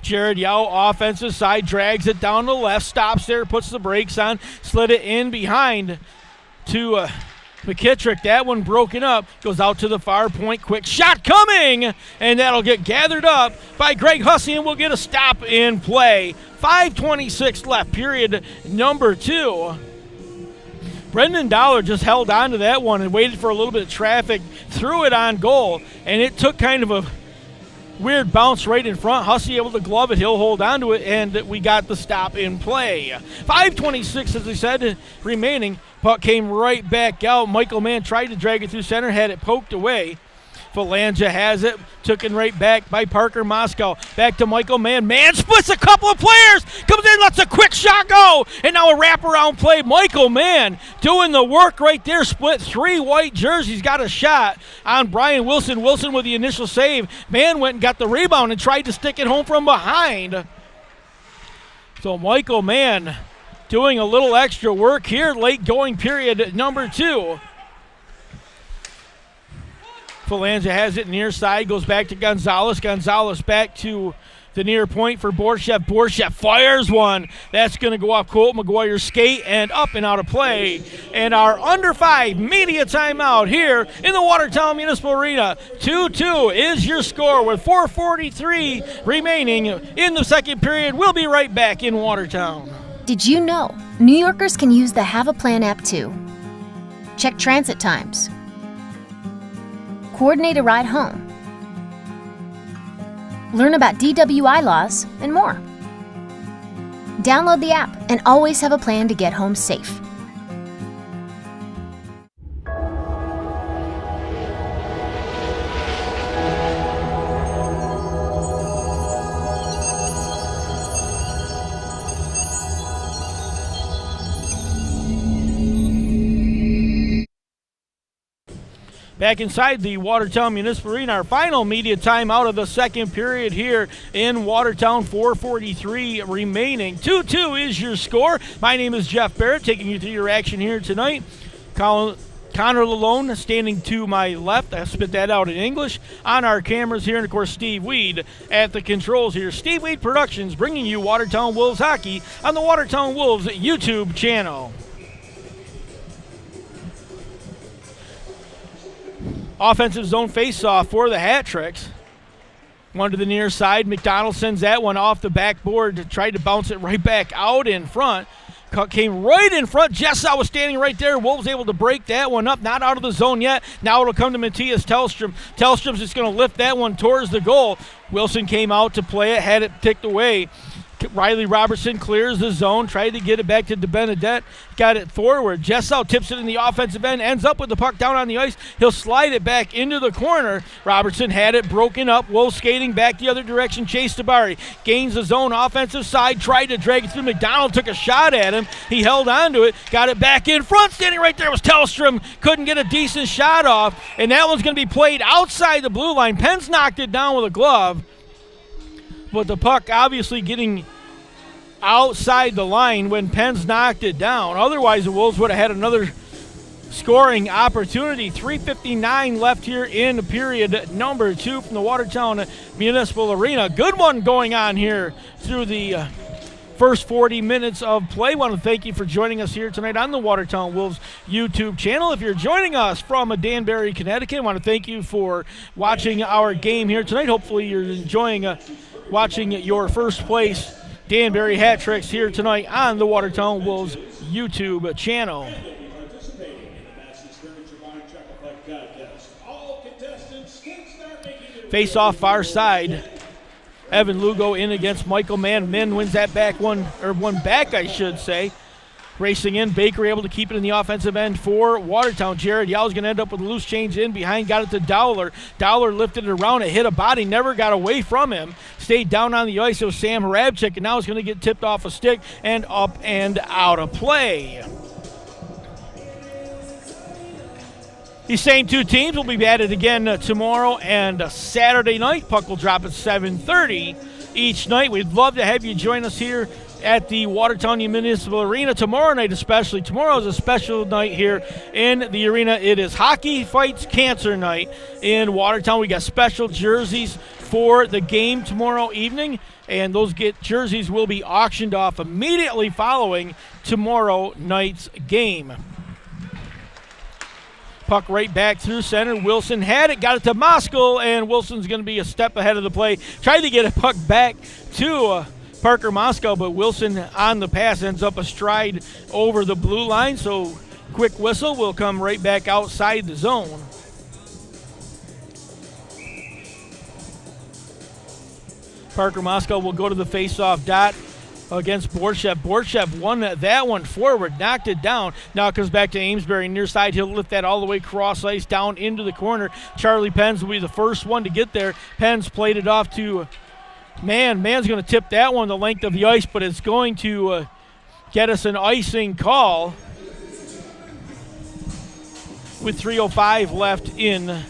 Jared Yao, offensive side, drags it down the left, stops there, puts the brakes on, slid it in behind to McKittrick. That one broken up, goes out to the far point. Quick shot coming, and that'll get gathered up by Greg Hussey, and we'll get a stop in play. 5:26 left, period number 2. Brendan Dollar just held on to that one and waited for a little bit of traffic, threw it on goal, and it took kind of a weird bounce right in front. Hussey able to glove it. He'll hold on to it, and we got the stop in play. 5:26, as I said, remaining. Puck came right back out. Michael Mann tried to drag it through center, had it poked away. Phalangia has it, took it right back by Parker Moscow. Back to Michael Mann. Mann splits a couple of players, comes in, lets a quick shot go, and now a wraparound play. Michael Mann doing the work right there, split 3 white jerseys, got a shot on Brian Wilson. Wilson with the initial save. Mann went and got the rebound and tried to stick it home from behind. So Michael Mann doing a little extra work here, late going period number 2. Phalangia has it near side, goes back to Gonzalez. Gonzalez back to the near point for Borshev. Borshev fires one. That's going to go off Colt McGuire's skate and up and out of play. And our under 5 media timeout here in the Watertown Municipal Arena. 2-2 is your score with 4:43 remaining in the second period. We'll be right back in Watertown. Did you know New Yorkers can use the Have a Plan app too? Check transit times, coordinate a ride home, learn about DWI laws, and more. Download the app and always have a plan to get home safe. Back inside the Watertown Municipal Arena, our final media timeout of the second period here in Watertown. 4:43 remaining. 2-2 is your score. My name is Jeff Barrett, taking you through your action here tonight. Connor Lalone standing to my left. I spit that out in English. On our cameras here, and of course Steve Weed at the controls here. Steve Weed Productions bringing you Watertown Wolves hockey on the Watertown Wolves YouTube channel. Offensive zone face-off for the Hat Tricks. One to the near side. McDonald sends that one off the backboard to try to bounce it right back out in front. Cut came right in front. Jessau was standing right there. Wolves able to break that one up. Not out of the zone yet. Now it'll come to Matthias Tellstrom. Tellstrom's just going to lift that one towards the goal. Wilson came out to play it, had it ticked away Riley Robertson clears the zone, tried to get it back to DeBenedette, got it forward. Jessel tips it in the offensive end, ends up with the puck down on the ice. He'll slide it back into the corner. Robertson had it broken up. Wolves skating back the other direction. Chase Tabari gains the zone offensive side, tried to drag it through. McDonald took a shot at him. He held on to it, got it back in front. Standing right there was Tellstrom. Couldn't get a decent shot off, and that one's going to be played outside the blue line. Penn's knocked it down with a glove. But the puck obviously getting outside the line when Penn's knocked it down. Otherwise, the Wolves would have had another scoring opportunity. 3:59 left here in period number 2 from the Watertown Municipal Arena. Good one going on here through the first 40 minutes of play. I want to thank you for joining us here tonight on the Watertown Wolves YouTube channel. If you're joining us from Danbury, Connecticut, I want to thank you for watching our game here tonight. Hopefully you're enjoying watching your first place Danbury Hat Tricks here tonight on the Watertown Wolves YouTube channel. Face off far side. Evan Lugo in against Michael Mann. Min wins that one back, I should say. Racing in, Baker able to keep it in the offensive end for Watertown. Jared Yow's going to end up with a loose change in behind, got it to Dowler. Dowler lifted it around, it hit a body, never got away from him. Stayed down on the ice, it was Sam Rabchik, and now it's going to get tipped off a stick and up and out of play. These same two teams will be at it again tomorrow and Saturday night. Puck will drop at 7:30 each night. We'd love to have you join us here at the Watertown Municipal Arena tomorrow night especially. Tomorrow is a special night here in the arena. It is Hockey Fights Cancer Night in Watertown. We got special jerseys for the game tomorrow evening, and those jerseys will be auctioned off immediately following tomorrow night's game. Puck right back through center. Wilson had it, got it to Moskal, and Wilson's going to be a step ahead of the play. Tried to get a puck back to Parker Moskal, but Wilson on the pass ends up astride over the blue line, so quick whistle will come right back outside the zone. Parker Moskal will go to the face-off dot against Borchev. Borchev won that one forward, knocked it down. Now it comes back to Amesbury near side. He'll lift that all the way cross ice down into the corner. Charlie Penns will be the first one to get there. Penns played it off to Mann. Mann's going to tip that one the length of the ice, but it's going to get us an icing call with 3:05 left in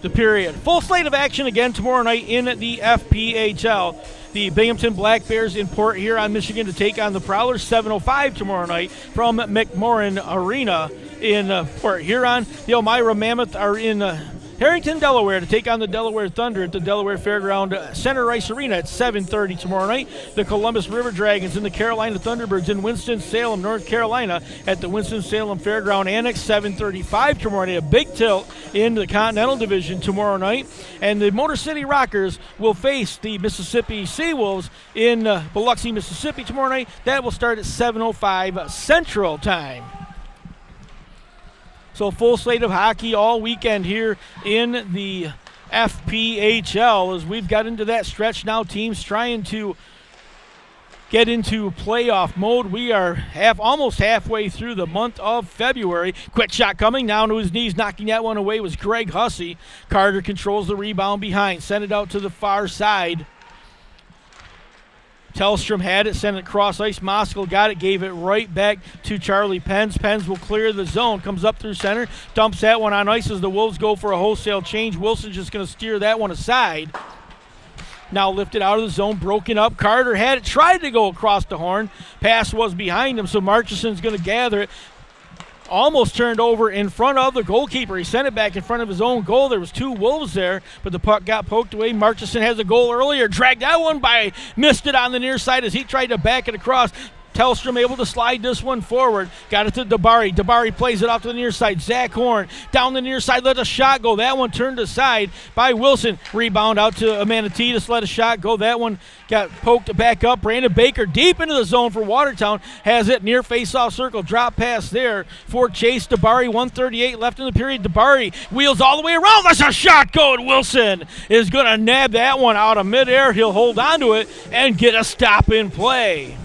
the period. Full slate of action again tomorrow night in the FPHL. The Binghamton Black Bears in Port Huron, Michigan to take on the Prowlers. 7:05 tomorrow night from McMorran Arena in Port Huron. The Elmira Mammoth are in Harrington, Delaware to take on the Delaware Thunder at the Delaware Fairground Center Ice Arena at 7:30 tomorrow night. The Columbus River Dragons and the Carolina Thunderbirds in Winston-Salem, North Carolina at the Winston-Salem Fairground Annex, 7:35 tomorrow night. A big tilt in the Continental Division tomorrow night. And the Motor City Rockers will face the Mississippi Seawolves in Biloxi, Mississippi tomorrow night. That will start at 7:05 Central Time. So full slate of hockey all weekend here in the FPHL as we've got into that stretch now. Teams trying to get into playoff mode. We are almost halfway through the month of February. Quick shot coming down to his knees, knocking that one away was Greg Hussey. Carter controls the rebound behind, sent it out to the far side. Tellstrom had it, sent it cross ice. Moskal got it, gave it right back to Charlie Penns. Penns will clear the zone, comes up through center, dumps that one on ice as the Wolves go for a wholesale change. Wilson's just going to steer that one aside. Now lifted out of the zone, broken up. Carter had it, tried to go across the horn. Pass was behind him, so Marcheson's going to gather it. Almost turned over in front of the goalkeeper. He sent it back in front of his own goal. There was two Wolves there, but the puck got poked away. Marcheson has a goal earlier. Dragged that one by, missed it on the near side as he tried to back it across. Tellstrom able to slide this one forward. Got it to Danbury. Danbury plays it off to the near side. Zach Horn down the near side. Let a shot go. That one turned aside by Wilson. Rebound out to Manatee. Let a shot go. That one got poked back up. Brandon Baker deep into the zone for Watertown. Has it near face-off circle. Drop pass there for Chase Danbury. 1:38 left in the period. Danbury wheels all the way around. That's a shot go. And Wilson is going to nab that one out of midair. He'll hold on to it and get a stop in play.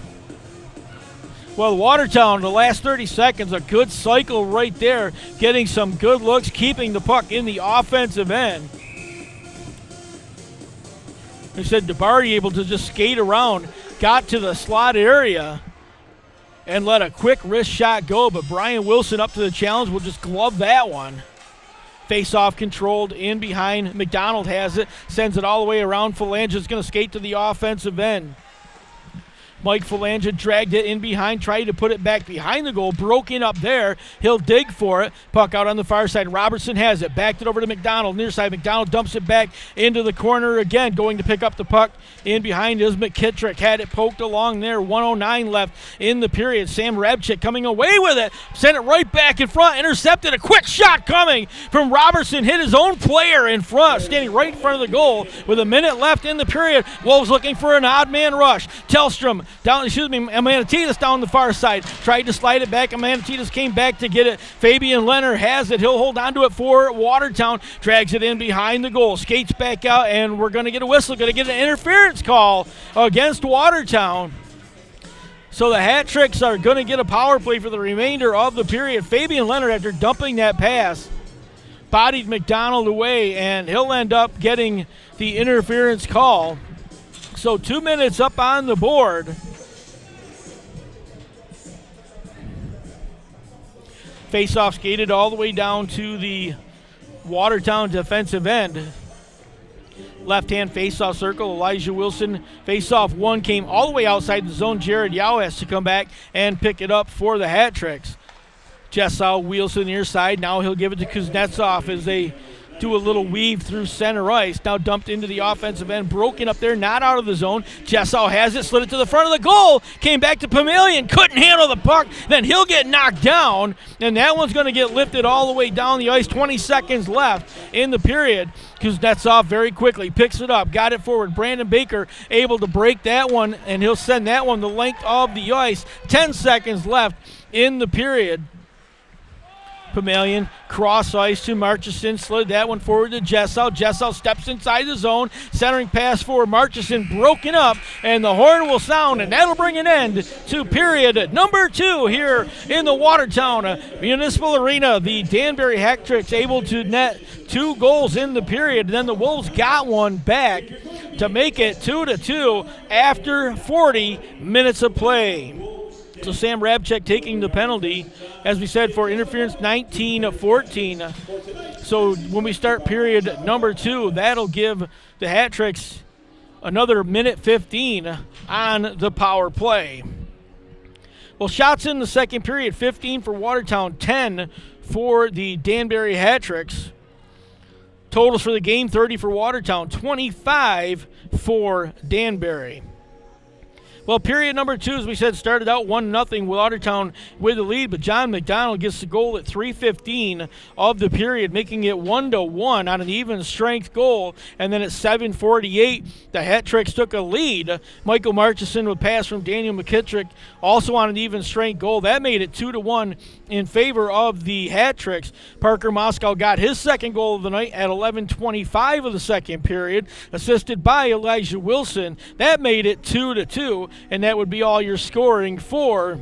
Well, Watertown, the last 30 seconds, a good cycle right there, getting some good looks, keeping the puck in the offensive end. They said Danbury able to just skate around, got to the slot area, and let a quick wrist shot go, but Brian Wilson up to the challenge will just glove that one. Face-off controlled in behind. McDonald has it, sends it all the way around. Phalange's going to skate to the offensive end. Mike Phalange dragged it in behind, tried to put it back behind the goal, broken up there. He'll dig for it. Puck out on the far side. Robertson has it, backed it over to McDonald. Near side, McDonald dumps it back into the corner again. Going to pick up the puck in behind is McKittrick. Had it poked along there. 1:09 left in the period. Sam Rabchik coming away with it. Sent it right back in front. Intercepted. A quick shot coming from Robertson. Hit his own player in front, standing right in front of the goal with a minute left in the period. Wolves looking for an odd man rush. Tellstrom down, Manatitas down the far side. Tried to slide it back, and Manatitas came back to get it. Fabian Leonard has it. He'll hold on to it for Watertown. Drags it in behind the goal. Skates back out, and we're going to get a whistle. Going to get an interference call against Watertown. So the Hat Tricks are going to get a power play for the remainder of the period. Fabian Leonard, after dumping that pass, bodied McDonald away, and he'll end up getting the interference call. So 2 minutes up on the board. Face-off skated all the way down to the Watertown defensive end. Left-hand face-off circle, Elijah Wilson. Face-off one came all the way outside the zone. Jared Yao has to come back and pick it up for the Hat Tricks. Jessau wheels to the near side. Now he'll give it to Kuznetsov as they do a little weave through center ice. Now dumped into the offensive end. Broken up there, not out of the zone. Jessau has it, slid it to the front of the goal. Came back to Pamelian, couldn't handle the puck. Then he'll get knocked down, and that one's going to get lifted all the way down the ice. 20 seconds left in the period. Kuznetsov very quickly picks it up, got it forward. Brandon Baker able to break that one, and he'll send that one the length of the ice. 10 seconds left in the period. Pamelian, cross ice to Marchison, slid that one forward to Jessau. Jessau steps inside the zone, centering pass for Marchison, broken up, and the horn will sound, and that'll bring an end to period number 2 here in the Watertown Municipal Arena. The Danbury Hat Tricks able to net 2 goals in the period, and then the Wolves got one back to make it 2-2 after 40 minutes of play. So Sam Rabchik taking the penalty, as we said, for interference 19-14. So when we start period number 2, that'll give the Hat Tricks another minute 15 on the power play. Well, shots in the second period, 15 for Watertown, 10 for the Danbury Hat Tricks. Totals for the game, 30 for Watertown, 25 for Danbury. Well, period number 2, as we said, started out 1-0 Watertown with the lead, but John McDonald gets the goal at 3:15 of the period, making it 1-1 on an even strength goal. And then at 7:48, the Hat Tricks took a lead. Michael Marchison with pass from Daniel McKittrick, also on an even strength goal. That made it 2-1 in favor of the Hat Tricks. Parker Moscow got his second goal of the night at 11:25 of the second period, assisted by Elijah Wilson. That made it 2-2. And that would be all your scoring for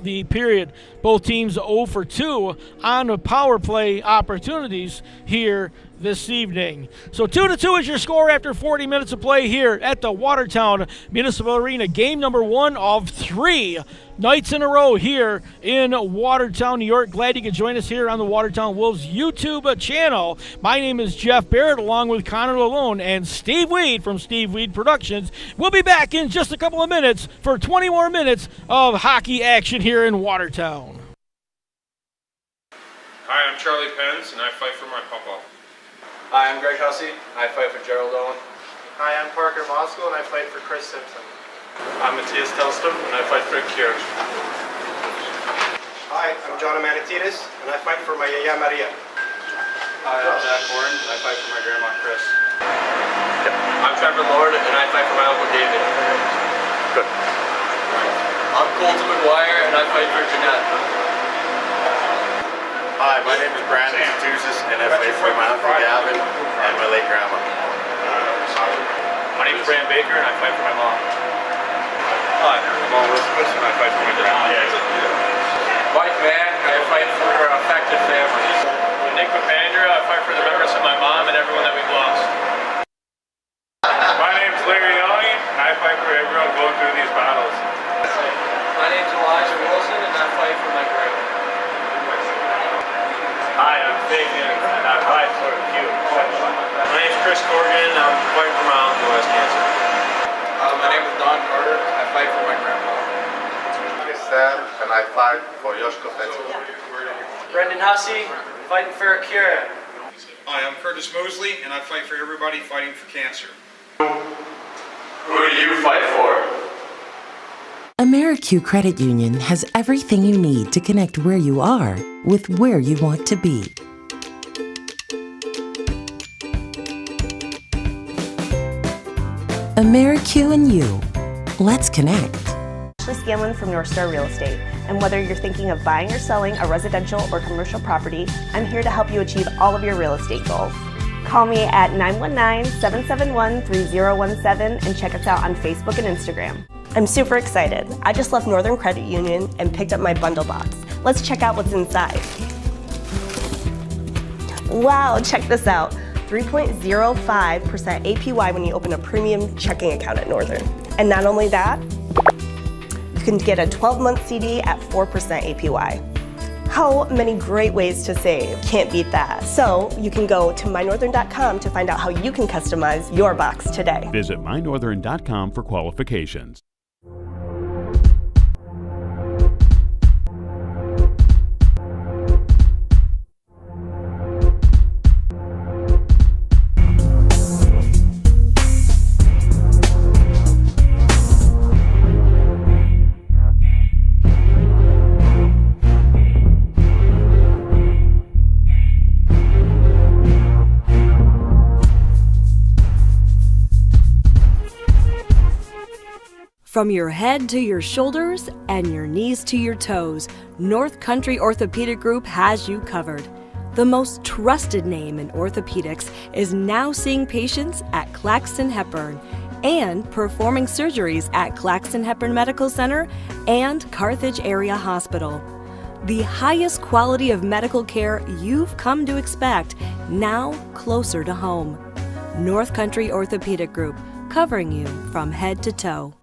the period. Both teams 0 for 2 on the power play opportunities here this evening. So 2-2 is your score after 40 minutes of play here at the Watertown Municipal Arena. Game number 1 of 3 nights in a row here in Watertown, New York. Glad you could join us here on the Watertown Wolves YouTube channel. My name is Jeff Barrett, along with Connor Lalone and Steve Weed from Steve Weed Productions. We'll be back in just a couple of minutes for 20 more minutes of hockey action here in Watertown. Hi, I'm Charlie Pence, and I fight for my papa. Hi, I'm Greg Hussey. I fight for Gerald Owen. Hi, I'm Parker Moscow, and I fight for Chris Simpson. I'm Matthias Telstum, and I fight for a cure. Hi, I'm John Manatides, and I fight for my Yaya Maria. Hi, I'm Zach Horn, and I fight for my grandma Chris. I'm Trevor Lord, and I fight for my uncle David. Good. I'm Colton McGuire, and I fight for Jeanette. Hi, my name is Brandon Duzis, and I fight for my uncle Gavin and my late grandma. My name is Brand Baker, and I fight for my mom. Hi, I'm Paul Wilson, and I fight for my grandma. Mike Mann, and I fight for affected families. Nick Papandreou, I fight for the members of my mom and everyone that we've lost. My name's Larry Young, and I fight for everyone going through these battles. My name's Elijah Wilson, and I fight for my grandma. Hi, I'm Fabian, and I fight for a cure. My name's Chris Corrigan, and I'm fighting for my uncle who has cancer. My name is Don Carter, I fight for my grandma. Sam, and I fight for Yoshko Fetzel. Brendan Hussey, fighting for a cure. Hi, I'm Curtis Mosley, and I fight for everybody fighting for cancer. Who do you fight for? AmeriQ Credit Union has everything you need to connect where you are with where you want to be. AmeriQ and you. Let's connect. Scanlon from North Star Real Estate, and whether you're thinking of buying or selling a residential or commercial property, I'm here to help you achieve all of your real estate goals. Call me at 919-771-3017 and check us out on Facebook and Instagram. I'm super excited. I just left Northern Credit Union and picked up my bundle box. Let's check out what's inside. Wow, check this out. 3.05% APY when you open a premium checking account at Northern. And not only that, you can get a 12-month CD at 4% APY. How many great ways to save? Can't beat that. So you can go to mynorthern.com to find out how you can customize your box today. Visit mynorthern.com for qualifications. From your head to your shoulders and your knees to your toes, North Country Orthopedic Group has you covered. The most trusted name in orthopedics is now seeing patients at Claxton Hepburn and performing surgeries at Claxton Hepburn Medical Center and Carthage Area Hospital. The highest quality of medical care you've come to expect, now closer to home. North Country Orthopedic Group, covering you from head to toe.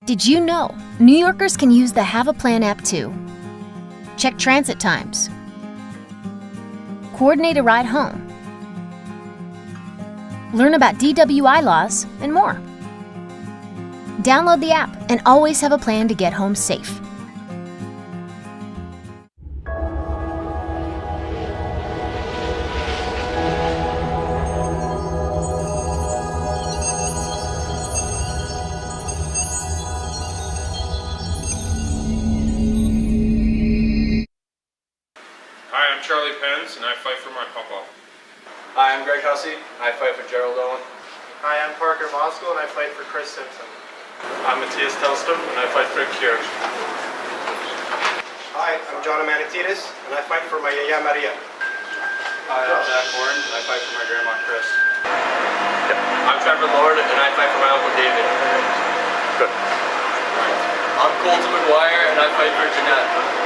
Did you know New Yorkers can use the Have a Plan app too? Check transit times, coordinate a ride home, learn about DWI laws, and more. Download the app and always have a plan to get home safe. Charlie Pence, and I fight for my papa. Hi, I'm Greg Hussey. I fight for Gerald Owen. Hi, I'm Parker Moskal, and I fight for Chris Simpson. I'm Matthias Telstum, and I fight for a cure. Hi, I'm John Manatides, and I fight for my Yaya Maria. Hi, I'm Zach Horn, and I fight for my grandma Chris. I'm Trevor Lord, and I fight for my uncle David. Good. I'm Colton McGuire, and I fight for Jeanette.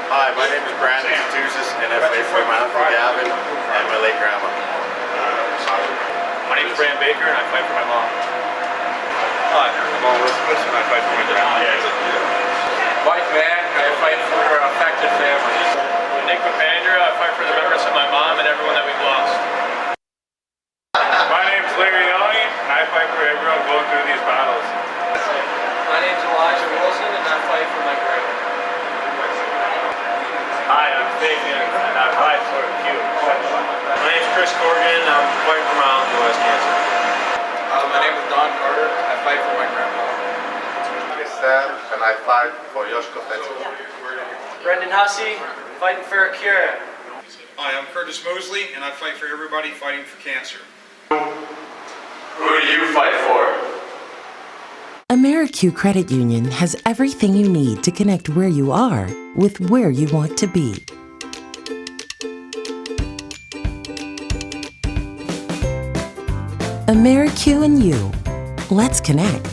Hi, my name is Brandon Duzis, and I fight for my uncle Gavin and my late grandma. My name is Brand Baker, and I fight for my mom. Hi, I'm Paul Wilson, and I fight for my grandma. Mike Mann, and I fight for affected families. Nick Papandreou, I fight for the members of my mom and everyone that we've lost. My name's Larry Young, and I fight for everyone going through these battles. Sam, and I fight for Joshua Fetzel. Brendan Hussey, fighting for a cure. Hi, I'm Curtis Mosley, and I fight for everybody fighting for cancer. Who do you fight for? AmeriQ Credit Union has everything you need to connect where you are with where you want to be. AmeriQ and you. Let's connect.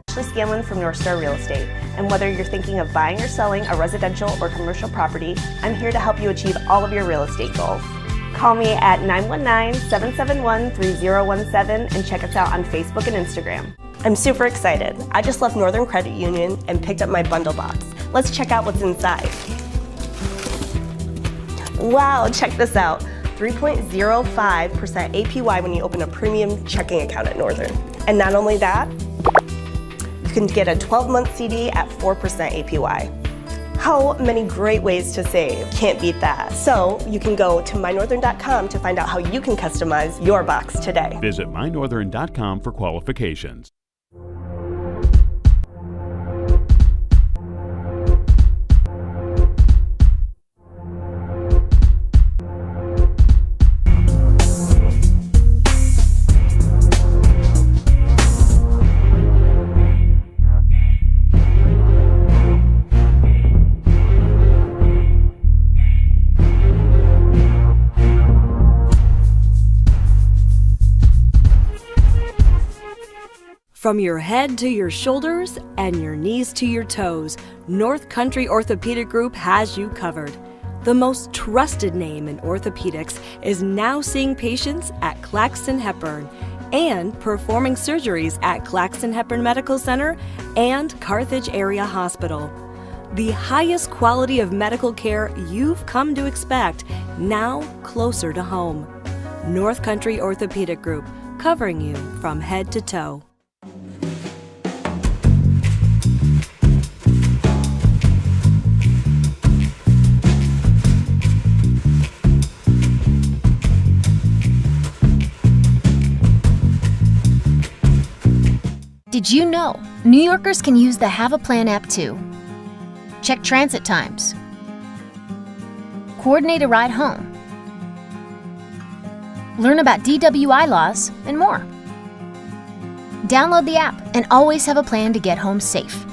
Ashley Scanlon from North Star Real Estate. And whether you're thinking of buying or selling a residential or commercial property, I'm here to help you achieve all of your real estate goals. Call me at 919-771-3017 and check us out on Facebook and Instagram. I'm super excited. I just left Northern Credit Union and picked up my bundle box. Let's check out what's inside. Wow, check this out. 3.05% APY when you open a premium checking account at Northern. And not only that, you can get a 12-month CD at 4% APY. How many great ways to save? Can't beat that. So you can go to mynorthern.com to find out how you can customize your box today. Visit mynorthern.com for qualifications. From your head to your shoulders and your knees to your toes, North Country Orthopedic Group has you covered. The most trusted name in orthopedics is now seeing patients at Claxton Hepburn and performing surgeries at Claxton Hepburn Medical Center and Carthage Area Hospital. The highest quality of medical care you've come to expect, now closer to home. North Country Orthopedic Group, covering you from head to toe. Did you know New Yorkers can use the Have a Plan app too? Check transit times, coordinate a ride home, learn about DWI laws, and more. Download the app and always have a plan to get home safe.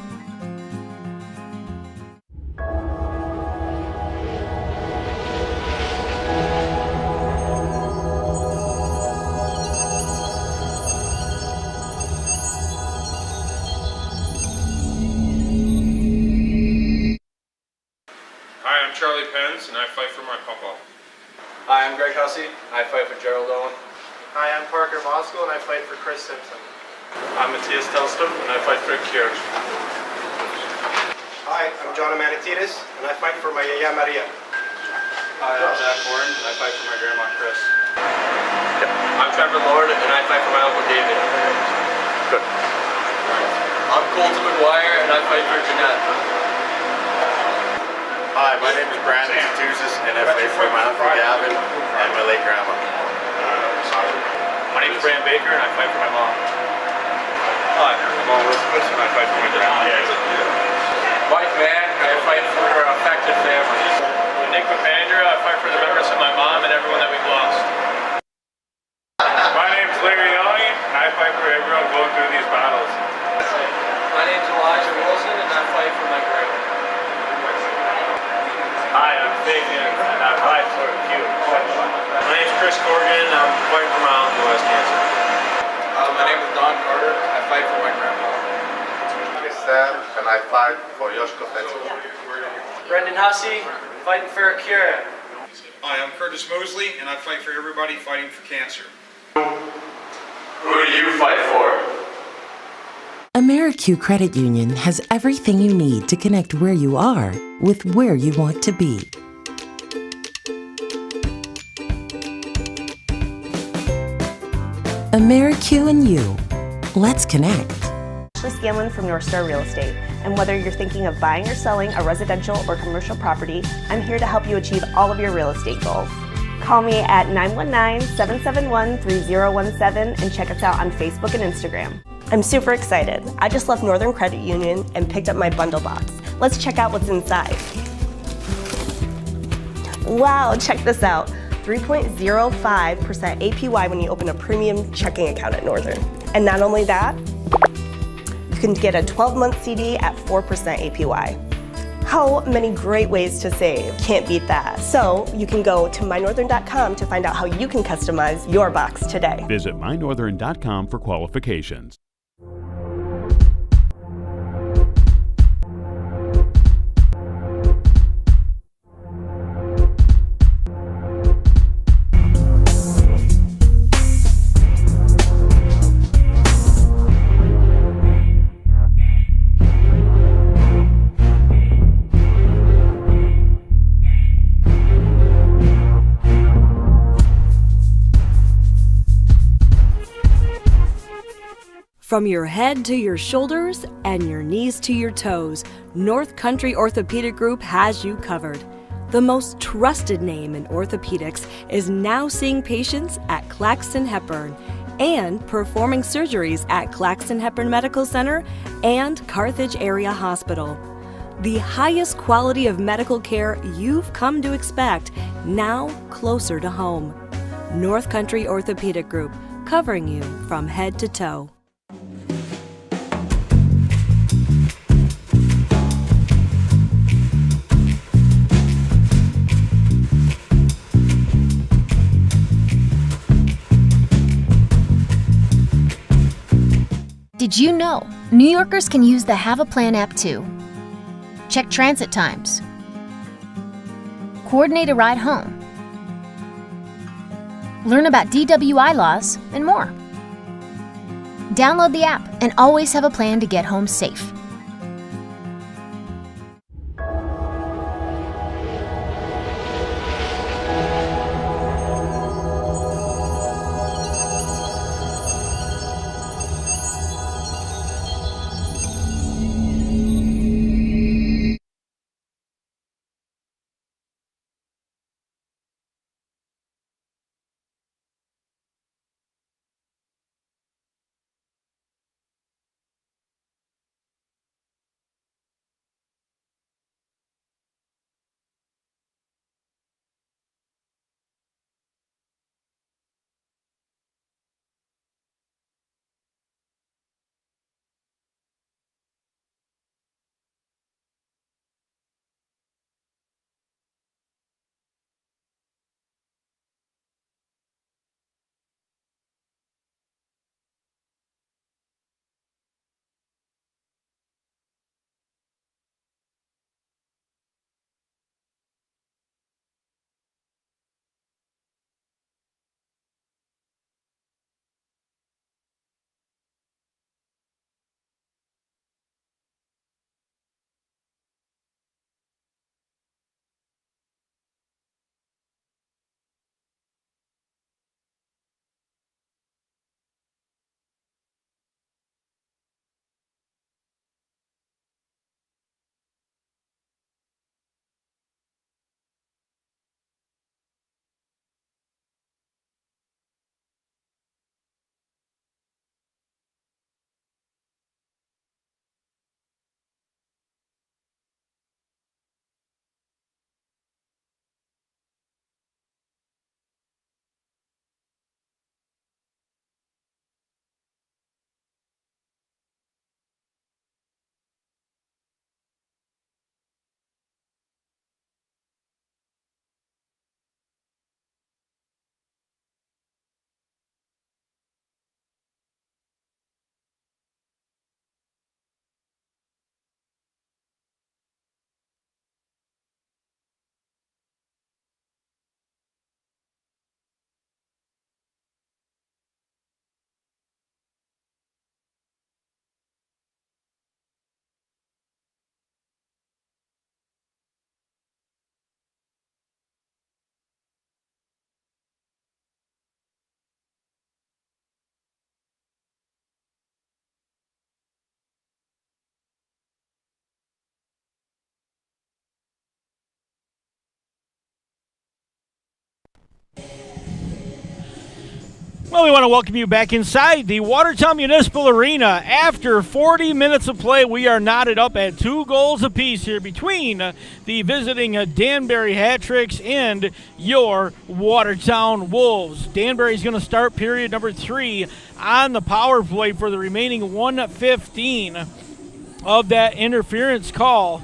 Charlie Pence, and I fight for my papa. Hi, I'm Greg Hussey. I fight for Gerald Owen. Hi, I'm Parker Moskal, and I fight for Chris Simpson. I'm Matthias Telstum, and I fight for Kier. Hi, I'm John Manatidis, and I fight for my Yaya Maria. Hi, I'm Zach Horn, and I fight for my grandma Chris. I'm Trevor Lord, and I fight for my uncle David. Good. I'm Colton McGuire, and I fight for Jeanette. Hi, my name is Brandon Antuzis, and I fight for my uncle Gavin and my late grandma. My name is Brand Baker, and I fight for my mom. Hi, I'm Paul Wilson, and I fight for my grandma. Mike Mann, I fight for affected families. Nick Papandreou, I fight for the members of my mom and everyone that we've lost. My name is Larry Young, and I fight for everyone going through these battles. My name is Elijah Wilson, and I fight for my grandma. Hi, I'm Fabian, and I fight for Q. My name is Chris Corrigan, and I'm fighting for my uncle who has cancer. My name is Don Carter, I fight for my grandma. I'm Sam, and I fight for Joshua Fetzel. Brendan Hussey, fighting for a cure. Hi, I'm Curtis Mosley, and I fight for everybody fighting for cancer. Who do you fight for? AmeriQ Credit Union has everything you need to connect where you are with where you want to be. AmeriQ and you. Let's connect. Ashley Scanlon from North Star Real Estate. And whether you're thinking of buying or selling a residential or commercial property, I'm here to help you achieve all of your real estate goals. Call me at 919-771-3017 and check us out on Facebook and Instagram. I'm super excited. I just left Northern Credit Union and picked up my bundle box. Let's check out what's inside. Wow, check this out. 3.05% APY when you open a premium checking account at Northern. And not only that, you can get a 12-month CD at 4% APY. How many great ways to save? Can't beat that. So you can go to mynorthern.com to find out how you can customize your box today. Visit mynorthern.com for qualifications. From your head to your shoulders and your knees to your toes, North Country Orthopedic Group has you covered. The most trusted name in orthopedics is now seeing patients at Claxton Hepburn and performing surgeries at Claxton Hepburn Medical Center and Carthage Area Hospital. The highest quality of medical care you've come to expect, now closer to home. North Country Orthopedic Group, covering you from head to toe. Did you know New Yorkers can use the Have a Plan app too? Check transit times, coordinate a ride home, learn about DWI laws, and more. Download the app and always have a plan to get home safe. Well, we want to welcome you back inside the Watertown Municipal Arena. After 40 minutes of play, we are knotted up at 2 goals apiece here between the visiting Danbury Hat-Tricks and your Watertown Wolves. Danbury's going to start period number 3 on the power play for the remaining 1:15 of that interference call.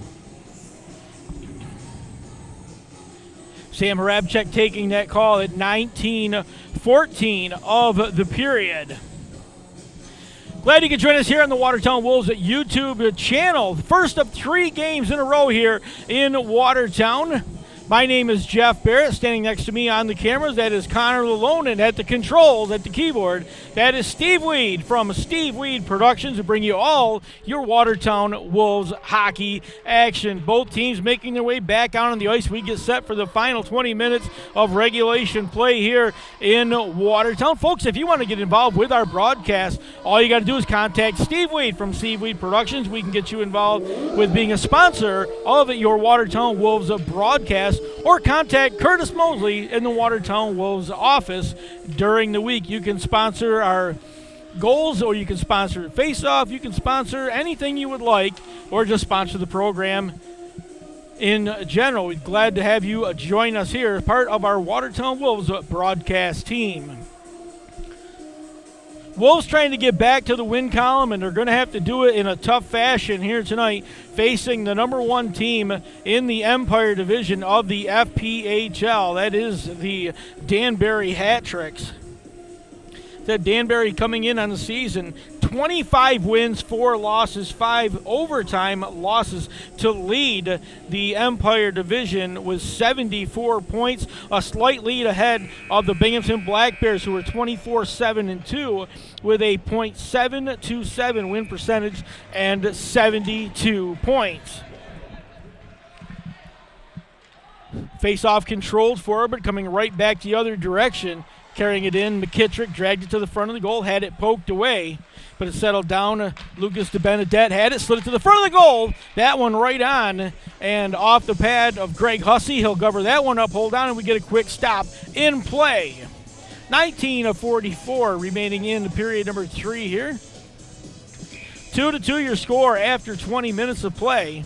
Sam Rabchek taking that call at 19:14 of the period. Glad you could join us here on the Watertown Wolves YouTube channel. First of 3 games in a row here in Watertown. My name is Jeff Barrett. Standing next to me on the cameras, that is Connor Lalone, at the controls, at the keyboard, that is Steve Weed from Steve Weed Productions, to bring you all your Watertown Wolves hockey action. Both teams making their way back out on the ice. We get set for the final 20 minutes of regulation play here in Watertown. Folks, if you want to get involved with our broadcast, all you got to do is contact Steve Weed from Steve Weed Productions. We can get you involved with being a sponsor of your Watertown Wolves broadcast, or contact Curtis Mosley in the Watertown Wolves office during the week. You can sponsor our goals, or you can sponsor face-off. You can sponsor anything you would like, or just sponsor the program in general. We're glad to have you join us here as part of our Watertown Wolves broadcast team. Wolves trying to get back to the win column, and they're going to have to do it in a tough fashion here tonight, facing the number 1 team in the Empire Division of the FPHL. That is the Danbury Hat-Tricks. That Danbury coming in on the season, 25 wins, 4 losses, 5 overtime losses to lead the Empire Division with 74 points, a slight lead ahead of the Binghamton Black Bears, who are 24-7-2 with a .727 win percentage and 72 points. Face-off controlled forward, but coming right back the other direction. Carrying it in, McKittrick dragged it to the front of the goal, had it poked away, but it settled down. Lucas DeBenedette had it, slid it to the front of the goal. That one right on and off the pad of Greg Hussey. He'll cover that one up, hold on, and we get a quick stop in play. 19:44 remaining in the period number 3 here. 2-2 your score after 20 minutes of play.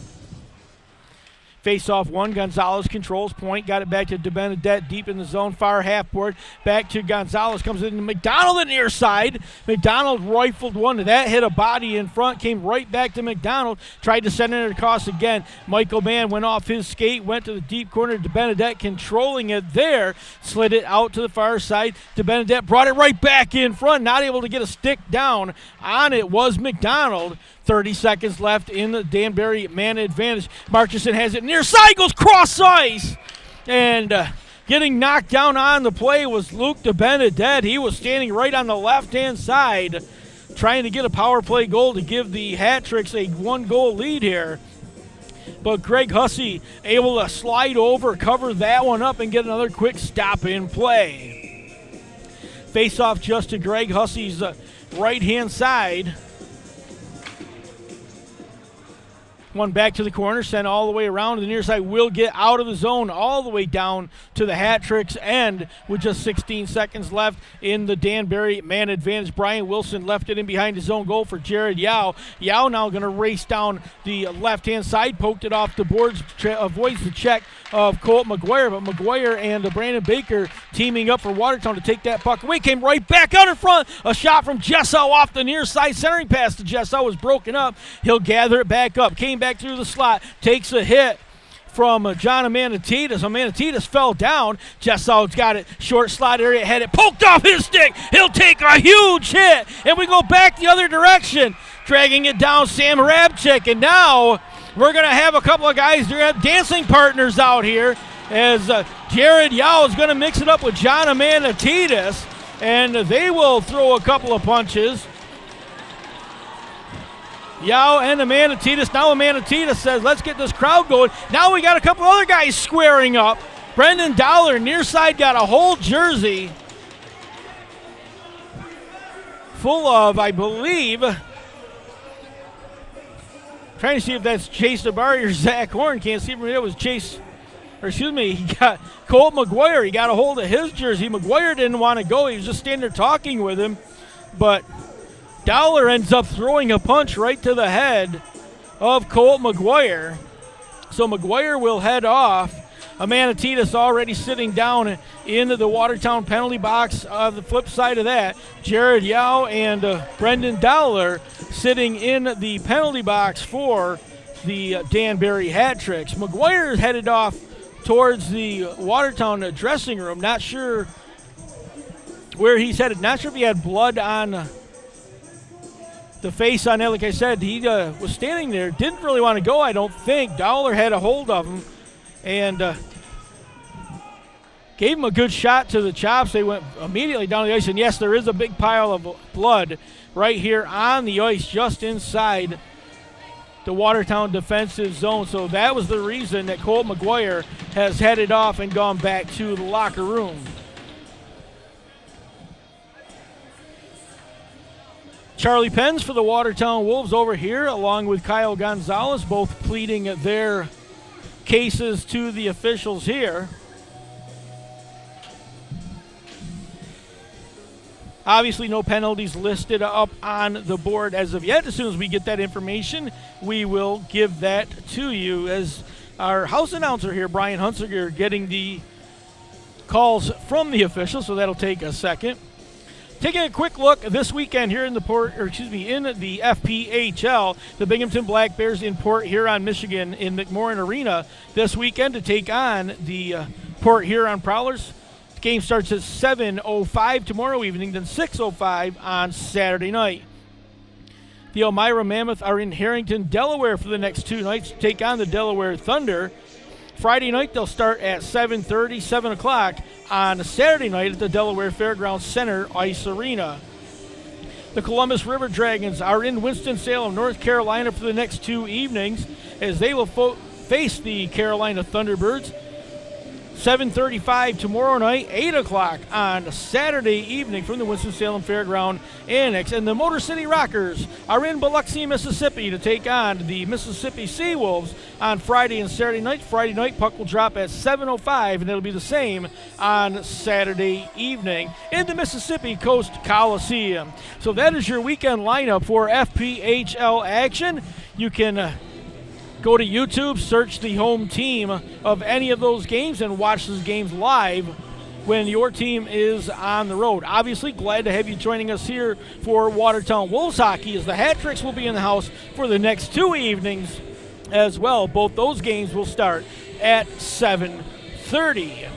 Face-off 1, Gonzalez controls point, got it back to DeBenedette deep in the zone, far half board, back to Gonzalez, comes into McDonald on the near side. McDonald rifled one, that hit a body in front, came right back to McDonald, tried to send it across again. Michael Mann went off his skate, went to the deep corner, DeBenedette controlling it there, slid it out to the far side. DeBenedette brought it right back in front, not able to get a stick down on it was McDonald. 30 seconds left in the Danbury man advantage. Marchison has it near side, goes cross ice. And getting knocked down on the play was Luke DeBenedette. He was standing right on the left-hand side trying to get a power play goal to give the Hat-Tricks a 1-goal lead here. But Greg Hussey able to slide over, cover that one up, and get another quick stop in play. Face-off just to Greg Hussey's right-hand side. One back to the corner, sent all the way around to the near side. Will get out of the zone all the way down to the Hat-Tricks end with just 16 seconds left in the Danbury man advantage. Brian Wilson left it in behind his own goal for Jared Yao. Yao now going to race down the left-hand side, poked it off the boards, avoids the check of Colt McGuire, but McGuire and Brandon Baker teaming up for Watertown to take that puck away. Came right back out in front. A shot from Jessau off the near side. Centering pass to Jessau was broken up. He'll gather it back up. Came back through the slot. Takes a hit from John Amanatitas. Amanatitas fell down. Jessau's got it. Short slot area. Had it poked off his stick. He'll take a huge hit. And we go back the other direction. Dragging it down, Sam Rabchik. And now we're going to have a couple of guys, they're going to have dancing partners out here as Jared Yao is going to mix it up with John Amanatitas, and they will throw a couple of punches. Yao and Amanatitas. Now Amanatitas says, let's get this crowd going. Now we got a couple other guys squaring up. Brendan Dollar, near side, got a whole jersey full of, I believe, trying to see if that's Chase DeBarry or Zach Horn. Can't see from here. It was Chase he got Colt McGuire. He got a hold of his jersey. McGuire didn't want to go. He was just standing there talking with him. But Dowler ends up throwing a punch right to the head of Colt McGuire. So McGuire will head off. Amanatitas already sitting down in the Watertown penalty box. The flip side of that, Jared Yao and Brendan Dowler sitting in the penalty box for the Danbury Hat Tricks. McGuire is headed off towards the Watertown dressing room. Not sure where he's headed. Not sure if he had blood on the face on it. Like I said, he was standing there. Didn't really want to go, I don't think. Dowler had a hold of him and gave him a good shot to the chops. They went immediately down the ice. And, yes, there is a big pile of blood right here on the ice just inside the Watertown defensive zone. So that was the reason that Colt McGuire has headed off and gone back to the locker room. Charlie Pence for the Watertown Wolves over here, along with Kyle Gonzalez, both pleading their cases to the officials here. Obviously, no penalties listed up on the board as of yet. As soon as we get that information, we will give that to you. As our house announcer here, Brian Hunsiger, getting the calls from the officials, so that'll take a second. Taking a quick look this weekend here in the in the FPHL, the Binghamton Black Bears in Port Huron, Michigan, in McMorran Arena this weekend to take on the Port Huron Prowlers. The game starts at 7:05 tomorrow evening, then 6:05 on Saturday night. The Elmira Mammoth are in Harrington, Delaware for the next 2 nights to take on the Delaware Thunder. Friday night they'll start at 7:30, 7 o'clock on Saturday night at the Delaware Fairgrounds Center Ice Arena. The Columbus River Dragons are in Winston-Salem, North Carolina for the next 2 evenings as they will face the Carolina Thunderbirds. 7:35 tomorrow night, 8 o'clock on Saturday evening from the Winston-Salem Fairground Annex. And the Motor City Rockers are in Biloxi, Mississippi to take on the Mississippi Seawolves on Friday and Saturday night. Friday night, puck will drop at 7:05, and it'll be the same on Saturday evening in the Mississippi Coast Coliseum. So that is your weekend lineup for FPHL action. You can go to YouTube, search the home team of any of those games, and watch those games live when your team is on the road. Obviously, glad to have you joining us here for Watertown Wolves hockey, as the Hat Tricks will be in the house for the next 2 evenings as well. Both those games will start at 7:30.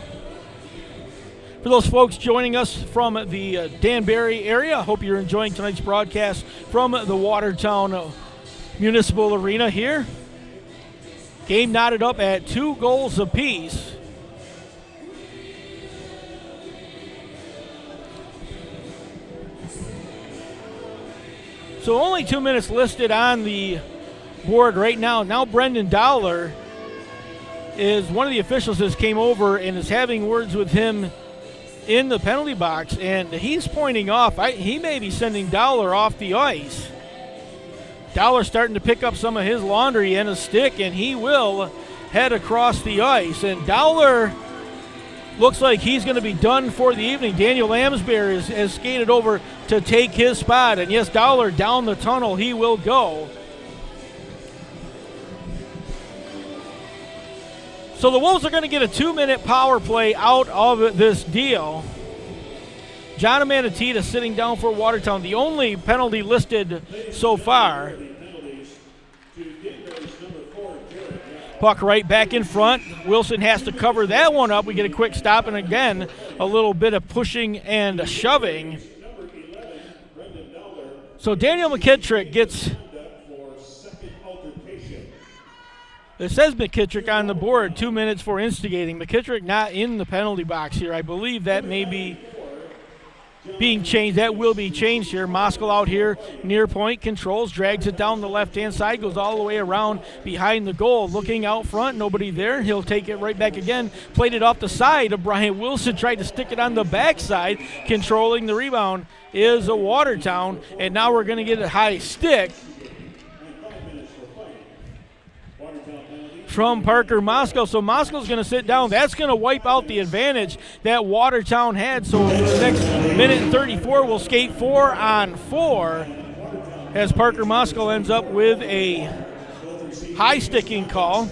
For those folks joining us from the Danbury area, I hope you're enjoying tonight's broadcast from the Watertown Municipal Arena here. Game knotted up at 2 goals apiece. So only 2 minutes listed on the board right now. Now Brendan Dowler is one of the officials that came over and is having words with him in the penalty box, and he's pointing off. He may be sending Dowler off the ice. Dowler starting to pick up some of his laundry and a stick, and he will head across the ice. And Dowler looks like he's going to be done for the evening. Daniel Amsberry has skated over to take his spot. And yes, Dowler down the tunnel he will go. So the Wolves are going to get a 2-minute power play out of this deal. John Amanatita sitting down for Watertown, the only penalty listed so far. Puck right back in front. Wilson has to cover that one up. We get a quick stop, and again, a little bit of pushing and shoving. So Daniel McKittrick gets... It says McKittrick on the board, 2 minutes for instigating. McKittrick not in the penalty box here. I believe that may be being changed. That will be changed here. Moskal out here near point, controls, drags it down the left-hand side, goes all the way around behind the goal. Looking out front, nobody there. He'll take it right back again. Played it off the side of Brian Wilson, tried to stick it on the backside. Controlling the rebound is a Watertown, and now we're going to get a high stick from Parker Moscow. So Moscow's going to sit down. That's going to wipe out the advantage that Watertown had. So for the next minute and 34, we'll skate 4-on-4 as Parker Moscow ends up with a high sticking call.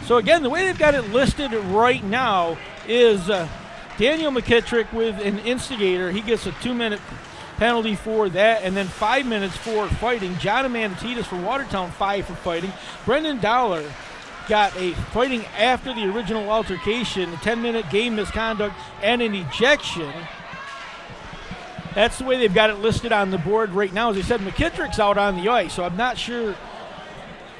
So again, the way they've got it listed right now is Daniel McKittrick with an instigator. He gets a 2-minute penalty for that, and then 5 minutes for fighting. John Amanatides for Watertown, 5 for fighting. Brendan Dowler got a fighting after the original altercation, a 10-minute game misconduct, and an ejection. That's the way they've got it listed on the board right now. As I said, McKittrick's out on the ice, so I'm not sure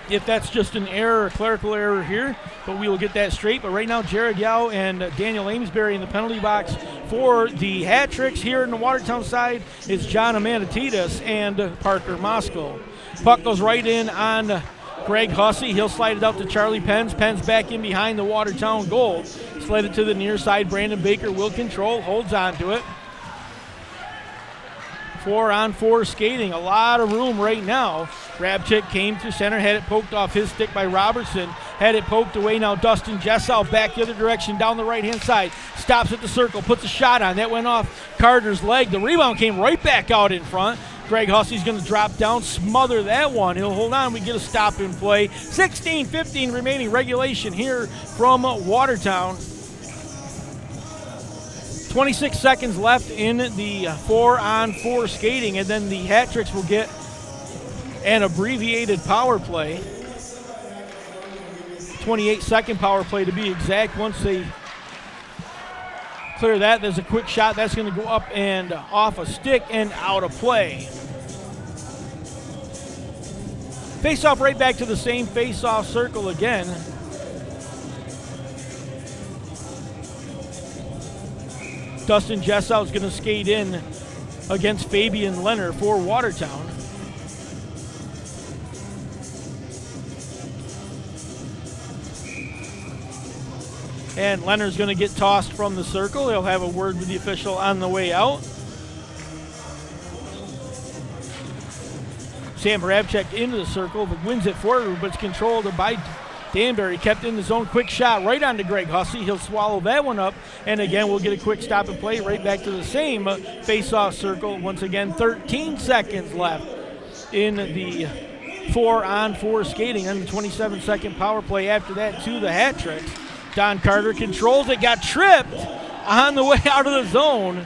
if that's just an error, a clerical error here, but we will get that straight. But right now, Jared Yao and Daniel Amesbury in the penalty box for the hat tricks. Here in the Watertown side is John Amanatides and Parker Moscow. Puck goes right in on Greg Hussey. He'll slide it out to Charlie Penns. Penns back in behind the Watertown goal. Slid it to the near side. Brandon Baker will control, holds on to it. 4-on-4 skating, a lot of room right now. Rabchick came to center, had it poked off his stick by Robertson, had it poked away. Now Dustin Jessow back the other direction down the right-hand side, stops at the circle, puts a shot on. That went off Carter's leg. The rebound came right back out in front. Greg Hussey's going to drop down, smother that one. He'll hold on. We get a stop in play. 16-15 remaining regulation here from Watertown. 26 seconds left in the 4-on-4 skating, and then the hat tricks will get an abbreviated power play. 28-second power play to be exact. Once they clear that, there's a quick shot. That's going to go up and off a stick and out of play. Face-off right back to the same face-off circle again. Dustin Jessow is going to skate in against Fabian Leonard for Watertown. And Leonard's going to get tossed from the circle. He'll have a word with the official on the way out. Sam Rabchek into the circle, but wins it forward, but it's controlled by Danbury. Kept in the zone. Quick shot right onto Greg Hussey. He'll swallow that one up. And again, we'll get a quick stop and play right back to the same face-off circle. Once again, 13 seconds left in the 4-on-4 skating. And the 27-second power play after that to the hat tricks. Don Carter controls it. Got tripped on the way out of the zone.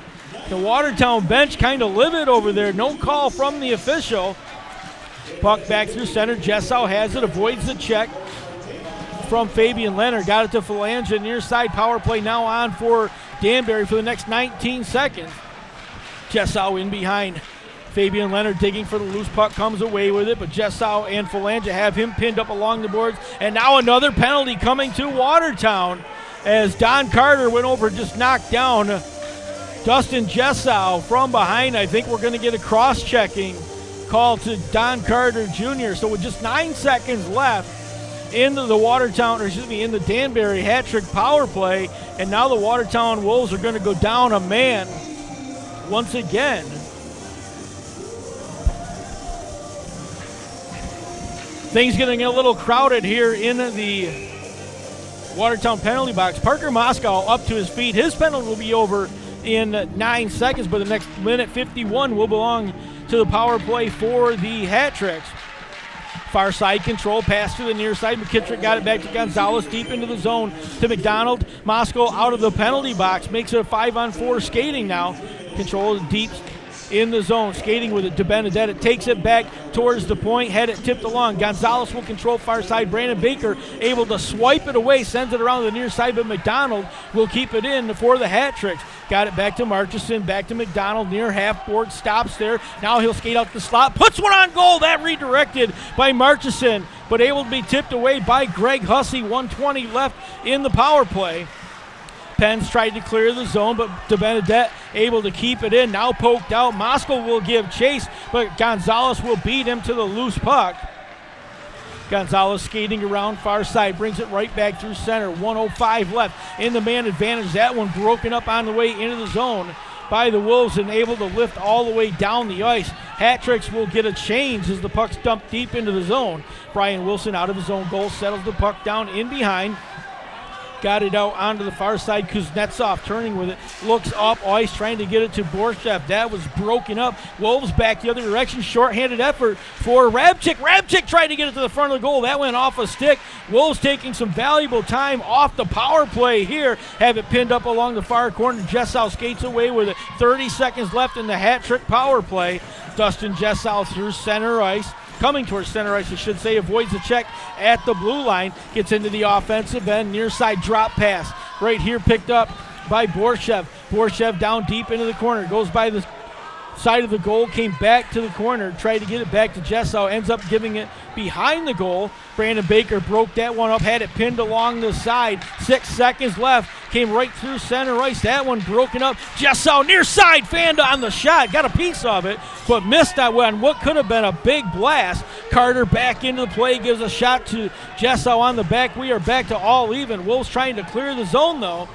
The Watertown bench kind of livid over there. No call from the official. Puck back through center. Jessow has it. Avoids the check from Fabian Leonard. Got it to Phalange. Near side power play now on for Danbury for the next 19 seconds. Jessow in behind Fabian Leonard, digging for the loose puck, comes away with it, but Jessow and Phalange have him pinned up along the boards. And now another penalty coming to Watertown as Don Carter went over, just knocked down Dustin Jessow from behind. I think we're going to get a cross-checking call to Don Carter Jr. So with just 9 seconds left into the Watertown, or excuse me, in the Danbury hat trick power play, and now the Watertown Wolves are going to go down a man once again. Things getting a little crowded here in the Watertown penalty box. Parker Moscow up to his feet. His penalty will be over in 9 seconds, but the next minute 51 will belong to the power play for the hat tricks. Far side control, pass to the near side. McKittrick got it back to Gonzalez, deep into the zone to McDonald. Moscow out of the penalty box, makes it a 5-on-4 skating now. Control deep in the zone, skating with it to Benedetta, takes it back towards the point, had it tipped along. Gonzalez will control far side. Brandon Baker able to swipe it away, sends it around the near side, but McDonald will keep it in for the hat tricks. Got it back to Marchison, back to McDonald, near half board, stops there. Now he'll skate out the slot, puts one on goal. That redirected by Marchison, but able to be tipped away by Greg Hussey. 1:20 left in the power play. Penns tried to clear the zone, but DeBenedette able to keep it in. Now poked out. Moscow will give chase, but Gonzalez will beat him to the loose puck. Gonzalez skating around far side, brings it right back through center. 1:05 left in the man advantage. That one broken up on the way into the zone by the Wolves and able to lift all the way down the ice. Hat Tricks will get a change as the puck's dumped deep into the zone. Brian Wilson out of his own goal, settles the puck down in behind. Got it out onto the far side. Kuznetsov turning with it. Looks up ice, trying to get it to Borshev. That was broken up. Wolves back the other direction. Short-handed effort for Rabchik. Rabchik tried to get it to the front of the goal. That went off a stick. Wolves taking some valuable time off the power play here. Have it pinned up along the far corner. Jessow skates away with it. 30 seconds left in the hat trick power play. Dustin Jessow through center ice. Coming towards center ice, I should say, avoids the check at the blue line, gets into the offensive end, near side drop pass. Right here picked up by Borshev. Borshev down deep into the corner, goes by the side of the goal, came back to the corner, tried to get it back to Jessow, ends up giving it behind the goal. Brandon Baker broke that one up, had it pinned along the side. 6 seconds left, came right through center ice. That one broken up. Jessow near side, fanned on the shot, got a piece of it, but missed that one. What could have been a big blast. Carter back into the play, gives a shot to Jessow on the back. We are back to all even. Wolves trying to clear the zone though.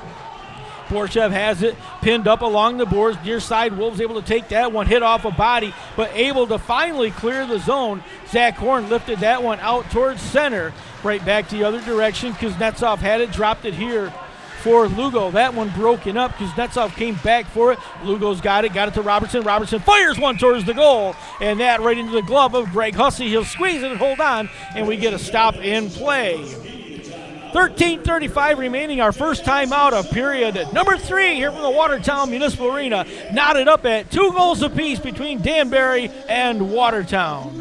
Borshev has it pinned up along the boards, near side. Wolves able to take that one, hit off a body, but able to finally clear the zone. Zach Horn lifted that one out towards center, right back the other direction. Kuznetsov had it, dropped it here for Lugo. That one broken up. Kuznetsov came back for it. Lugo's got it to Robertson. Robertson fires one towards the goal, and that right into the glove of Greg Hussey. He'll squeeze it and hold on, and we get a stop in play. 13:35 remaining, our first time out of period number 3 here from the Watertown Municipal Arena. Knotted up at 2 goals apiece between Danbury and Watertown.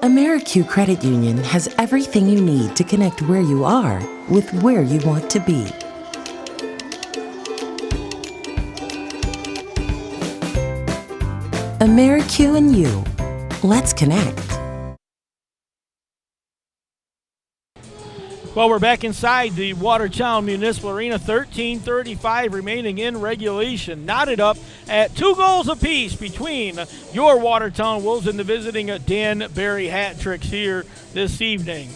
AmeriQ Credit Union has everything you need to connect where you are with where you want to be. AmeriQ and you. Let's connect. Well, we're back inside the Watertown Municipal Arena. 13:35 remaining in regulation. Knotted up at 2 goals apiece between your Watertown Wolves and the visiting Danbury Hat Tricks here this evening.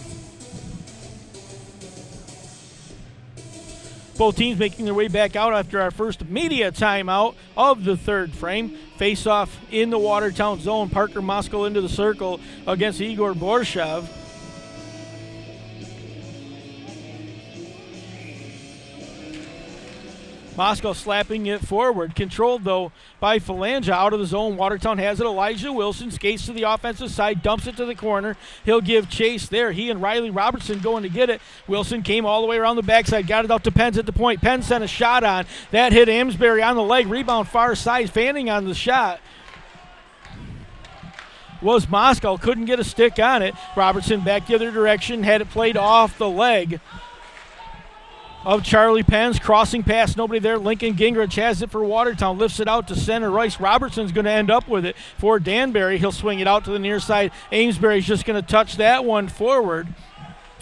Both teams making their way back out after our first media timeout of the third frame. Face-off in the Watertown zone. Parker Moskal into the circle against Igor Borshev. Moskal slapping it forward. Controlled, though, by Phalange out of the zone. Watertown has it. Elijah Wilson skates to the offensive side, dumps it to the corner. He'll give chase there. He and Riley Robertson going to get it. Wilson came all the way around the backside, got it out to Pence at the point. Pence sent a shot on. That hit Amesbury on the leg. Rebound far side, fanning on the shot was Moskal. Couldn't get a stick on it. Robertson back the other direction, had it played off the leg of Charlie Pence, crossing past nobody there. Lincoln Gingrich has it for Watertown, lifts it out to center ice. Robertson's going to end up with it for Danbury. He'll swing it out to the near side. Amesbury's just going to touch that one forward.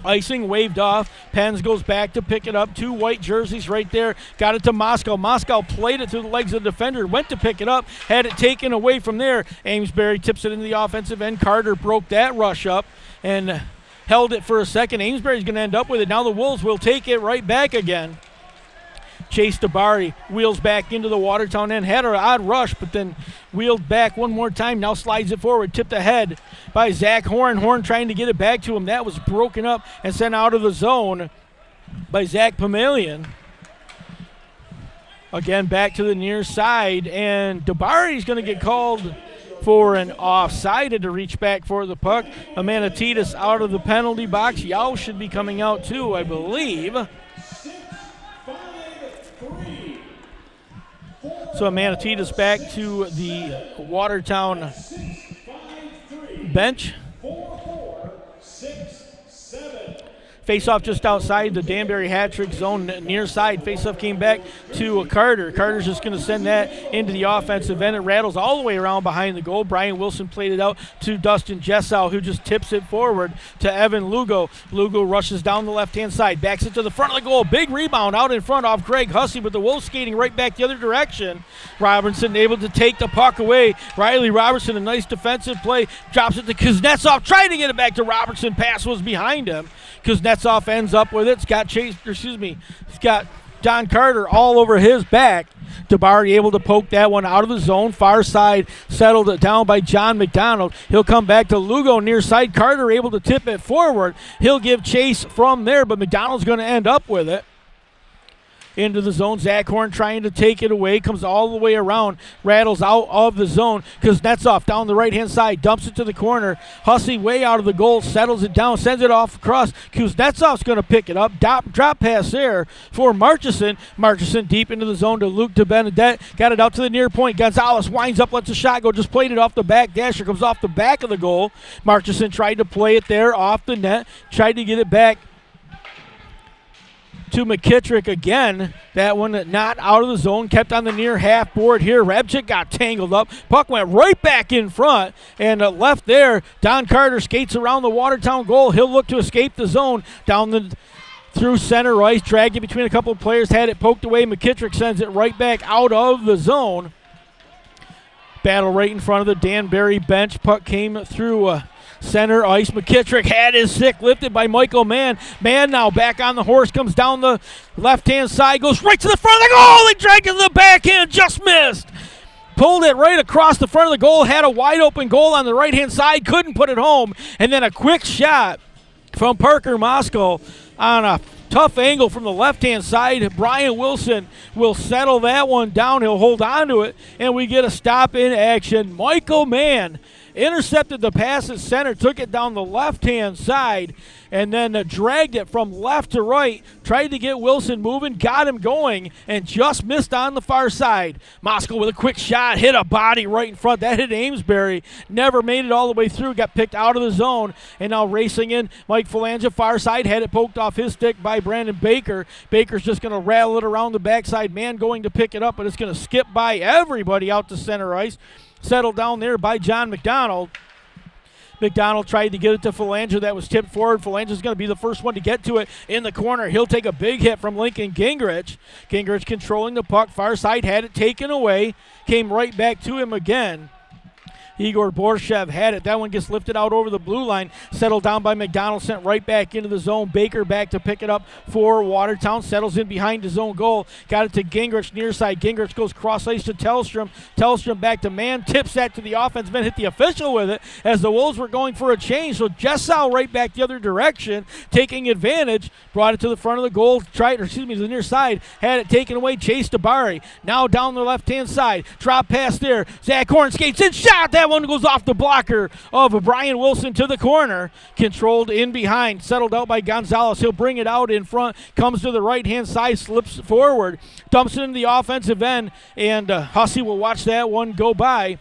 Icing waved off. Pence goes back to pick it up. 2 white jerseys right there. Got it to Moskal. Moskal played it through the legs of the defender. Went to pick it up. Had it taken away from there. Amesbury tips it into the offensive end. Carter broke that rush up and held it for a second. Amesbury's going to end up with it. Now the Wolves will take it right back again. Chase Dabari wheels back into the Watertown end. Had an odd rush, but then wheeled back one more time. Now slides it forward. Tipped ahead by Zach Horn. Horn trying to get it back to him. That was broken up and sent out of the zone by Zach Pamelian. Again, back to the near side. And Dabari's going to get called for an offside to reach back for the puck. Amanatidis out of the penalty box. Yao should be coming out too, I believe. So Amanatidis back to the Watertown bench. Face-off just outside the Danbury hat-trick zone, near side. Face-off came back to Carter. Carter's just going to send that into the offensive end. It rattles all the way around behind the goal. Brian Wilson played it out to Dustin Jessow, who just tips it forward to Evan Lugo. Lugo rushes down the left-hand side, backs it to the front of the goal. Big rebound out in front off Greg Hussey, but the Wolves skating right back the other direction. Robertson able to take the puck away. Riley Robertson, a nice defensive play, drops it to Kuznetsov, trying to get it back to Robertson. Pass was behind him. Kuznetsov ends up with it. He's got John Carter all over his back. Dabari able to poke that one out of the zone. Far side settled it down by John McDonald. He'll come back to Lugo near side. Carter able to tip it forward. He'll give chase from there, but McDonald's going to end up with it. Into the zone. Zach Horn trying to take it away. Comes all the way around. Rattles out of the zone. Kuznetsov down the right-hand side. Dumps it to the corner. Hussey way out of the goal. Settles it down. Sends it off across. Kuznetsov's going to pick it up. Drop pass there for Marchison. Marchison deep into the zone to Luke DeBenedette. Got it out to the near point. Gonzalez winds up. Lets a shot go. Just played it off the back. Dasher comes off the back of the goal. Marchison tried to play it there off the net. Tried to get it back to McKittrick again. That one not out of the zone, kept on the near half board here. Rabchik got tangled up. Puck went right back in front and left there. Don Carter skates around the Watertown goal. He'll look to escape the zone through center ice, dragged it between a couple of players, had it poked away. McKittrick sends it right back out of the zone. Battle right in front of the Danbury bench. Puck came through center ice. McKittrick had his stick lifted by Michael Mann. Mann now back on the horse, comes down the left-hand side, goes right to the front of the goal. He dragged it to the backhand, just missed. Pulled it right across the front of the goal, had a wide-open goal on the right-hand side, couldn't put it home. And then a quick shot from Parker Moskow on a tough angle from the left-hand side. Brian Wilson will settle that one down. He'll hold on to it, and we get a stop in action. Michael Mann intercepted the pass at center, took it down the left-hand side, and then dragged it from left to right, tried to get Wilson moving, got him going, and just missed on the far side. Moskow with a quick shot, hit a body right in front. That hit Amesbury, never made it all the way through, got picked out of the zone, and now racing in Mike Phalange, far side, had it poked off his stick by Brandon Baker. Baker's just going to rattle it around the backside. Man going to pick it up, but it's going to skip by everybody out to center ice. Settled down there by John McDonald. McDonald tried to get it to Phalange. That was tipped forward. Phalange is going to be the first one to get to it in the corner. He'll take a big hit from Lincoln Gingrich. Gingrich controlling the puck. Far side, had it taken away. Came right back to him again. Igor Borshev had it. That one gets lifted out over the blue line. Settled down by McDonald. Sent right back into the zone. Baker back to pick it up for Watertown. Settles in behind his own goal. Got it to Gingrich near side. Gingrich goes cross ice to Tellstrom. Tellstrom back to Mann. Tips that to the offense. Then hit the official with it as the Wolves were going for a change. So Jessow right back the other direction, taking advantage. Brought it to the front of the goal. To the near side. Had it taken away. Chase Dabari. Now down the left-hand side. Drop pass there. Zach Horn skates in. Shot. That one goes off the blocker of Brian Wilson to the corner. Controlled in behind. Settled out by Gonzalez. He'll bring it out in front. Comes to the right-hand side. Slips forward. Dumps it into the offensive end. And Hussey will watch that one go by.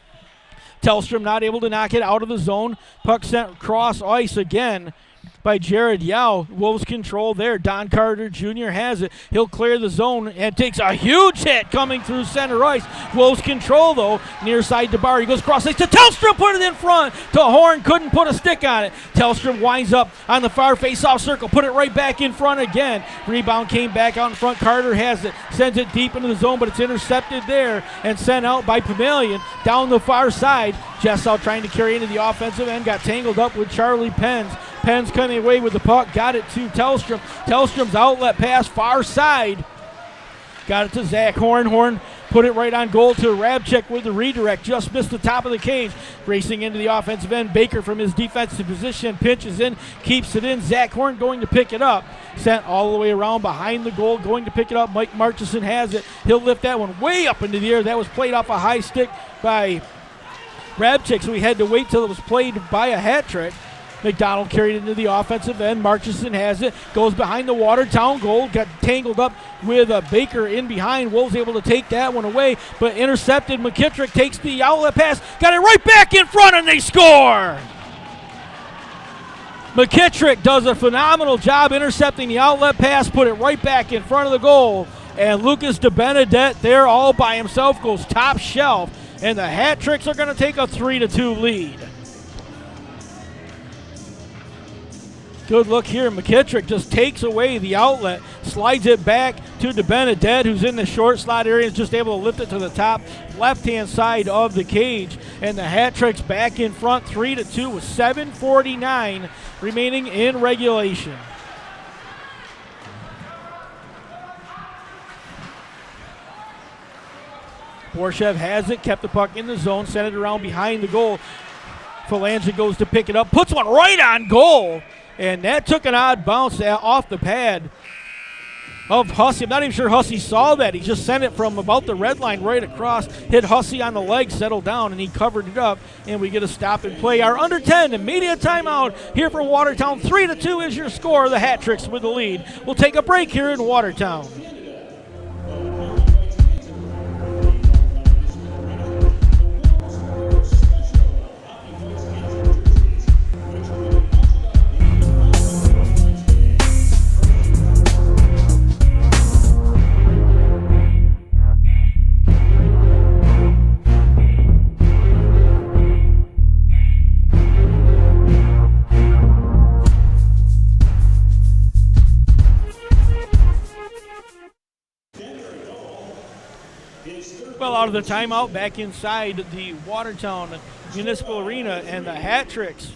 Tellstrom not able to knock it out of the zone. Puck sent cross ice again by Jared Yao. Wolves control there. Don Carter Jr. has it. He'll clear the zone and takes a huge hit coming through center ice. Wolves control though. Near side to Barr. He goes cross ice to Tellstrom. Put it in front to Horn. Couldn't put a stick on it. Tellstrom winds up on the far face-off circle. Put it right back in front again. Rebound came back out in front. Carter has it. Sends it deep into the zone, but it's intercepted there and sent out by Pavilion down the far side. Jessow trying to carry into the offensive end. Got tangled up with Charlie Penns. Penns coming away with the puck. Got it to Tellstrom. Tellstrom's outlet pass far side. Got it to Zach Horn. Horn put it right on goal to Rabchik with the redirect. Just missed the top of the cage. Racing into the offensive end. Baker from his defensive position. Pinches in. Keeps it in. Zach Horn going to pick it up. Sent all the way around behind the goal. Going to pick it up. Mike Marchison has it. He'll lift that one way up into the air. That was played off a high stick by Rabchik, so we had to wait till it was played by a hat trick. McDonald carried it into the offensive end. Marchison has it. Goes behind the Watertown goal. Got tangled up with Baker in behind. Wolves able to take that one away, but intercepted. McKittrick takes the outlet pass. Got it right back in front, and they score! McKittrick does a phenomenal job intercepting the outlet pass, put it right back in front of the goal. And Lucas DeBenedette there all by himself goes top shelf. And the Hat Tricks are going to take a 3-2 lead. Good look here. McKittrick just takes away the outlet, slides it back to DeBenedette, who's in the short slot area, is just able to lift it to the top left-hand side of the cage. And the Hat Tricks back in front 3-2 with 7:49 remaining in regulation. Borshev has it, kept the puck in the zone, sent it around behind the goal. Phalange goes to pick it up, puts one right on goal, and that took an odd bounce off the pad of Hussey. I'm not even sure Hussey saw that. He just sent it from about the red line right across, hit Hussey on the leg, settled down, and he covered it up, and we get a stop and play. Our under 10 immediate timeout here for Watertown. 3-2 is your score. The Hat Tricks with the lead. We'll take a break here in Watertown. Well, out of the timeout, back inside the Watertown Municipal Arena, and the Hat Tricks.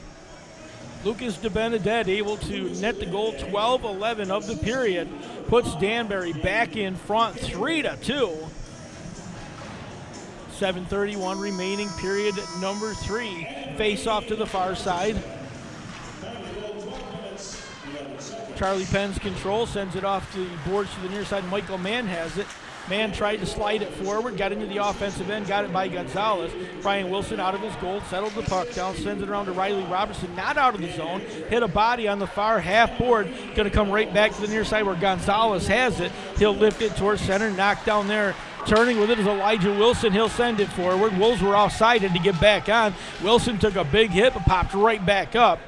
Lucas DeBenedette able to net the goal, 12-11 of the period, puts Danbury back in front, 3-2. 7:31 remaining, period number 3. Face off to the far side. Charlie Penn's control, sends it off to the boards to the near side. Michael Mann has it. Mann tried to slide it forward, got into the offensive end, got it by Gonzalez. Brian Wilson out of his goal, settled the puck down, sends it around to Riley Robertson, not out of the zone, hit a body on the far half board, going to come right back to the near side where Gonzalez has it. He'll lift it towards center, knocked down there. Turning with it is Elijah Wilson. He'll send it forward. Wolves were offside to get back on. Wilson took a big hit, but popped right back up.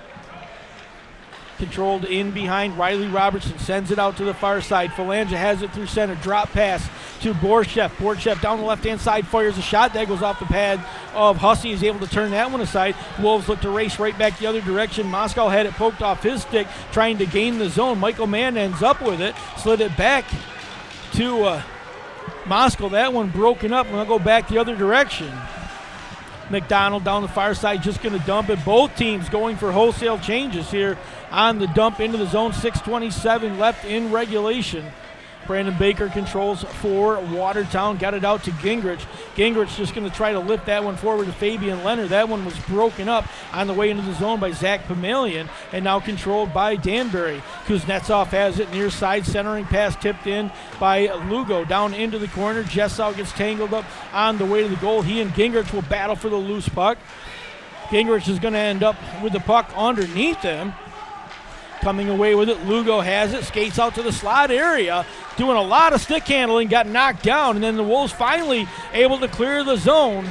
Controlled in behind. Riley Robertson sends it out to the far side. Phalange has it through center. Drop pass to Borshev. Borshev down the left-hand side, fires a shot. That goes off the pad of Hussey. He's able to turn that one aside. Wolves look to race right back the other direction. Moscow had it poked off his stick, trying to gain the zone. Michael Mann ends up with it. Slid it back to Moscow. That one broken up. We'll go back the other direction. McDonald down the far side, just going to dump it. Both teams going for wholesale changes here on the dump into the zone. 6:27 left in regulation. Brandon Baker controls for Watertown. Got it out to Gingrich. Gingrich just going to try to lift that one forward to Fabian Leonard. That one was broken up on the way into the zone by Zach Pamelian, and now controlled by Danbury. Kuznetsov has it near side, centering pass tipped in by Lugo. Down into the corner. Jessau gets tangled up on the way to the goal. He and Gingrich will battle for the loose puck. Gingrich is going to end up with the puck underneath him. Coming away with it, Lugo has it, skates out to the slot area, doing a lot of stick handling, got knocked down, and then the Wolves finally able to clear the zone.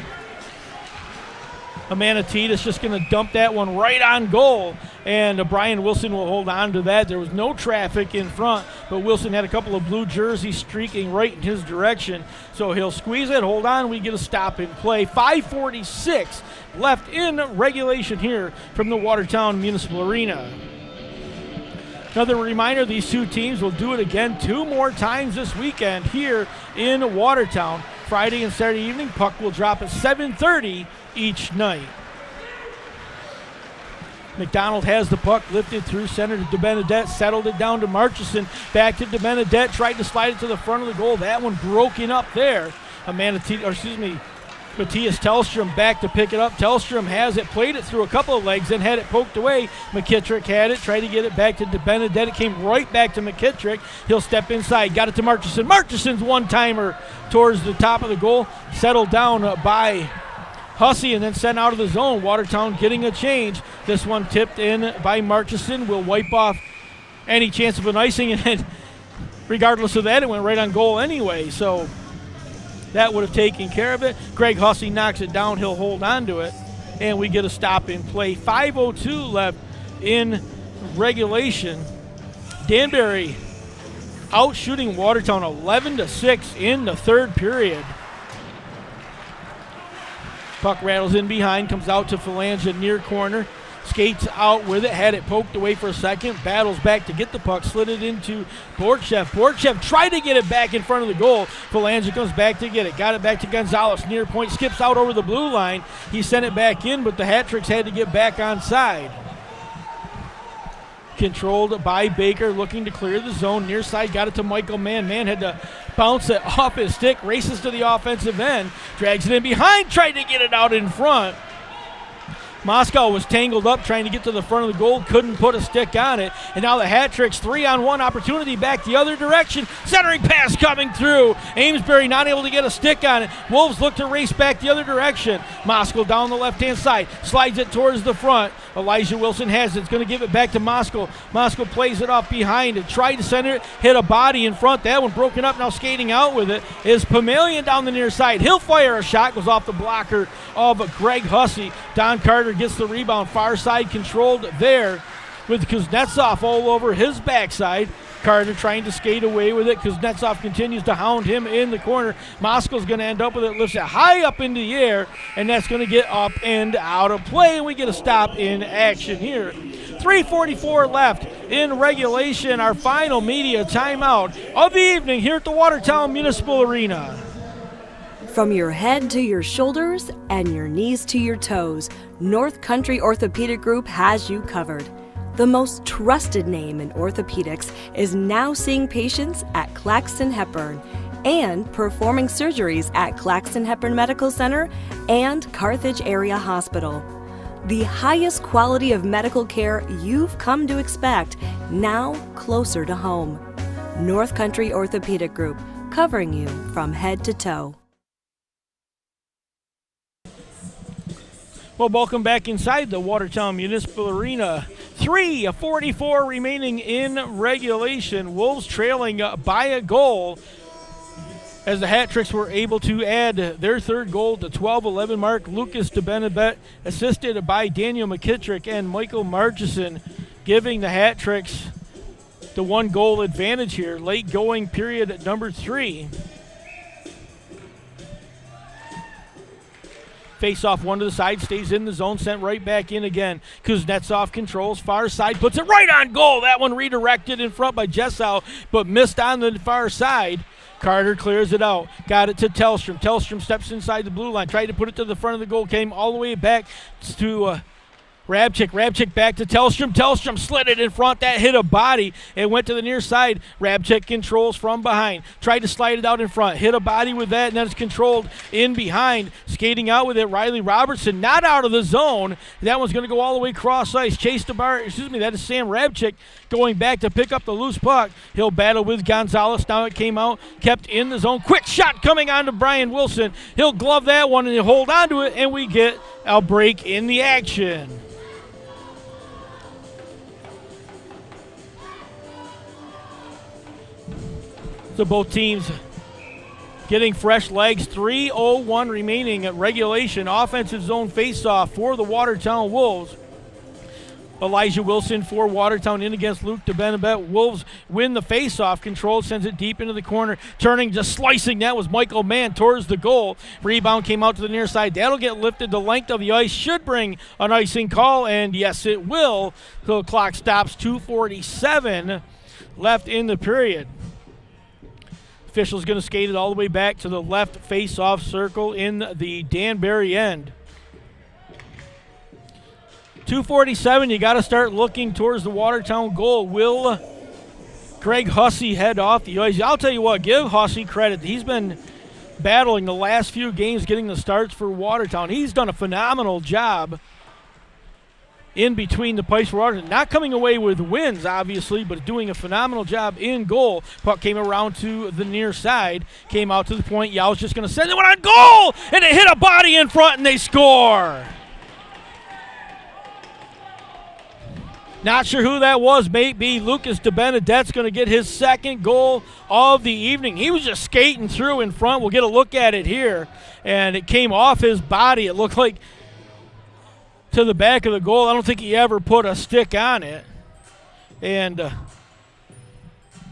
Amanatidis just going to dump that one right on goal, and Brian Wilson will hold on to that. There was no traffic in front, but Wilson had a couple of blue jerseys streaking right in his direction, so he'll squeeze it, hold on, we get a stop and play. 5:46 left in regulation here from the Watertown Municipal Arena. Another reminder, these two teams will do it again 2 more times this weekend here in Watertown. Friday and Saturday evening, puck will drop at 7:30 each night. McDonald has the puck, lifted through center to DeBenedette, settled it down to Marchison, back to DeBenedette, tried to slide it to the front of the goal. That one broken up there. Matthias Tellstrom back to pick it up. Tellstrom has it, played it through a couple of legs, then had it poked away. McKittrick had it, tried to get it back to DeBenedette. It came right back to McKittrick. He'll step inside, got it to Marchison. Marchison's one-timer towards the top of the goal, settled down by Hussey and then sent out of the zone. Watertown getting a change. This one tipped in by Marchison. Will wipe off any chance of an icing, and regardless of that, it went right on goal anyway. So that would have taken care of it. Greg Hussey knocks it down. He'll hold on to it, and we get a stop in play. 5:02 left in regulation, Danbury out shooting Watertown 11-6 in the third period. Puck rattles in behind, comes out to Phalange near corner. Skates out with it, had it poked away for a second, battles back to get the puck, slid it into Borchev. Borchev tried to get it back in front of the goal. Phalange comes back to get it, got it back to Gonzalez, near point, skips out over the blue line. He sent it back in, but the Hat-Tricks had to get back on side. Controlled by Baker, looking to clear the zone. Near side, got it to Michael Mann. Mann had to bounce it off his stick, races to the offensive end, drags it in behind, tried to get it out in front. Moscow was tangled up trying to get to the front of the goal, couldn't put a stick on it, and now the Hat-Tricks 3-on-1 opportunity back the other direction. Centering pass coming through. Amesbury not able to get a stick on it. Wolves look to race back the other direction. Moscow down the left-hand side, slides it towards the front. Elijah Wilson has it. It's going to give it back to Moscow. Moscow plays it off behind it, tried to center it, hit a body in front. That one broken up, now skating out with it is Pamelian down the near side. He'll fire a shot, goes off the blocker of Greg Hussey. Don Carter gets the rebound, far side controlled there with Kuznetsov all over his backside. Carter trying to skate away with it. Kuznetsov continues to hound him in the corner. Moscow's going to end up with it, lifts it high up into the air, and that's going to get up and out of play, and we get a stop in action here. 3:44 left in regulation, our final media timeout of the evening here at the Watertown Municipal Arena. From your head to your shoulders and your knees to your toes, North Country Orthopedic Group has you covered. The most trusted name in orthopedics is now seeing patients at Claxton Hepburn and performing surgeries at Claxton Hepburn Medical Center and Carthage Area Hospital. The highest quality of medical care you've come to expect, now closer to home. North Country Orthopedic Group, covering you from head to toe. Well, welcome back inside the Watertown Municipal Arena. 3:44 remaining in regulation. Wolves trailing by a goal as the Hat-Tricks were able to add their third goal to 12-11 mark. Lucas DeBenabet assisted by Daniel McKittrick and Michael Marchison, giving the Hat-Tricks the one-goal advantage here. Late going period number 3. Face off one to the side, stays in the zone, sent right back in again. Kuznetsov controls, far side, puts it right on goal. That one redirected in front by Jessow, but missed on the far side. Carter clears it out, got it to Tellstrom. Tellstrom steps inside the blue line, tried to put it to the front of the goal, came all the way back to Rabchik. Rabchik back to Tellstrom. Tellstrom slid it in front. That hit a body. It went to the near side. Rabchik controls from behind. Tried to slide it out in front. Hit a body with that, and then it's controlled in behind. Skating out with it, Riley Robertson, not out of the zone. That one's going to go all the way cross ice. Chase the bar. That is Sam Rabchik going back to pick up the loose puck. He'll battle with Gonzalez. Now it came out, kept in the zone. Quick shot coming on to Brian Wilson. He'll glove that one and he'll hold on to it, and we get a break in the action. So both teams getting fresh legs. 3:01 remaining at regulation. Offensive zone faceoff for the Watertown Wolves. Elijah Wilson for Watertown in against Luke DeBenabet. Wolves win the faceoff. Control sends it deep into the corner. Turning, just slicing. That was Michael Mann towards the goal. Rebound came out to the near side. That'll get lifted the length of the ice. Should bring an icing call, and yes, it will. So the clock stops. 2:47 left in the period. Official's going to skate it all the way back to the left face-off circle in the Danbury end. 2:47, you got to start looking towards the Watertown goal. Will Greg Hussey head off the ice? I'll tell you what, give Hussey credit. He's been battling the last few games, getting the starts for Watertown. He's done a phenomenal job in between the pipes for Watertown. Not coming away with wins, obviously, but doing a phenomenal job in goal. Puck came around to the near side, came out to the point. Yow's just going to send it one on goal, and it hit a body in front, and they score. Not sure who that was. Maybe Lucas DeBenedette's going to get his second goal of the evening. He was just skating through in front. We'll get a look at it here, and it came off his body. It looked like to the back of the goal. I don't think he ever put a stick on it. And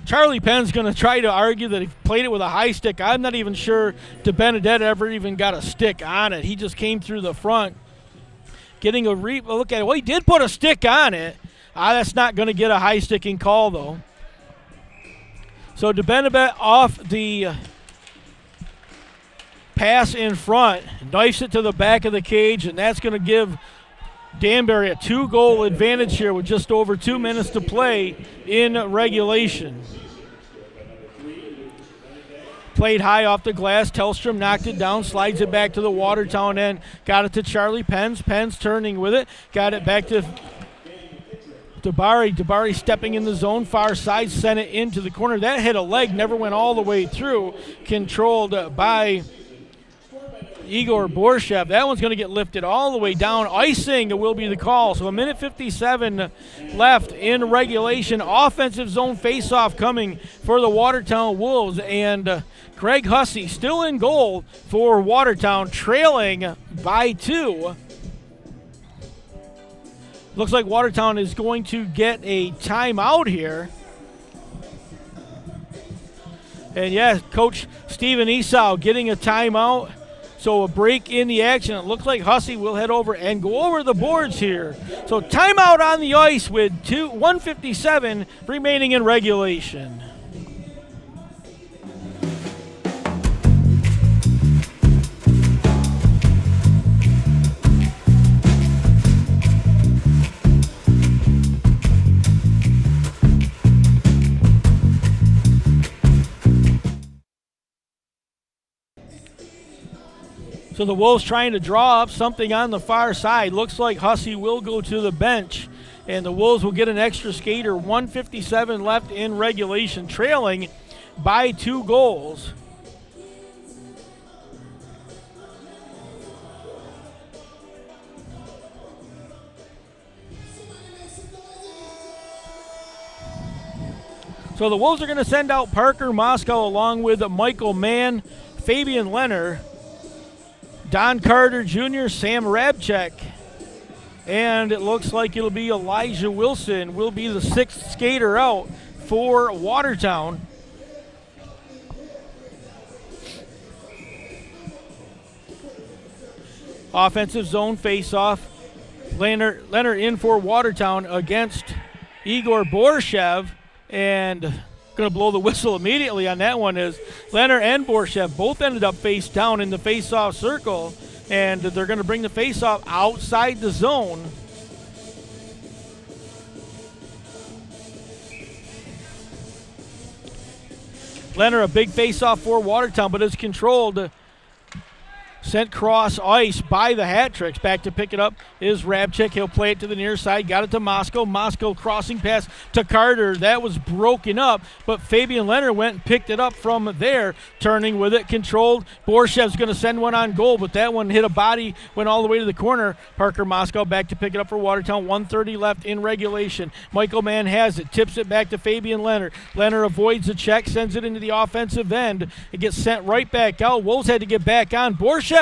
Charlie Penn's going to try to argue that he played it with a high stick. I'm not even sure DeBenedette ever even got a stick on it. He just came through the front. Getting a look at it. Well, he did put a stick on it. That's not going to get a high sticking call, though. So DeBenedette off the pass in front, knifes it to the back of the cage, and that's going to give Danbury a 2-goal advantage here with just over 2 minutes to play in regulation. Played high off the glass. Tellstrom knocked it down, slides it back to the Watertown end. Got it to Charlie Pence. Pence turning with it. Got it back to Danbury. Danbury stepping in the zone. Far side, sent it into the corner. That hit a leg, never went all the way through. Controlled by Igor Borshev. That one's going to get lifted all the way down. Icing will be the call. So 1:57 left in regulation. Offensive zone faceoff coming for the Watertown Wolves. And Greg Hussey still in goal for Watertown, trailing by 2. Looks like Watertown is going to get a timeout here. And yes, Coach Stephen Esau getting a timeout. So a break in the action. It looks like Hussey will head over and go over the boards here. So timeout on the ice with 1:57 remaining in regulation. So the Wolves trying to draw up something on the far side. Looks like Hussey will go to the bench, and the Wolves will get an extra skater. 1:57 left in regulation, trailing by 2 goals. So the Wolves are going to send out Parker Moscow along with Michael Mann, Fabian Leonard, Don Carter Jr., Sam Rabchek, and it looks like it'll be Elijah Wilson will be the 6th skater out for Watertown. Offensive zone face-off. Leonard in for Watertown against Igor Borshev, and going to blow the whistle immediately on that one is Leonard and Borshev both ended up face down in the face-off circle, and they're going to bring the face-off outside the zone. Leonard, a big face-off for Watertown, but is controlled. Sent cross ice by the Hat Tricks. Back to pick it up is Rabchik. He'll play it to the near side. Got it to Moscow. Moscow crossing pass to Carter. That was broken up, but Fabian Leonard went and picked it up from there. Turning with it, controlled. Borshev's going to send one on goal, but that one hit a body, went all the way to the corner. Parker Moscow back to pick it up for Watertown. 1:30 left in regulation. Michael Mann has it. Tips it back to Fabian Leonard. Leonard avoids the check, sends it into the offensive end. It gets sent right back out. Wolves had to get back on. Borshev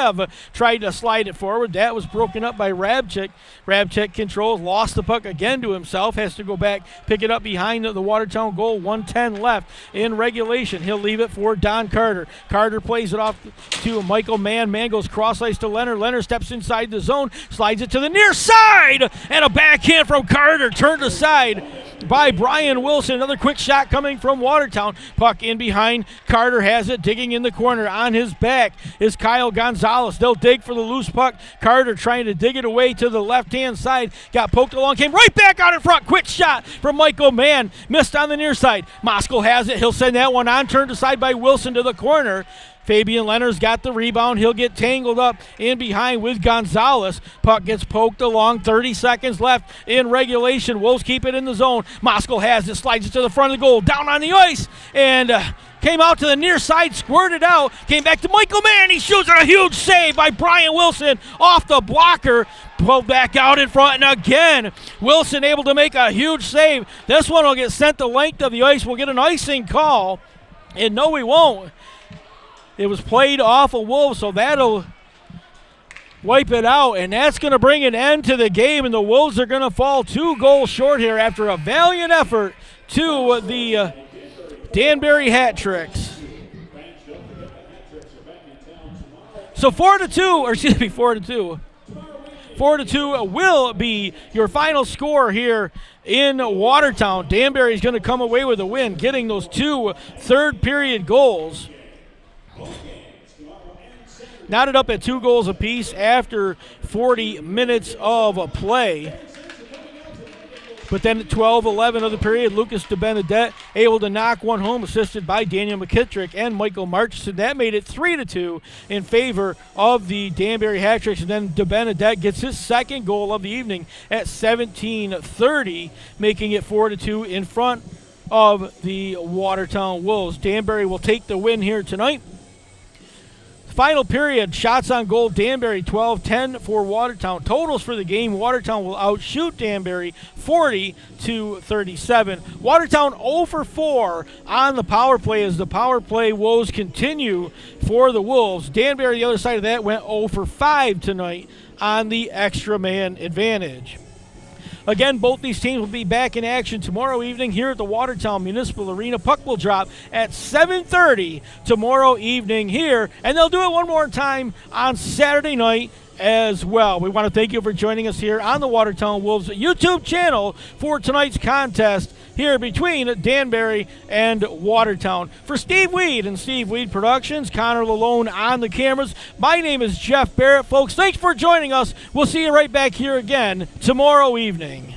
tried to slide it forward. That was broken up by Rabchik. Rabchik controls, lost the puck again to himself, has to go back, pick it up behind the Watertown goal. 1:10 left in regulation. He'll leave it for Don Carter. Carter plays it off to Michael Mann. Mann goes cross ice to Leonard. Leonard steps inside the zone, slides it to the near side, and a backhand from Carter, turned aside by Brian Wilson. Another quick shot coming from Watertown. Puck in behind. Carter has it, digging in the corner. On his back is Kyle Gonzalez. They'll dig for the loose puck. Carter trying to dig it away to the left-hand side. Got poked along, came right back out in front. Quick shot from Michael Mann. Missed on the near side. Moscow has it. He'll send that one on. Turned aside by Wilson to the corner. Fabian Leonard's got the rebound. He'll get tangled up in behind with Gonzalez. Puck gets poked along. 30 seconds left in regulation. Wolves keep it in the zone. Moscow has it. Slides it to the front of the goal. Down on the ice. And came out to the near side. Squirted out. Came back to Michael Mann. He shoots a huge save by Brian Wilson off the blocker. Pulled back out in front. And again, Wilson able to make a huge save. This one will get sent the length of the ice. We'll get an icing call. And no, we won't. It was played off of Wolves, so that'll wipe it out, and that's going to bring an end to the game, and the Wolves are going to fall 2 goals short here after a valiant effort to the Danbury Hat Tricks. So 4-2. 4-2 will be your final score here in Watertown. Danbury is going to come away with a win, getting those 2 third-period goals. Knotted up at 2 goals apiece after 40 minutes of play. But then at 12-11 of the period, Lucas DeBenedette able to knock one home, assisted by Daniel McKittrick and Michael Marchson. That made it 3-2 in favor of the Danbury Hat Tricks. And then DeBenedette gets his second goal of the evening at 17:30, making it 4-2 in front of the Watertown Wolves. Danbury will take the win here tonight. Final period, shots on goal, Danbury 12-10 for Watertown. Totals for the game, Watertown will outshoot Danbury 40-37. Watertown 0 for 4 on the power play as the power play woes continue for the Wolves. Danbury, the other side of that, went 0 for 5 tonight on the extra man advantage. Again, both these teams will be back in action tomorrow evening here at the Watertown Municipal Arena. Puck will drop at 7:30 tomorrow evening here, and they'll do it one more time on Saturday night as well. We want to thank you for joining us here on the Watertown Wolves YouTube channel for tonight's contest here between Danbury and Watertown. For Steve Weed and Steve Weed Productions, Connor Lalone on the cameras, my name is Jeff Barrett. Folks, thanks for joining us. We'll see you right back here again tomorrow evening.